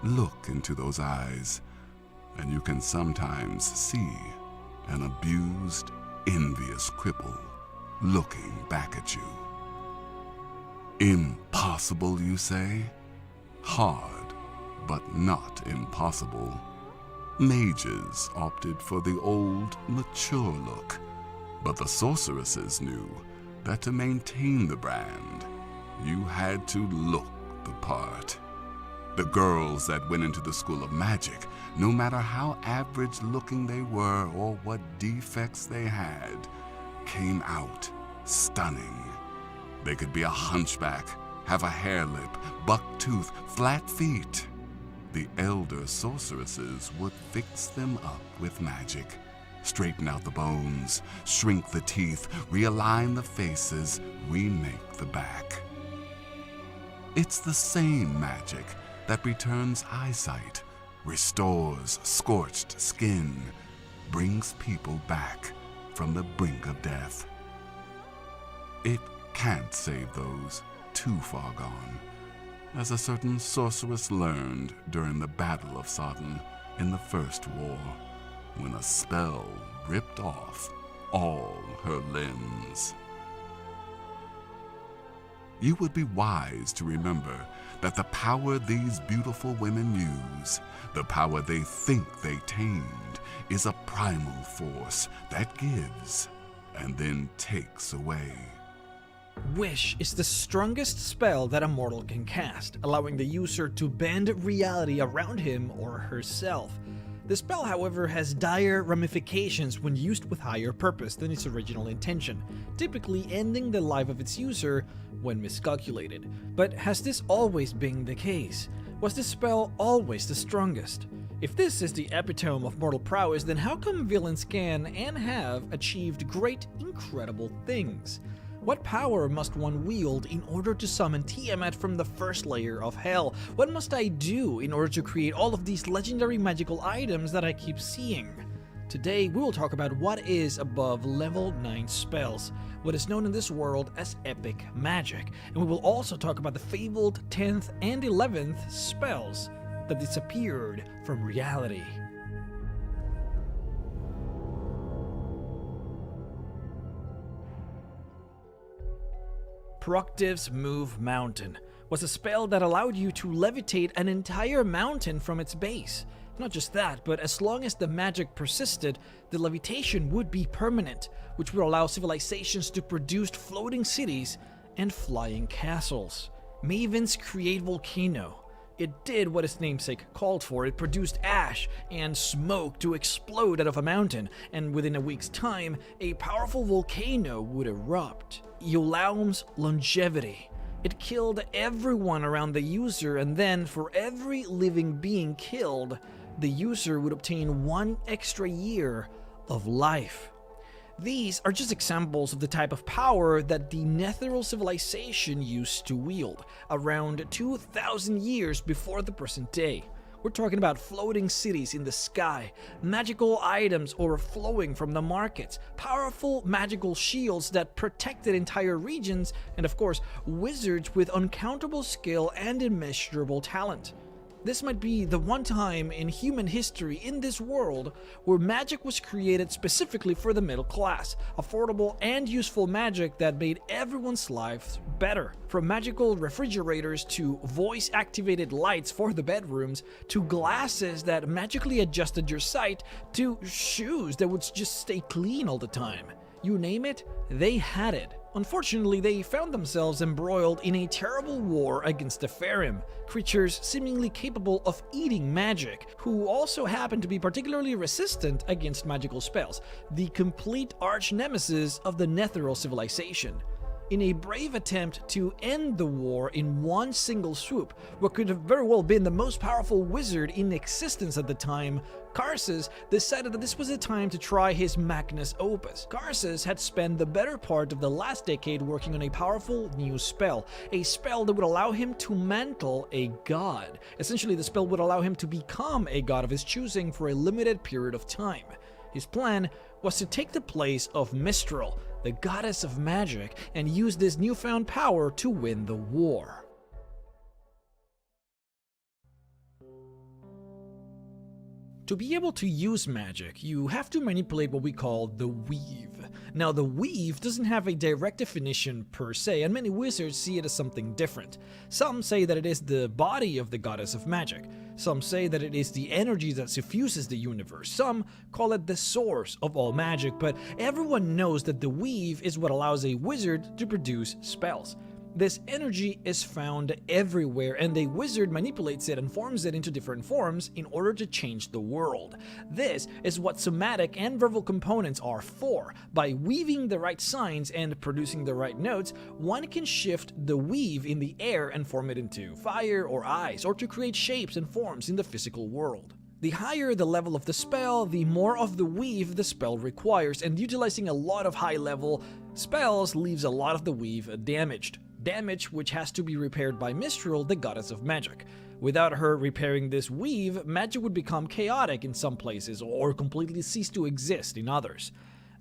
look into those eyes, and you can sometimes see an abused, envious cripple looking back at you. Impossible, you say? Hard, but not impossible. Mages opted for the old, mature look, but the sorceresses knew that to maintain the brand, you had to look the part. The girls that went into the School of Magic, no matter how average-looking they were or what defects they had, came out stunning. They could be a hunchback, have a hair lip, buck tooth, flat feet. The elder sorceresses would fix them up with magic, straighten out the bones, shrink the teeth, realign the faces, remake the back. It's the same magic that returns eyesight, restores scorched skin, brings people back from the brink of death. It can't save those too far gone, as a certain sorceress learned during the Battle of Sodden in the First War, when a spell ripped off all her limbs. You would be wise to remember that the power these beautiful women use, the power they think they tamed, is a primal force that gives and then takes away. Wish is the strongest spell that a mortal can cast, allowing the user to bend reality around him or herself. The spell, however, has dire ramifications when used with higher purpose than its original intention, typically ending the life of its user when miscalculated. But has this always been the case? Was this spell always the strongest? If this is the epitome of mortal prowess, then how come villains can and have achieved great, incredible things? What power must one wield in order to summon Tiamat from the first layer of hell? What must I do in order to create all of these legendary magical items that I keep seeing? Today, we will talk about what is above level 9 spells, what is known in this world as epic magic, and we will also talk about the fabled 10th and 11th spells that disappeared from reality. Proctiv's Move Mountain was a spell that allowed you to levitate an entire mountain from its base. Not just that, but as long as the magic persisted, the levitation would be permanent, which would allow civilizations to produce floating cities and flying castles. Maven's Create Volcano. It did what its namesake called for. It produced ash and smoke to explode out of a mountain, and within a week's time, a powerful volcano would erupt. Eulaum's Longevity. It killed everyone around the user, and then for every living being killed, the user would obtain 1 extra year of life. These are just examples of the type of power that the Netheril civilization used to wield, around 2,000 years before the present day. We're talking about floating cities in the sky, magical items overflowing from the markets, powerful magical shields that protected entire regions, and of course, wizards with uncountable skill and immeasurable talent. This might be the one time in human history in this world where magic was created specifically for the middle class, affordable and useful magic that made everyone's lives better. From magical refrigerators to voice-activated lights for the bedrooms, to glasses that magically adjusted your sight, to shoes that would just stay clean all the time. You name it, they had it. Unfortunately, they found themselves embroiled in a terrible war against the Farim, creatures seemingly capable of eating magic, who also happen to be particularly resistant against magical spells, the complete arch-nemesis of the Netheril civilization. In a brave attempt to end the war in one single swoop, what could have very well been the most powerful wizard in existence at the time, Karsus decided that this was the time to try his magnus opus. Karsus had spent the better part of the last decade working on a powerful new spell, a spell that would allow him to mantle a god. Essentially, the spell would allow him to become a god of his choosing for a limited period of time. His plan was to take the place of Mistral, the goddess of magic, and use this newfound power to win the war. To be able to use magic, you have to manipulate what we call the weave. Now, the weave doesn't have a direct definition per se, and many wizards see it as something different. Some say that it is the body of the goddess of magic. Some say that it is the energy that suffuses the universe. Some call it the source of all magic, but everyone knows that the weave is what allows a wizard to produce spells. This energy is found everywhere, and a wizard manipulates it and forms it into different forms in order to change the world. This is what somatic and verbal components are for. By weaving the right signs and producing the right notes, one can shift the weave in the air and form it into fire or ice, or to create shapes and forms in the physical world. The higher the level of the spell, the more of the weave the spell requires, and utilizing a lot of high-level spells leaves a lot of the weave damaged. Damage which has to be repaired by Mistral, the goddess of magic. Without her repairing this weave, magic would become chaotic in some places or completely cease to exist in others.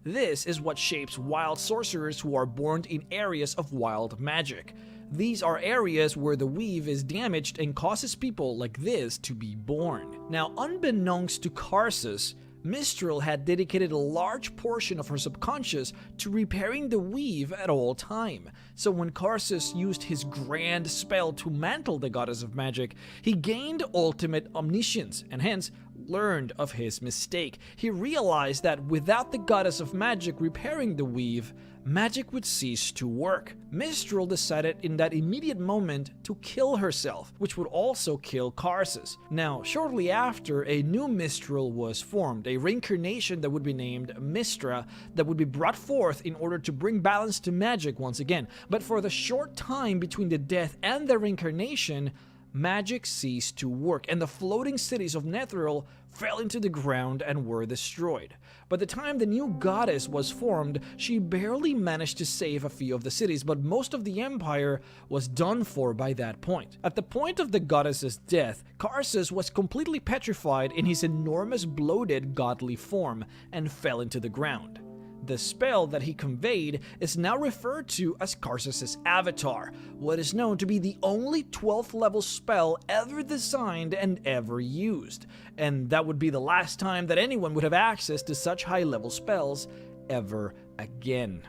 This is what shapes wild sorcerers who are born in areas of wild magic. These are areas where the weave is damaged and causes people like this to be born. Now, unbeknownst to Karsus, Mistral had dedicated a large portion of her subconscious to repairing the weave at all time. So when Karsus used his grand spell to mantle the goddess of magic, he gained ultimate omniscience and hence learned of his mistake. He realized that without the goddess of magic repairing the weave, magic would cease to work. Mistral decided in that immediate moment to kill herself, which would also kill Karsus. Now, shortly after, a new Mistral was formed, a reincarnation that would be named Mistra, that would be brought forth in order to bring balance to magic once again. But for the short time between the death and the reincarnation, magic ceased to work, and the floating cities of Netheril fell into the ground and were destroyed. By the time the new goddess was formed, she barely managed to save a few of the cities, but most of the empire was done for by that point. At the point of the goddess's death, Karsus was completely petrified in his enormous bloated godly form and fell into the ground. The spell that he conveyed is now referred to as Karsus' avatar, what is known to be the only 12th level spell ever designed and ever used, and that would be the last time that anyone would have access to such high level spells ever again.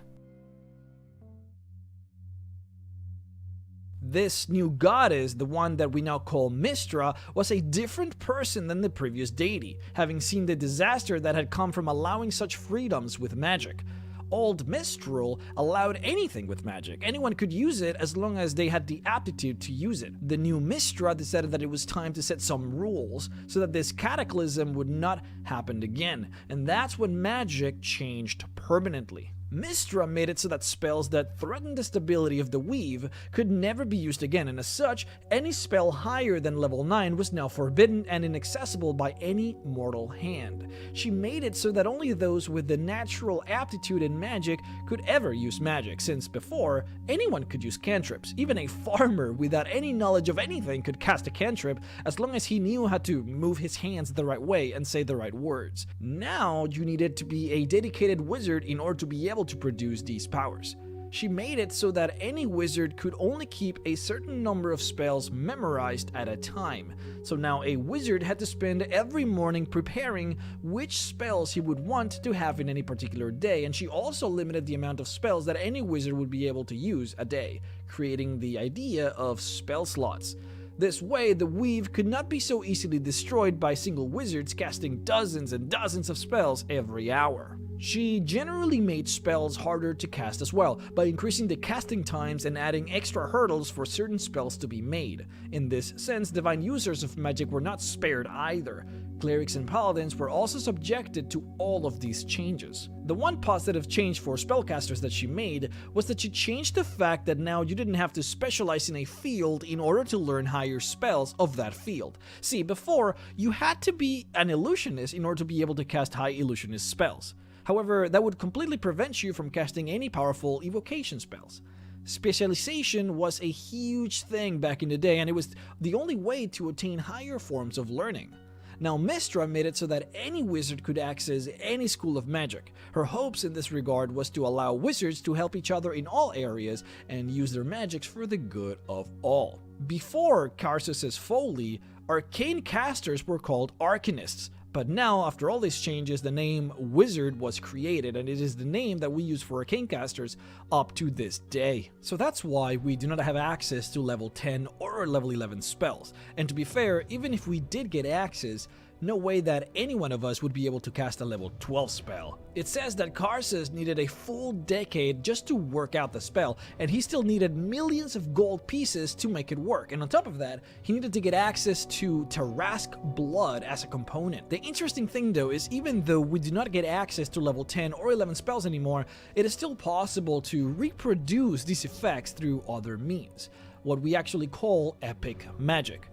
This new goddess, the one that we now call Mistra, was a different person than the previous deity, having seen the disaster that had come from allowing such freedoms with magic. Old Mistral allowed anything with magic. Anyone could use it as long as they had the aptitude to use it. The new Mistra decided that it was time to set some rules so that this cataclysm would not happen again, and that's when magic changed permanently. Mistra made it so that spells that threatened the stability of the weave could never be used again, and as such, any spell higher than level 9 was now forbidden and inaccessible by any mortal hand. She made it so that only those with the natural aptitude in magic could ever use magic, since before, anyone could use cantrips. Even a farmer without any knowledge of anything could cast a cantrip as long as he knew how to move his hands the right way and say the right words. Now, you needed to be a dedicated wizard in order to be able to produce these powers. She made it so that any wizard could only keep a certain number of spells memorized at a time. So now a wizard had to spend every morning preparing which spells he would want to have in any particular day, and she also limited the amount of spells that any wizard would be able to use a day, creating the idea of spell slots. This way, the weave could not be so easily destroyed by single wizards casting dozens and dozens of spells every hour. She generally made spells harder to cast as well, by increasing the casting times and adding extra hurdles for certain spells to be made. In this sense, divine users of magic were not spared either. Clerics and paladins were also subjected to all of these changes. The one positive change for spellcasters that she made was that she changed the fact that now you didn't have to specialize in a field in order to learn higher spells of that field. See, before, you had to be an illusionist in order to be able to cast high illusionist spells. However, that would completely prevent you from casting any powerful evocation spells. Specialization was a huge thing back in the day, and it was the only way to attain higher forms of learning. Now, Mystra made it so that any wizard could access any school of magic. Her hopes in this regard was to allow wizards to help each other in all areas and use their magics for the good of all. Before Karsus's folly, arcane casters were called arcanists. But now, after all these changes, the name Wizard was created, and it is the name that we use for arcane casters up to this day. So that's why we do not have access to level 10 or level 11 spells. And to be fair, even if we did get access, no way that any one of us would be able to cast a level 12 spell. It says that Karsus needed a full decade just to work out the spell, and he still needed millions of gold pieces to make it work. And on top of that, he needed to get access to Tarask blood as a component. The interesting thing though is, even though we do not get access to level 10 or 11 spells anymore, it is still possible to reproduce these effects through other means, what we actually call epic magic.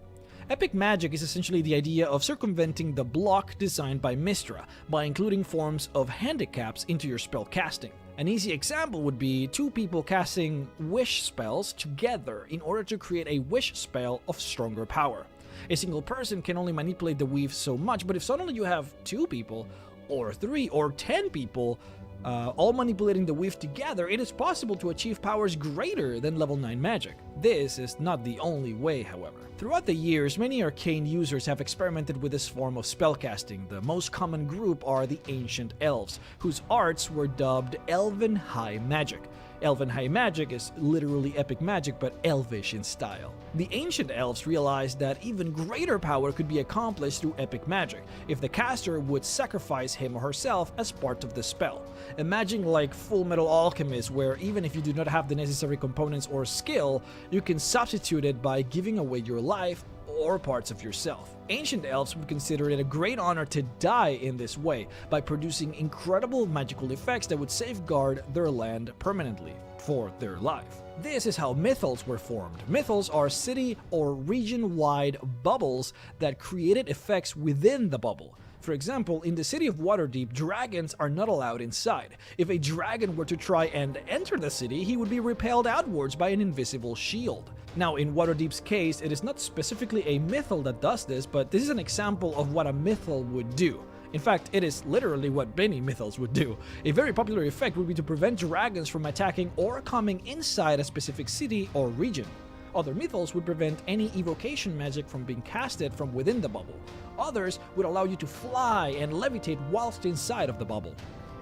Epic magic is essentially the idea of circumventing the block designed by Mystra by including forms of handicaps into your spell casting. An easy example would be two people casting wish spells together in order to create a wish spell of stronger power. A single person can only manipulate the weave so much, but if suddenly you have two people, or 3 or 10 people, all manipulating the weave together, it is possible to achieve powers greater than level 9 magic. This is not the only way, however. Throughout the years, many arcane users have experimented with this form of spellcasting. The most common group are the Ancient Elves, whose arts were dubbed Elven High Magic. Elven High Magic is literally epic magic, but elvish in style. The Ancient Elves realized that even greater power could be accomplished through epic magic if the caster would sacrifice him or herself as part of the spell. Imagine like Full Metal Alchemist, where even if you do not have the necessary components or skill, you can substitute it by giving away your life or parts of yourself. Ancient Elves would consider it a great honor to die in this way, by producing incredible magical effects that would safeguard their land permanently for their life. This is how mythals were formed. Mythals are city or region-wide bubbles that created effects within the bubble. For example, in the city of Waterdeep, dragons are not allowed inside. If a dragon were to try and enter the city, he would be repelled outwards by an invisible shield. Now, in Waterdeep's case, it is not specifically a mythal that does this, but this is an example of what a mythal would do. In fact, it is literally what many mythals would do. A very popular effect would be to prevent dragons from attacking or coming inside a specific city or region. Other mythals would prevent any evocation magic from being casted from within the bubble. Others would allow you to fly and levitate whilst inside of the bubble.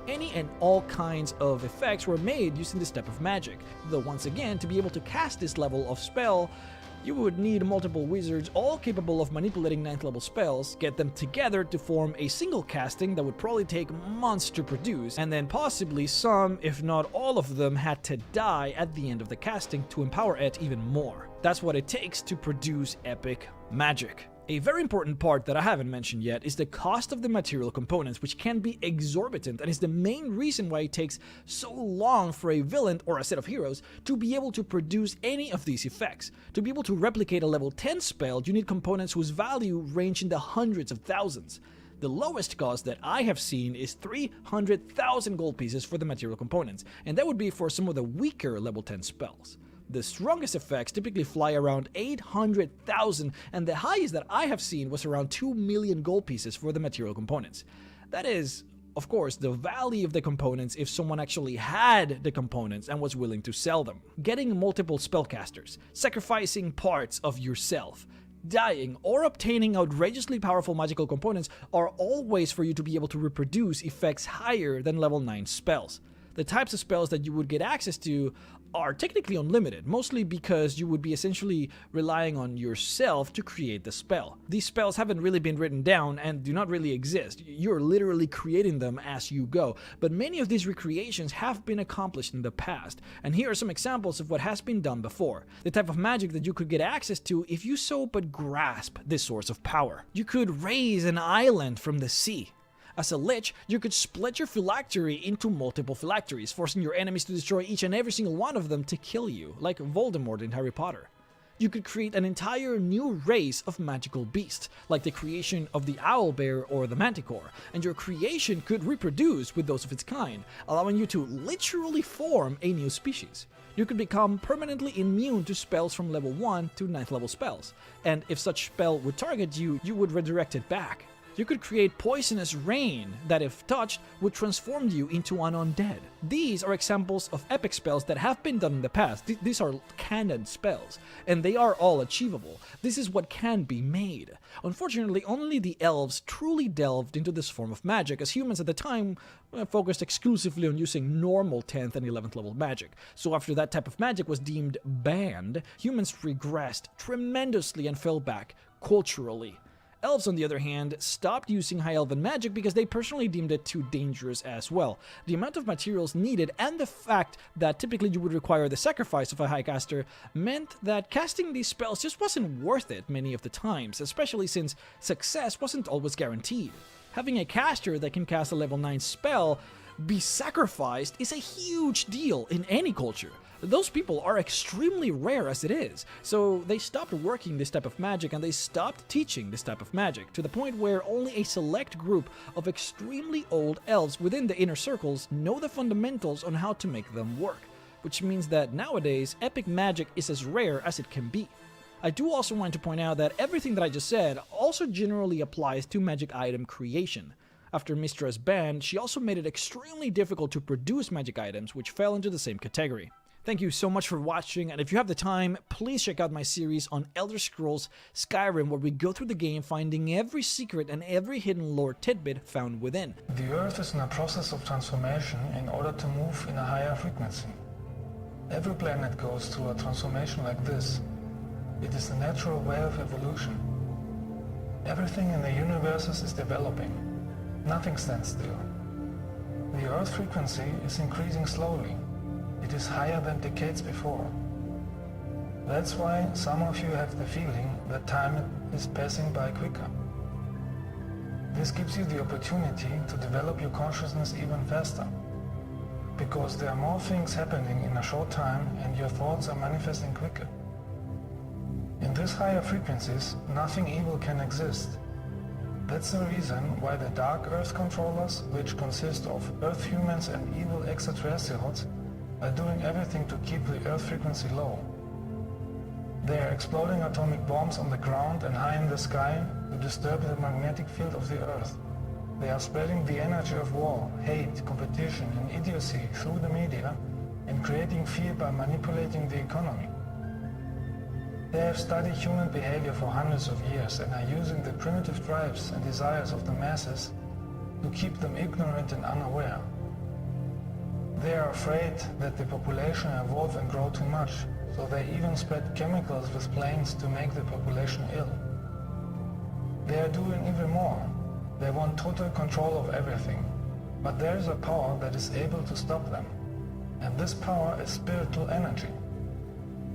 Any and all kinds of effects were made using this type of magic, though once again, to be able to cast this level of spell, you would need multiple wizards all capable of manipulating 9th level spells, get them together to form a single casting that would probably take months to produce, and then possibly some, if not all of them, had to die at the end of the casting to empower it even more. That's what it takes to produce epic magic. A very important part that I haven't mentioned yet is the cost of the material components, which can be exorbitant and is the main reason why it takes so long for a villain or a set of heroes to be able to produce any of these effects. To be able to replicate a level 10 spell, you need components whose value range in the hundreds of thousands. The lowest cost that I have seen is 300,000 gold pieces for the material components, and that would be for some of the weaker level 10 spells. The strongest effects typically fly around 800,000, and the highest that I have seen was around 2 million gold pieces for the material components. That is of course, the value of the components if someone actually had the components and was willing to sell them. Getting multiple spellcasters, sacrificing parts of yourself, dying, or obtaining outrageously powerful magical components are all ways for you to be able to reproduce effects higher than level 9 spells. The types of spells that you would get access to are technically unlimited, mostly because you would be essentially relying on yourself to create the spell. These spells haven't really been written down and do not really exist. You're literally creating them as you go, but many of these recreations have been accomplished in the past, and here are some examples of what has been done before. The type of magic that you could get access to if you so but grasp this source of power. You could raise an island from the sea. As a lich, you could split your phylactery into multiple phylacteries, forcing your enemies to destroy each and every single one of them to kill you, like Voldemort in Harry Potter. You could create an entire new race of magical beasts, like the creation of the owlbear or the manticore, and your creation could reproduce with those of its kind, allowing you to literally form a new species. You could become permanently immune to spells from level 1 to 9th level spells, and if such spell would target you, you would redirect it back. You could create poisonous rain that, if touched, would transform you into an undead. These are examples of epic spells that have been done in the past. These are canon spells, and they are all achievable. This is what can be made. Unfortunately, only the elves truly delved into this form of magic, as humans at the time focused exclusively on using normal 10th and 11th level magic. So after that type of magic was deemed banned, humans regressed tremendously and fell back culturally. Elves, on the other hand, stopped using High Elven magic because they personally deemed it too dangerous as well. The amount of materials needed and the fact that typically you would require the sacrifice of a High Caster meant that casting these spells just wasn't worth it many of the times, especially since success wasn't always guaranteed. Having a caster that can cast a level 9 spell be sacrificed is a huge deal in any culture. Those people are extremely rare as it is, so they stopped working this type of magic and they stopped teaching this type of magic, to the point where only a select group of extremely old elves within the inner circles know the fundamentals on how to make them work, which means that nowadays epic magic is as rare as it can be. I do also want to point out that everything that I just said also generally applies to magic item creation. After Mistra's ban, she also made it extremely difficult to produce magic items, which fell into the same category. Thank you so much for watching, and if you have the time, please check out my series on Elder Scrolls Skyrim, where we go through the game finding every secret and every hidden lore tidbit found within. The Earth is in a process of transformation in order to move in a higher frequency. Every planet goes through a transformation like this. It is the natural way of evolution. Everything in the universe is developing. Nothing stands still. The Earth frequency is increasing slowly. It is higher than decades before. That's why some of you have the feeling that time is passing by quicker. This gives you the opportunity to develop your consciousness even faster, because there are more things happening in a short time and your thoughts are manifesting quicker. In these higher frequencies, nothing evil can exist. That's the reason why the Dark Earth controllers, which consist of Earth humans and evil extraterrestrials, are doing everything to keep the Earth frequency low. They are exploding atomic bombs on the ground and high in the sky to disturb the magnetic field of the Earth. They are spreading the energy of war, hate, competition and idiocy through the media and creating fear by manipulating the economy. They have studied human behavior for hundreds of years and are using the primitive drives and desires of the masses to keep them ignorant and unaware. They are afraid that the population evolve and grow too much, so they even spread chemicals with planes to make the population ill. They are doing even more. They want total control of everything, but there is a power that is able to stop them, and this power is spiritual energy.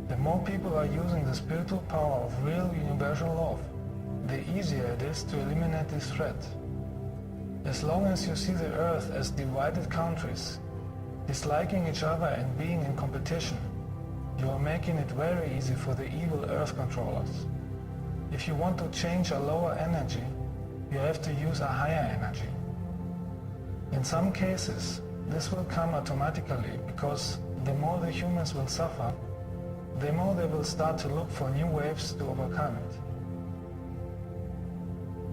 The more people are using the spiritual power of real universal love, the easier it is to eliminate this threat. As long as you see the Earth as divided countries, disliking each other and being in competition, you are making it very easy for the evil Earth controllers. If you want to change a lower energy, you have to use a higher energy. In some cases, this will come automatically because the more the humans will suffer, the more they will start to look for new ways to overcome it.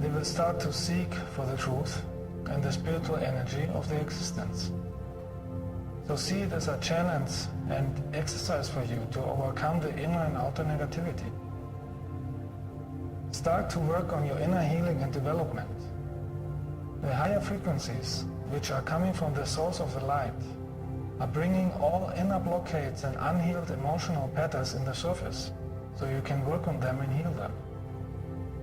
They will start to seek for the truth, and the spiritual energy of their existence. So see it as a challenge and exercise for you to overcome the inner and outer negativity. Start to work on your inner healing and development. The higher frequencies, which are coming from the source of the light, are bringing all inner blockades and unhealed emotional patterns in the surface, so you can work on them and heal them.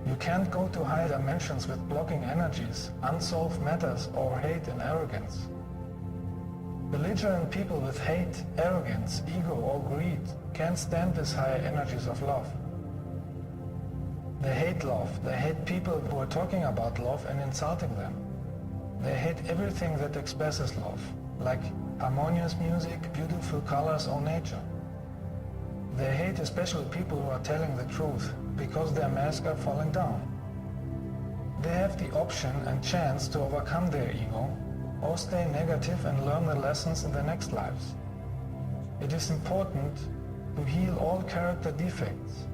You can't go to higher dimensions with blocking energies, unsolved matters, or hate and arrogance. Belligerent people with hate, arrogance, ego, or greed can't stand these higher energies of love. They hate love. They hate people who are talking about love and insulting them. They hate everything that expresses love, like harmonious music, beautiful colors, or nature. They hate especially people who are telling the truth, because their masks are falling down. They have the option and chance to overcome their ego, or stay negative and learn the lessons in their next lives. It is important to heal all character defects,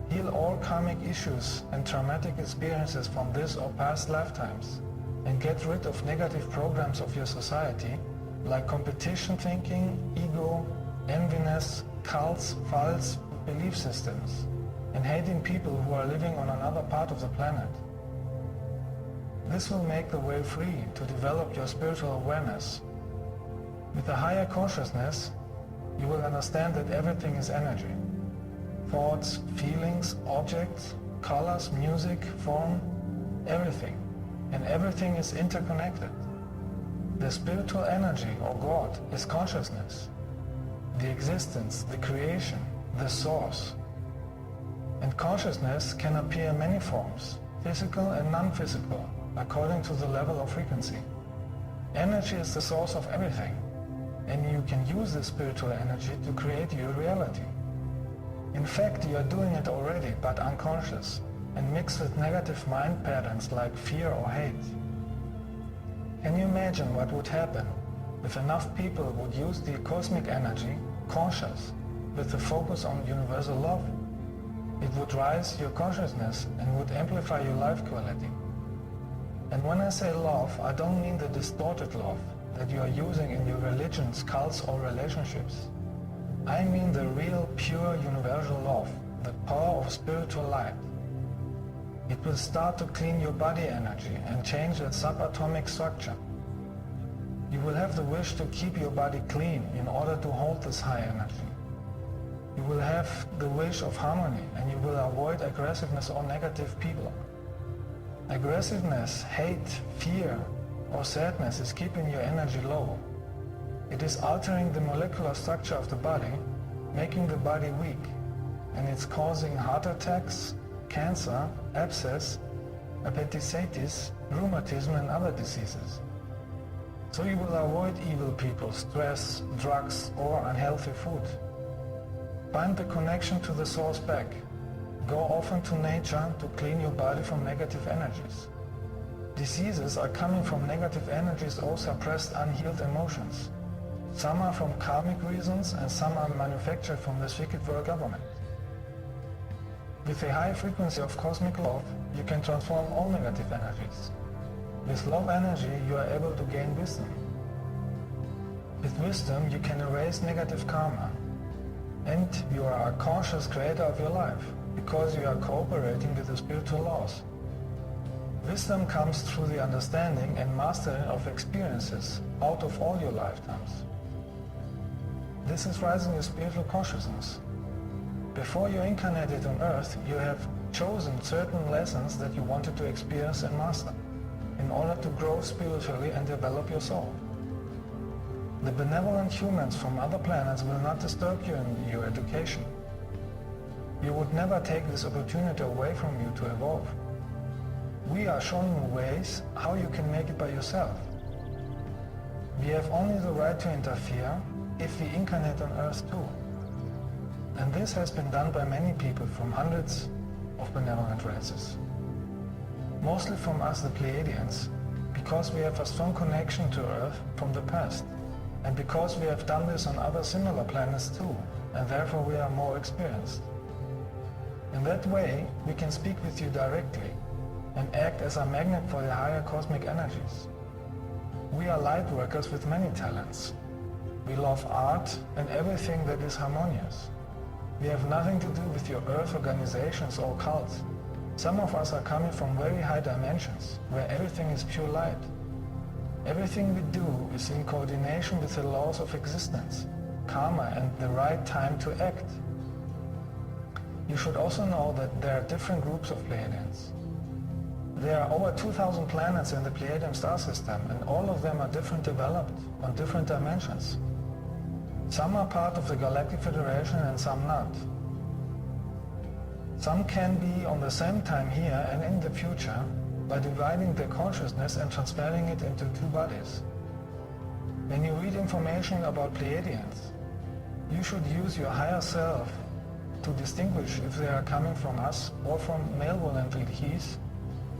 heal all karmic issues and traumatic experiences from this or past lifetimes, and get rid of negative programs of your society, like competition thinking, ego, enviness, cults, false belief systems, and hating people who are living on another part of the planet. This will make the way free to develop your spiritual awareness. With a higher consciousness, you will understand that everything is energy. Thoughts, feelings, objects, colors, music, form, everything. And everything is interconnected. The spiritual energy, or God, is consciousness. The existence, the creation, the source. And consciousness can appear in many forms, physical and non-physical, according to the level of frequency. Energy is the source of everything, and you can use this spiritual energy to create your reality. In fact, you are doing it already, but unconscious, and mixed with negative mind patterns like fear or hate. Can you imagine what would happen if enough people would use the cosmic energy, conscious, with the focus on universal love? It would raise your consciousness and would amplify your life quality. And when I say love, I don't mean the distorted love that you are using in your religions, cults, or relationships. I mean the real, pure, universal love, the power of spiritual light. It will start to clean your body energy and change its subatomic structure. You will have the wish to keep your body clean in order to hold this high energy. You will have the wish of harmony, and you will avoid aggressiveness or negative people. Aggressiveness, hate, fear, or sadness is keeping your energy low. It is altering the molecular structure of the body, making the body weak, and it's causing heart attacks, cancer, abscess, appendicitis, rheumatism, and other diseases. So you will avoid evil people, stress, drugs, or unhealthy food. Find the connection to the source back. Go often to nature to clean your body from negative energies. Diseases are coming from negative energies or suppressed unhealed emotions. Some are from karmic reasons and some are manufactured from the wicked world government. With a high frequency of cosmic love, you can transform all negative energies. With love energy, you are able to gain wisdom. With wisdom, you can erase negative karma. And you are a conscious creator of your life, because you are cooperating with the spiritual laws. Wisdom comes through the understanding and mastering of experiences out of all your lifetimes. This is rising your spiritual consciousness. Before you incarnated on earth, you have chosen certain lessons that you wanted to experience and master in order to grow spiritually and develop your soul. The benevolent humans from other planets will not disturb you in your education. You would never take this opportunity away from you to evolve. We are showing you ways how you can make it by yourself. We have only the right to interfere if we incarnate on Earth too. And this has been done by many people from hundreds of benevolent races. Mostly from us the Pleiadians, because we have a strong connection to Earth from the past. And because we have done this on other similar planets too, and therefore we are more experienced. In that way, we can speak with you directly and act as a magnet for the higher cosmic energies. We are light workers with many talents. We love art and everything that is harmonious. We have nothing to do with your Earth organizations or cults. Some of us are coming from very high dimensions, where everything is pure light. Everything we do is in coordination with the laws of existence, karma, and the right time to act. You should also know that there are different groups of Pleiadians. There are over 2,000 planets in the Pleiadian star system, and all of them are different developed on different dimensions. Some are part of the Galactic Federation and some not. Some can be on the same time here and in the future by dividing their consciousness and transferring it into two bodies. When you read information about Pleiadians, you should use your higher self to distinguish if they are coming from us or from malevolent Ilhis,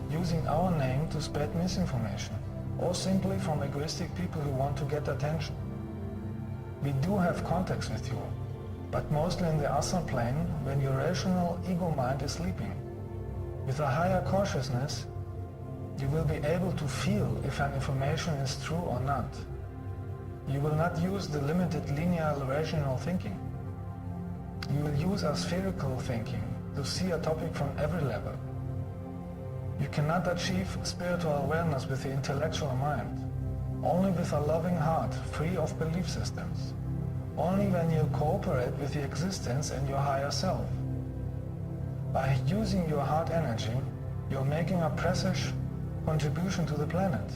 using our name to spread misinformation, or simply from egoistic people who want to get attention. We do have contacts with you, but mostly in the astral plane when your rational ego mind is sleeping. With a higher consciousness, you will be able to feel if an information is true or not. You will not use the limited linear rational thinking. You will use a spherical thinking to see a topic from every level. You cannot achieve spiritual awareness with the intellectual mind, only with a loving heart free of belief systems, only when you cooperate with the existence and your higher self. By using your heart energy, you're making a precious contribution to the planet.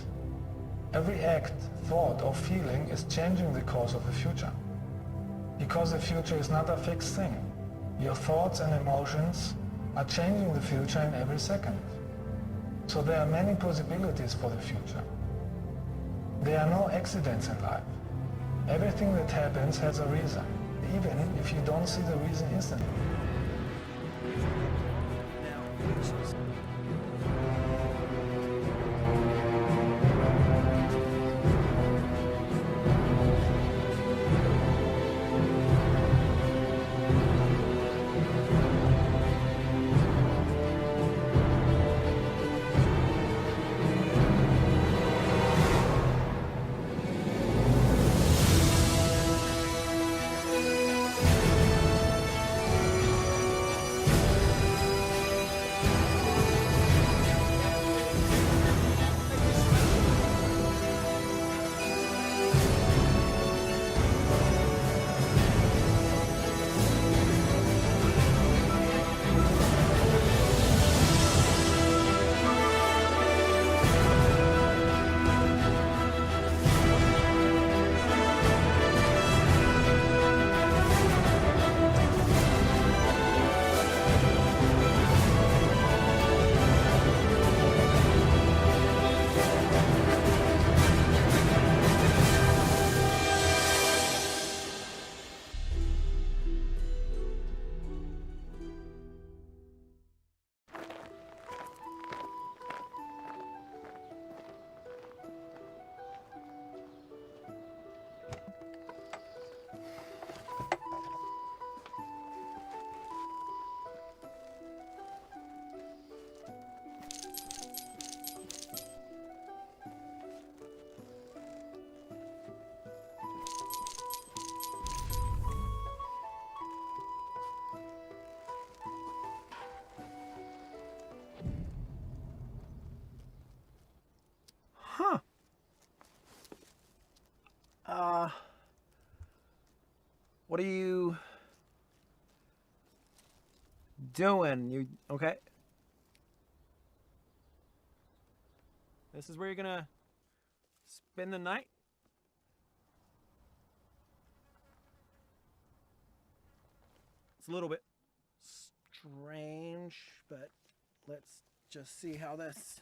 Every act, thought or feeling is changing the course of the future. Because the future is not a fixed thing. Your thoughts and emotions are changing the future in every second. So there are many possibilities for the future. There are no accidents in life. Everything that happens has a reason, even if you don't see the reason instantly. Huh. What are you doing? You okay? This is where you're gonna spend the night? It's a little bit strange, but let's just see how this...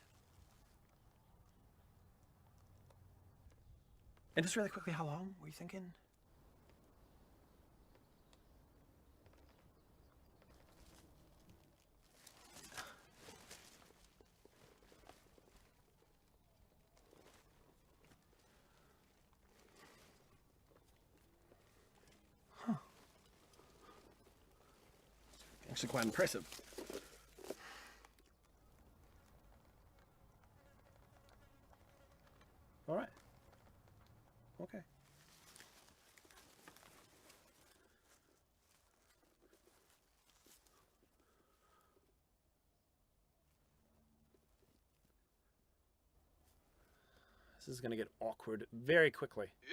And just really quickly, how long were you thinking? Huh. Actually quite impressive. All right. This is going to get awkward very quickly.